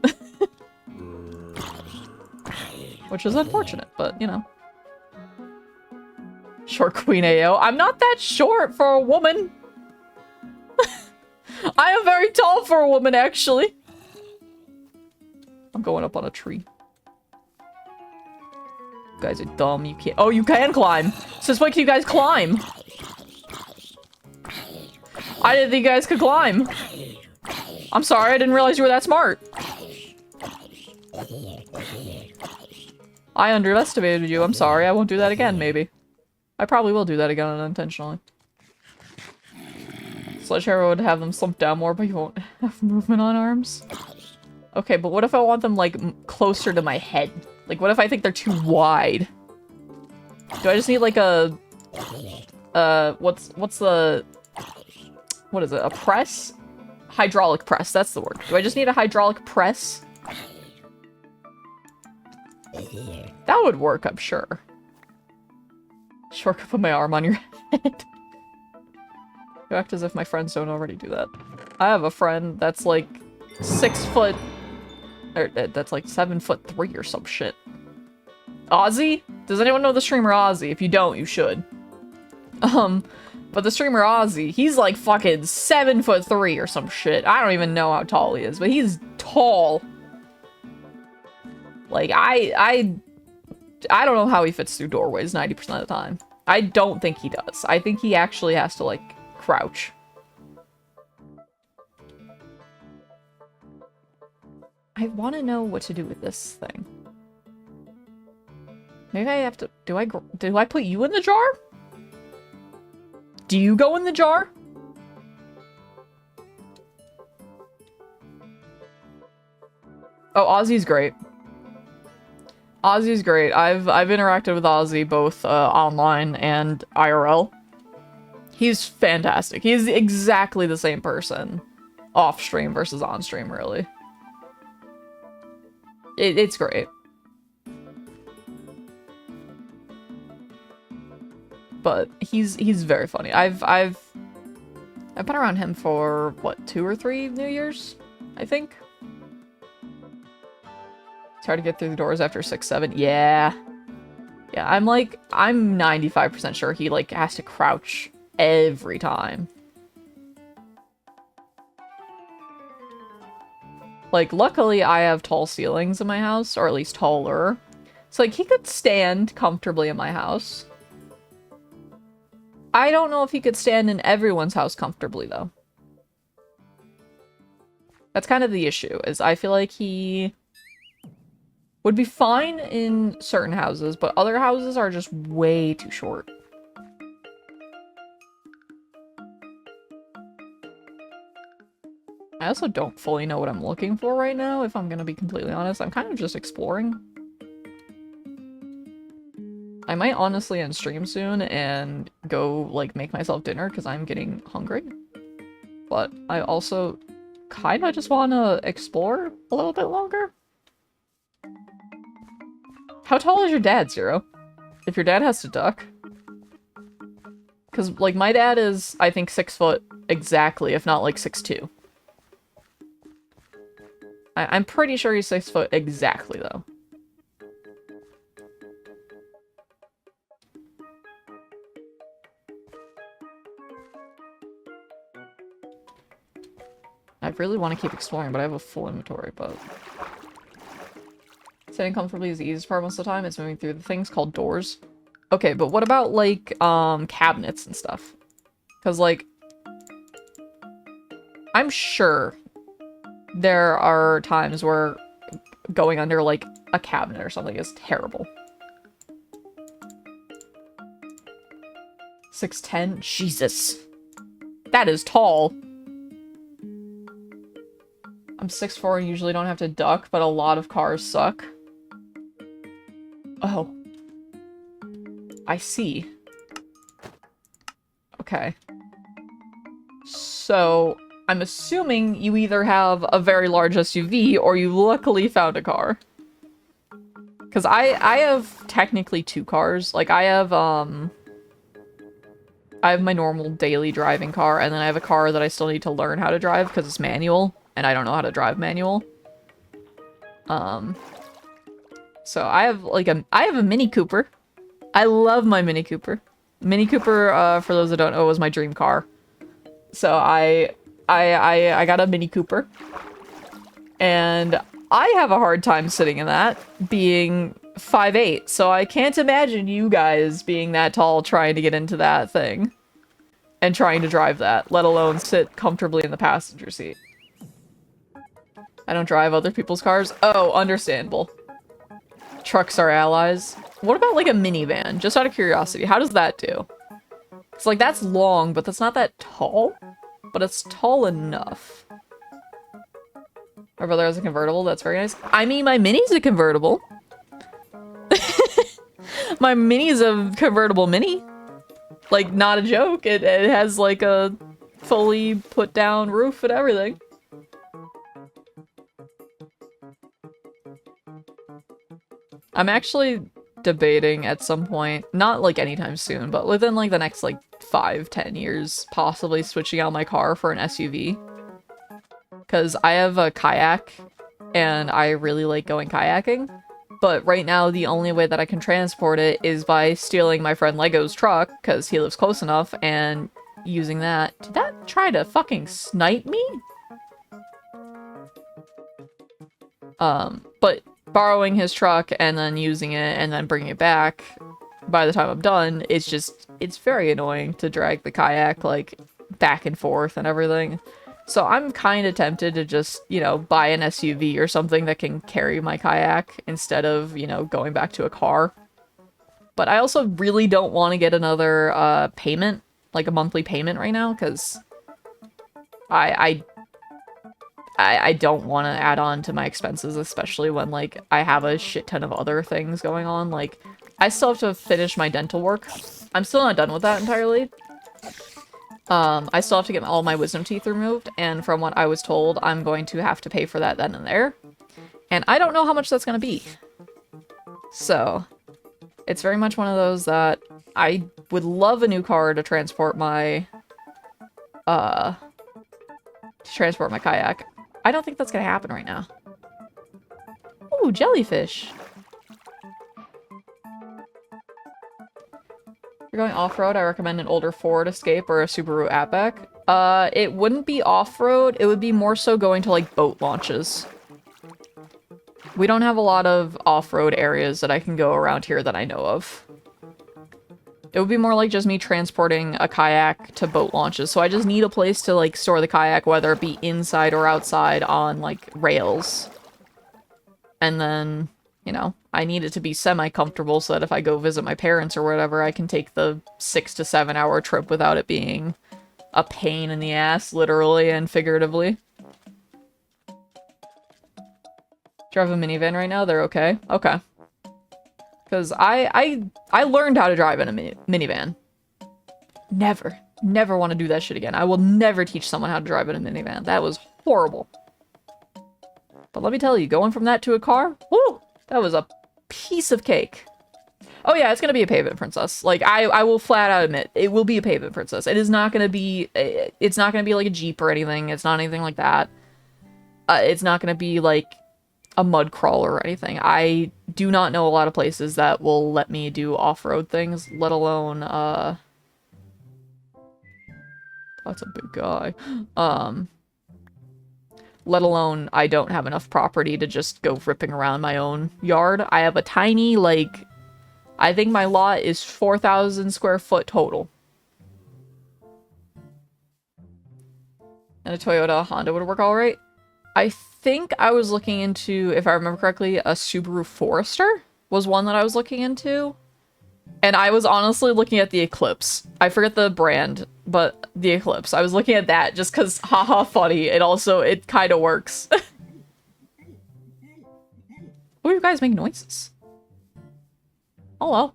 Which is unfortunate, but, you know. Short Queen AO. I'm not that short for a woman. I am very tall for a woman, actually. I'm going up on a tree. You guys are dumb. You can't. Oh, you can climb. Since when can you guys climb? I didn't think you guys could climb. I'm sorry, I didn't realize you were that smart. I underestimated you. I'm sorry. I won't do that again, maybe. I probably will do that again unintentionally. Sledgehammer would have them slump down more, but you won't have movement on arms. Okay, but what if I want them, like, closer to my head? Like, what if I think they're too wide? Do I just need, like, a... what's the... What is it? A press? Hydraulic press, that's the word. Do I just need a hydraulic press? That would work, I'm sure. Sure, could put my arm on your head. You act as if my friends don't already do that. I have a friend that's like 6 foot... Or that's like 7'3" or some shit. Ozzy? Does anyone know the streamer Ozzy? If you don't, you should. But the streamer Ozzy, he's like fucking 7'3" or some shit. I don't even know how tall he is, but he's tall. Like, I don't know how he fits through doorways 90% of the time. I don't think he does. I think he actually has to, like, crouch. I want to know what to do with this thing. Maybe I have to... Do I put you in the jar? Do you go in the jar? Oh, Ozzy's great. Ozzy's great. I've interacted with Ozzy both online and IRL. He's fantastic. He's exactly the same person off stream versus on stream, really. It's great. But he's very funny. I've been around him for what, 2 or 3 New Years, I think. It's hard to get through the doors after 6, 7. Yeah. Yeah, I'm 95% sure he like has to crouch every time. Like, luckily I have tall ceilings in my house, or at least taller. So like he could stand comfortably in my house. I don't know if he could stand in everyone's house comfortably, though. That's kind of the issue, is I feel like he would be fine in certain houses, but other houses are just way too short. I also don't fully know what I'm looking for right now, if I'm gonna be completely honest. I'm kind of just exploring. I might honestly end stream soon and go, like, make myself dinner because I'm getting hungry. But I also kind of just want to explore a little bit longer. How tall is your dad, Zero? If your dad has to duck. Because, like, my dad is, I think, 6 foot exactly, if not, like, 6'2". I'm pretty sure he's 6 foot exactly, though. I really want to keep exploring, but I have a full inventory, but... Sitting comfortably is the easiest part most of the time. It's moving through the things called doors. Okay, but what about, like, cabinets and stuff? Because, like... I'm sure there are times where going under, like, a cabinet or something is terrible. 6'10"? Jesus. That is tall. I'm 6'4" and usually don't have to duck, but a lot of cars suck. Oh. I see. Okay. So, I'm assuming you either have a very large SUV or you luckily found a car. Because I have technically 2 cars. Like, I have my normal daily driving car, and then I have a car that I still need to learn how to drive because it's manual. And I don't know how to drive manual. So I have a Mini Cooper. I love my Mini Cooper. Mini Cooper, for those that don't know, was my dream car. So I got a Mini Cooper. And I have a hard time sitting in that, being 5'8". So I can't imagine you guys being that tall trying to get into that thing. And trying to drive that, let alone sit comfortably in the passenger seat. I don't drive other people's cars. Oh, understandable. Trucks are allies. What about, like, a minivan? Just out of curiosity, how does that do? It's like, that's long, but that's not that tall. But it's tall enough. My brother has a convertible. That's very nice. I mean, my Mini's a convertible. My Mini's a convertible Mini. Like, not a joke. It has, like, a fully put down roof and everything. I'm actually debating at some point, not like anytime soon, but within like the next like 5-10 years, possibly switching out my car for an SUV. Because I have a kayak and I really like going kayaking. But right now, the only way that I can transport it is by stealing my friend Lego's truck, because he lives close enough, and using that. Did that try to fucking snipe me? But borrowing his truck and then using it and then bringing it back, by the time I'm done, it's very annoying to drag the kayak, like, back and forth and everything. So I'm kind of tempted to just, you know, buy an SUV or something that can carry my kayak instead of, you know, going back to a car. But I also really don't want to get another payment, like a monthly payment right now, because I don't want to add on to my expenses, especially when, like, I have a shit ton of other things going on. Like, I still have to finish my dental work. I'm still not done with that entirely. I still have to get all my wisdom teeth removed, and from what I was told, I'm going to have to pay for that then and there. And I don't know how much that's going to be. So, it's very much one of those that I would love a new car to transport my, kayak. I don't think that's going to happen right now. Ooh, jellyfish. If you're going off-road, I recommend an older Ford Escape or a Subaru Outback. It wouldn't be off-road, it would be more so going to, like, boat launches. We don't have a lot of off-road areas that I can go around here that I know of. It would be more like just me transporting a kayak to boat launches, so I just need a place to, like, store the kayak, whether it be inside or outside on, like, rails. And then, you know, I need it to be semi-comfortable so that if I go visit my parents or whatever, I can take the 6 to 7 hour trip without it being a pain in the ass, literally and figuratively. Drive a minivan right now? They're okay? Okay. Because I learned how to drive in a minivan. Never want to do that shit again. I will never teach someone how to drive in a minivan. That was horrible. But let me tell you, going from that to a car, woo! That was a piece of cake. Oh yeah, it's gonna be a pavement princess. Like, I will flat out admit, it will be a pavement princess. It is not gonna be, it's not gonna be like a Jeep or anything. It's not anything like that. It's not gonna be like a mud crawler or anything. I do not know a lot of places that will let me do off-road things, let alone, that's a big guy. Let alone I don't have enough property to just go ripping around my own yard. I have a tiny, like, I think my lot is 4,000 square foot total. And a Toyota Honda would work all right. I think I was looking into, if I remember correctly, a Subaru Forester was one that I was looking into. And I was honestly looking at the Eclipse. I forget the brand, but the Eclipse. I was looking at that just because, haha, funny. It kind of works. Oh, you guys make noises. Oh, well.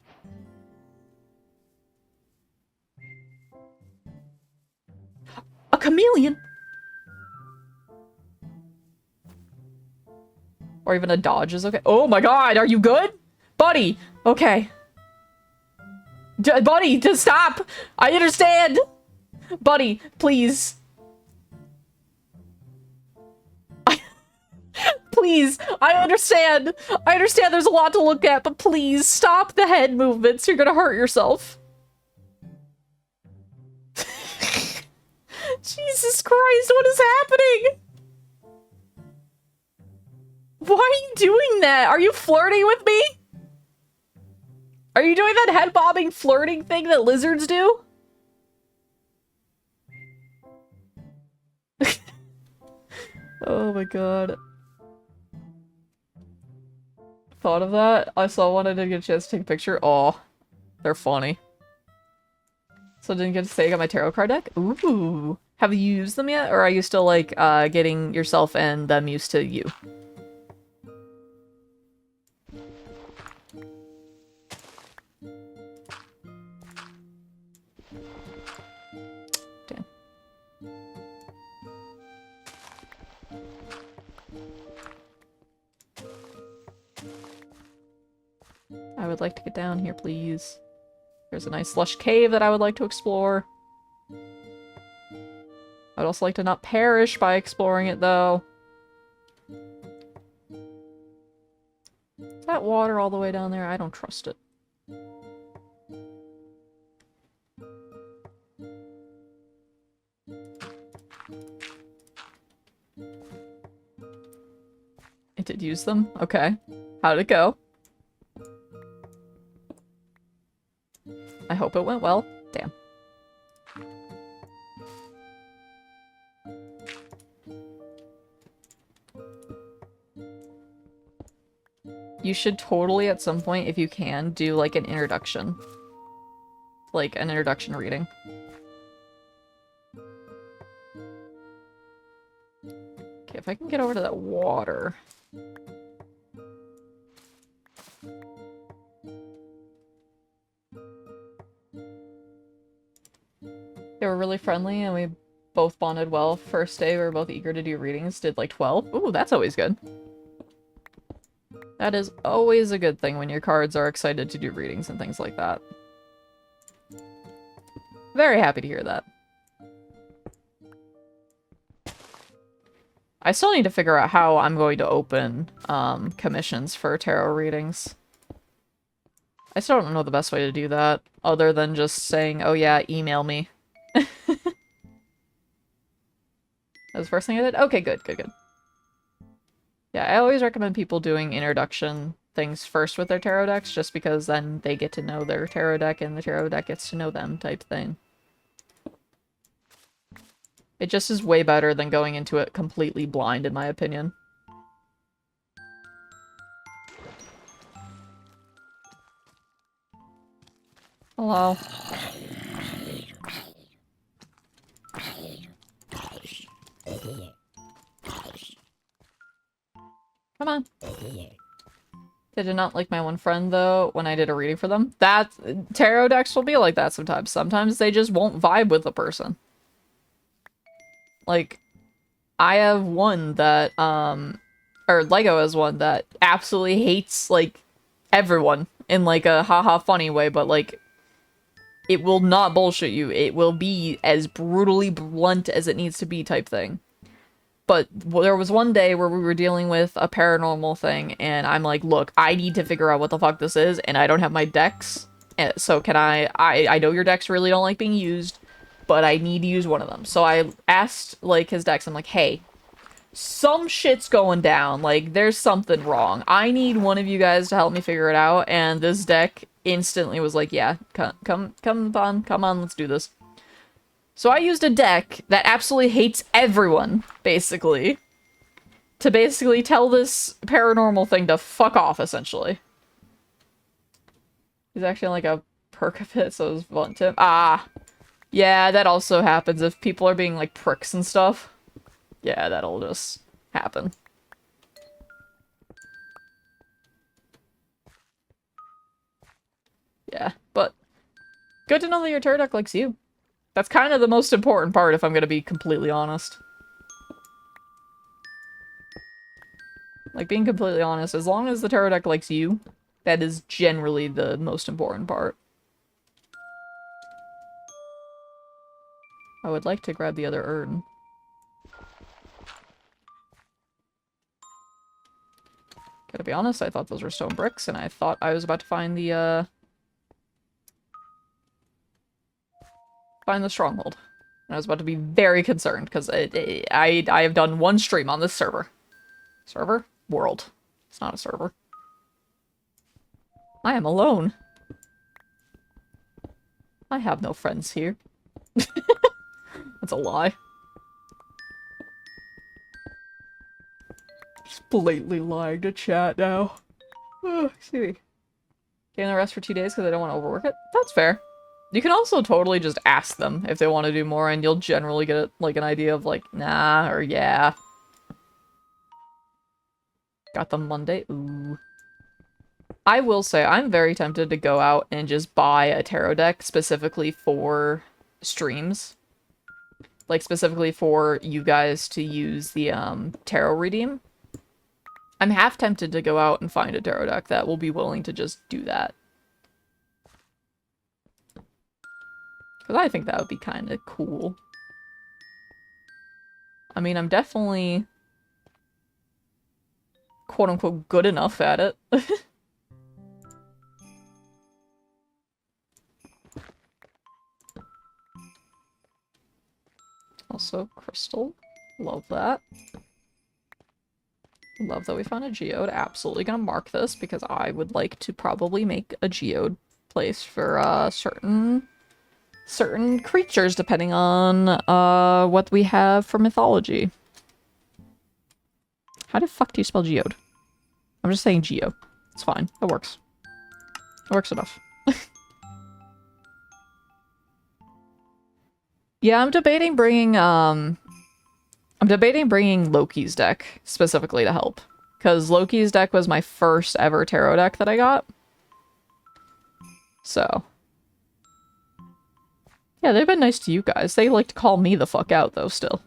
A chameleon! Or even a Dodge is okay. Oh my god, are you good? Buddy! Okay. Buddy, just stop! I understand! Buddy, please. Please, I understand. I understand there's a lot to look at, but please stop the head movements. You're gonna hurt yourself. Jesus Christ, what is happening? Why are you doing that? Are you flirting with me? Are you doing that head-bobbing flirting thing that lizards do? Oh my god. Thought of that? I saw one, I didn't get a chance to take a picture. Aw. They're funny. So I didn't get to say I got my tarot card deck? Ooh. Have you used them yet? Or are you still, like, getting yourself and them used to you? Damn. I would like to get down here, please. There's a nice lush cave that I would like to explore. I'd also like to not perish by exploring it, though. Is that water all the way down there? I don't trust it. It did use them? Okay. How'd it go? I hope it went well. Damn. You should totally, at some point, if you can, do, like, an introduction. Like, an introduction reading. Okay, if I can get over to that water... They were really friendly and we both bonded well. First day, we were both eager to do readings. Did like 12. Ooh, that's always good. That is always a good thing when your cards are excited to do readings and things like that. Very happy to hear that. I still need to figure out how I'm going to open commissions for tarot readings. I still don't know the best way to do that, other than just saying, oh yeah, email me. That was the first thing I did? Okay, good, good, good. Yeah, I always recommend people doing introduction things first with their tarot decks, just because then they get to know their tarot deck and the tarot deck gets to know them type thing. It just is way better than going into it completely blind, in my opinion. Hello. Come on. They did not like my one friend, though, when I did a reading for them. Tarot decks will be like that sometimes. Sometimes they just won't vibe with the person. Like, I have one that, or Lego has one that absolutely hates, like, everyone in, like, a haha funny way, but, like, it will not bullshit you. It will be as brutally blunt as it needs to be type thing. But there was one day where we were dealing with a paranormal thing, and I'm like, look, I need to figure out what the fuck this is, and I don't have my decks. So can I know your decks really don't like being used, but I need to use one of them. So I asked, like, his decks, I'm like, hey, some shit's going down. Like, there's something wrong. I need one of you guys to help me figure it out. And this deck instantly was like, yeah, come on, let's do this. So I used a deck that absolutely hates everyone, basically, to basically tell this paranormal thing to fuck off, essentially. He's actually like a perk of it, so it was fun to him. Ah, yeah, that also happens if people are being like pricks and stuff. Yeah, that'll just happen. Yeah, but good to know that your tarot deck likes you. That's kind of the most important part, if I'm gonna be completely honest. Like, being completely honest, as long as the tarot deck likes you, that is generally the most important part. I would like to grab the other urn. Gotta be honest, I thought those were stone bricks, and I thought I was about to find the stronghold. And I was about to be very concerned, because I have done one stream on this server. Server? World. It's not a server. I am alone. I have no friends here. That's a lie. Just blatantly lying to chat now. Oh, excuse me. Getting the rest for 2 days because I don't want to overwork it? That's fair. You can also totally just ask them if they want to do more, and you'll generally get, like, an idea of, like, nah, or yeah. Got them Monday. Ooh. I will say, I'm very tempted to go out and just buy a tarot deck specifically for streams. Like, specifically for you guys to use the, tarot redeem. I'm half tempted to go out and find a tarot deck that will be willing to just do that. Because I think that would be kind of cool. I mean, I'm definitely quote-unquote good enough at it. Also, crystal. Love that. Love that we found a geode. Absolutely gonna mark this because I would like to probably make a geode place for certain creatures depending on what we have for mythology. How the fuck do you spell geode? I'm just saying geo. It's fine. That works. It works enough. Yeah, I'm debating bringing Loki's deck specifically to help. Because Loki's deck was my first ever tarot deck that I got. So. Yeah, they've been nice to you guys. They like to call me the fuck out, though, still.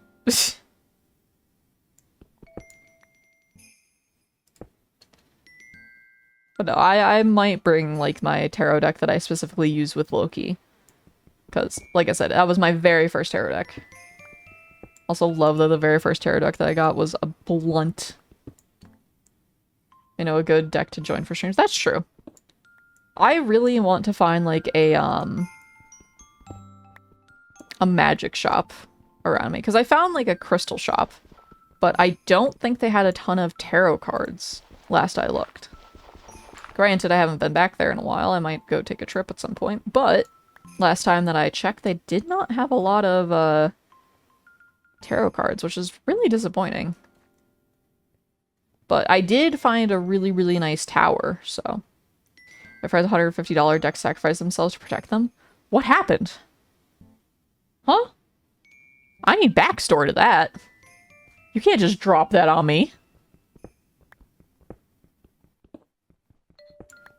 But no, I might bring, like, my tarot deck that I specifically use with Loki. Because, like I said, that was my very first tarot deck. Also love that the very first tarot deck that I got was a blunt. You know, a good deck to join for streams. That's true. I really want to find, like, a magic shop around me. Because I found, like, a crystal shop. But I don't think they had a ton of tarot cards last I looked. Granted, I haven't been back there in a while. I might go take a trip at some point. But last time that I checked, they did not have a lot of tarot cards, which is really disappointing. But I did find a really, really nice tower, so. My friend's $150 deck sacrificed themselves to protect them. What happened? Huh? I need backstory to that. You can't just drop that on me.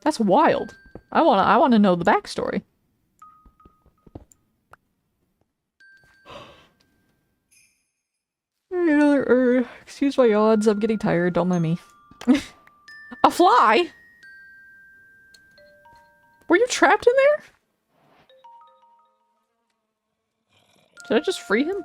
That's wild. I wanna know the backstory. Excuse my yawns, I'm getting tired, don't mind me. A fly? Were you trapped in there? Did I just free him?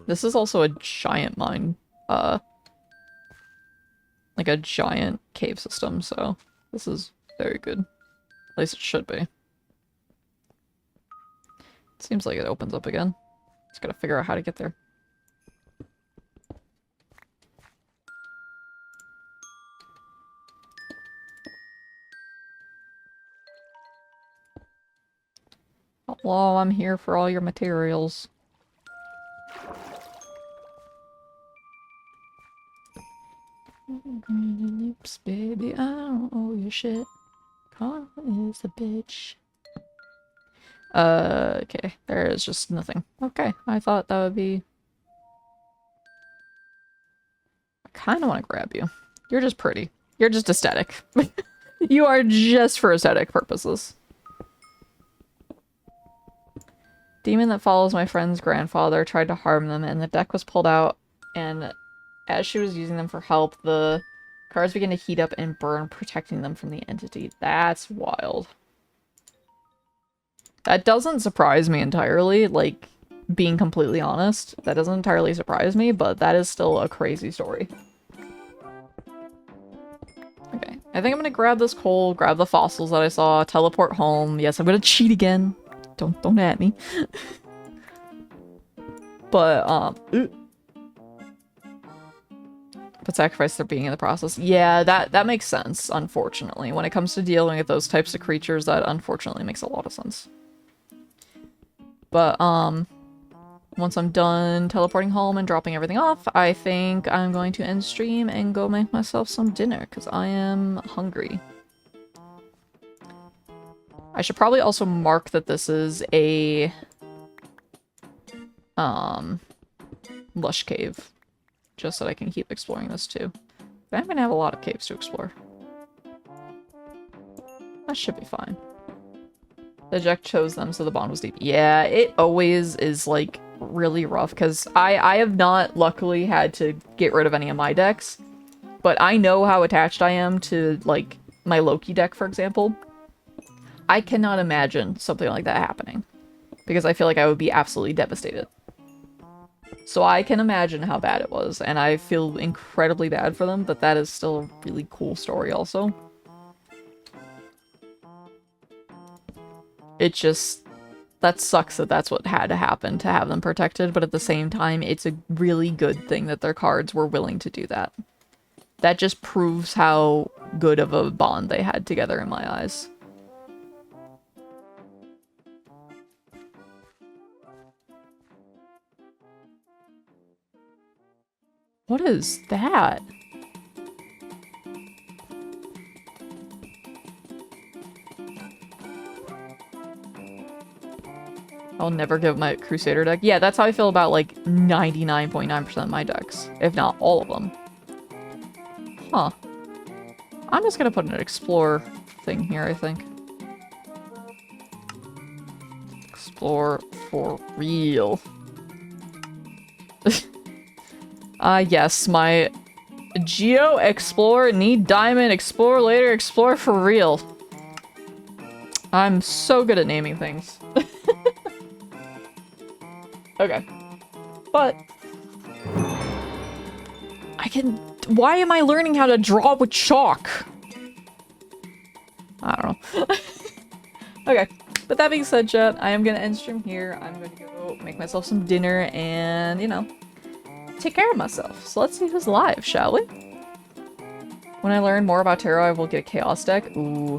This is also a giant mine, like a giant cave system, so this is very good. At least it should be. Seems like it opens up again. Just gotta figure out how to get there. Hello, I'm here for all your materials. Green lips, baby, I don't owe you shit. Karma is a bitch. Okay, there is just nothing. Okay, I thought that would be... I kinda wanna grab you. You're just pretty. You're just aesthetic. You are just for aesthetic purposes. Demon that follows my friend's grandfather tried to harm them, and the deck was pulled out, and as she was using them for help, the cards began to heat up and burn, protecting them from the entity. That's wild. That doesn't surprise me entirely, like, being completely honest. That doesn't entirely surprise me, but that is still a crazy story. Okay, I think I'm gonna grab this coal, grab the fossils that I saw, teleport home. Yes, I'm gonna cheat again. Don't at me. But, but sacrifice their being in the process. Yeah, that makes sense, unfortunately. When it comes to dealing with those types of creatures, that unfortunately makes a lot of sense. But, once I'm done teleporting home and dropping everything off, I think I'm going to end stream and go make myself some dinner, because I am hungry. I should probably also mark that this is a, lush cave. Just so I can keep exploring this too. But I'm gonna have a lot of caves to explore. That should be fine. The deck chose them, so the bond was deep. Yeah, it always is, like, really rough, because I have not, luckily, had to get rid of any of my decks. But I know how attached I am to, like, my Loki deck, for example. I cannot imagine something like that happening. Because I feel like I would be absolutely devastated. So I can imagine how bad it was, and I feel incredibly bad for them, but that is still a really cool story also. It just... that sucks that that's what had to happen to have them protected, but at the same time, it's a really good thing that their cards were willing to do that. That just proves how good of a bond they had together in my eyes. What is that? I'll never give my Crusader deck. Yeah, that's how I feel about like 99.9% of my decks, if not all of them. Huh. I'm just gonna put an Explore thing here, I think. Explore for real. Yes, my Geo, Explore, Need Diamond, Explore later, Explore for real. I'm so good at naming things. Okay. But I can... Why am I learning how to draw with chalk? I don't know. Okay. But that being said, chat, I am going to end stream here. I'm going to go make myself some dinner and, you know, take care of myself. So let's see who's live, shall we? When I learn more about tarot, I will get a chaos deck. Ooh.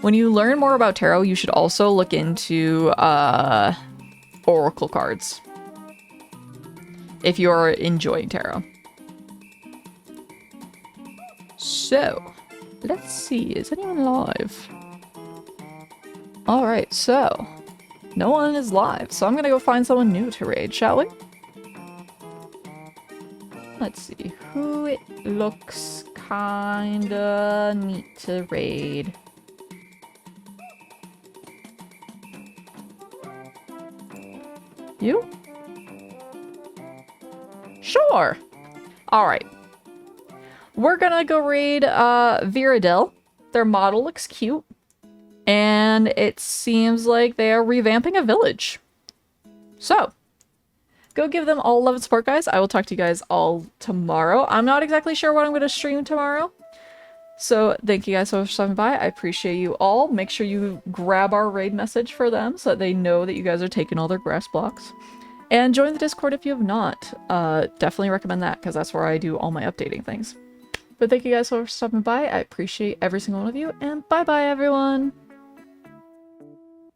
When you learn more about tarot, you should also look into, oracle cards. If you're enjoying tarot. So, let's see. Is anyone live? Alright, so. No one is live, so I'm gonna go find someone new to raid, shall we? Let's see. Who it looks kinda neat to raid. You? Sure! Alright. We're gonna go raid Viradel. Their model looks cute. And it seems like they are revamping a village. So, go give them all love and support, guys. I will talk to you guys all tomorrow. I'm not exactly sure what I'm going to stream tomorrow. So, thank you guys so much for stopping by. I appreciate you all. Make sure you grab our raid message for them so that they know that you guys are taking all their grass blocks. And join the Discord if you have not. Definitely recommend that because that's where I do all my updating things. But thank you guys so much for stopping by. I appreciate every single one of you. And bye-bye, everyone!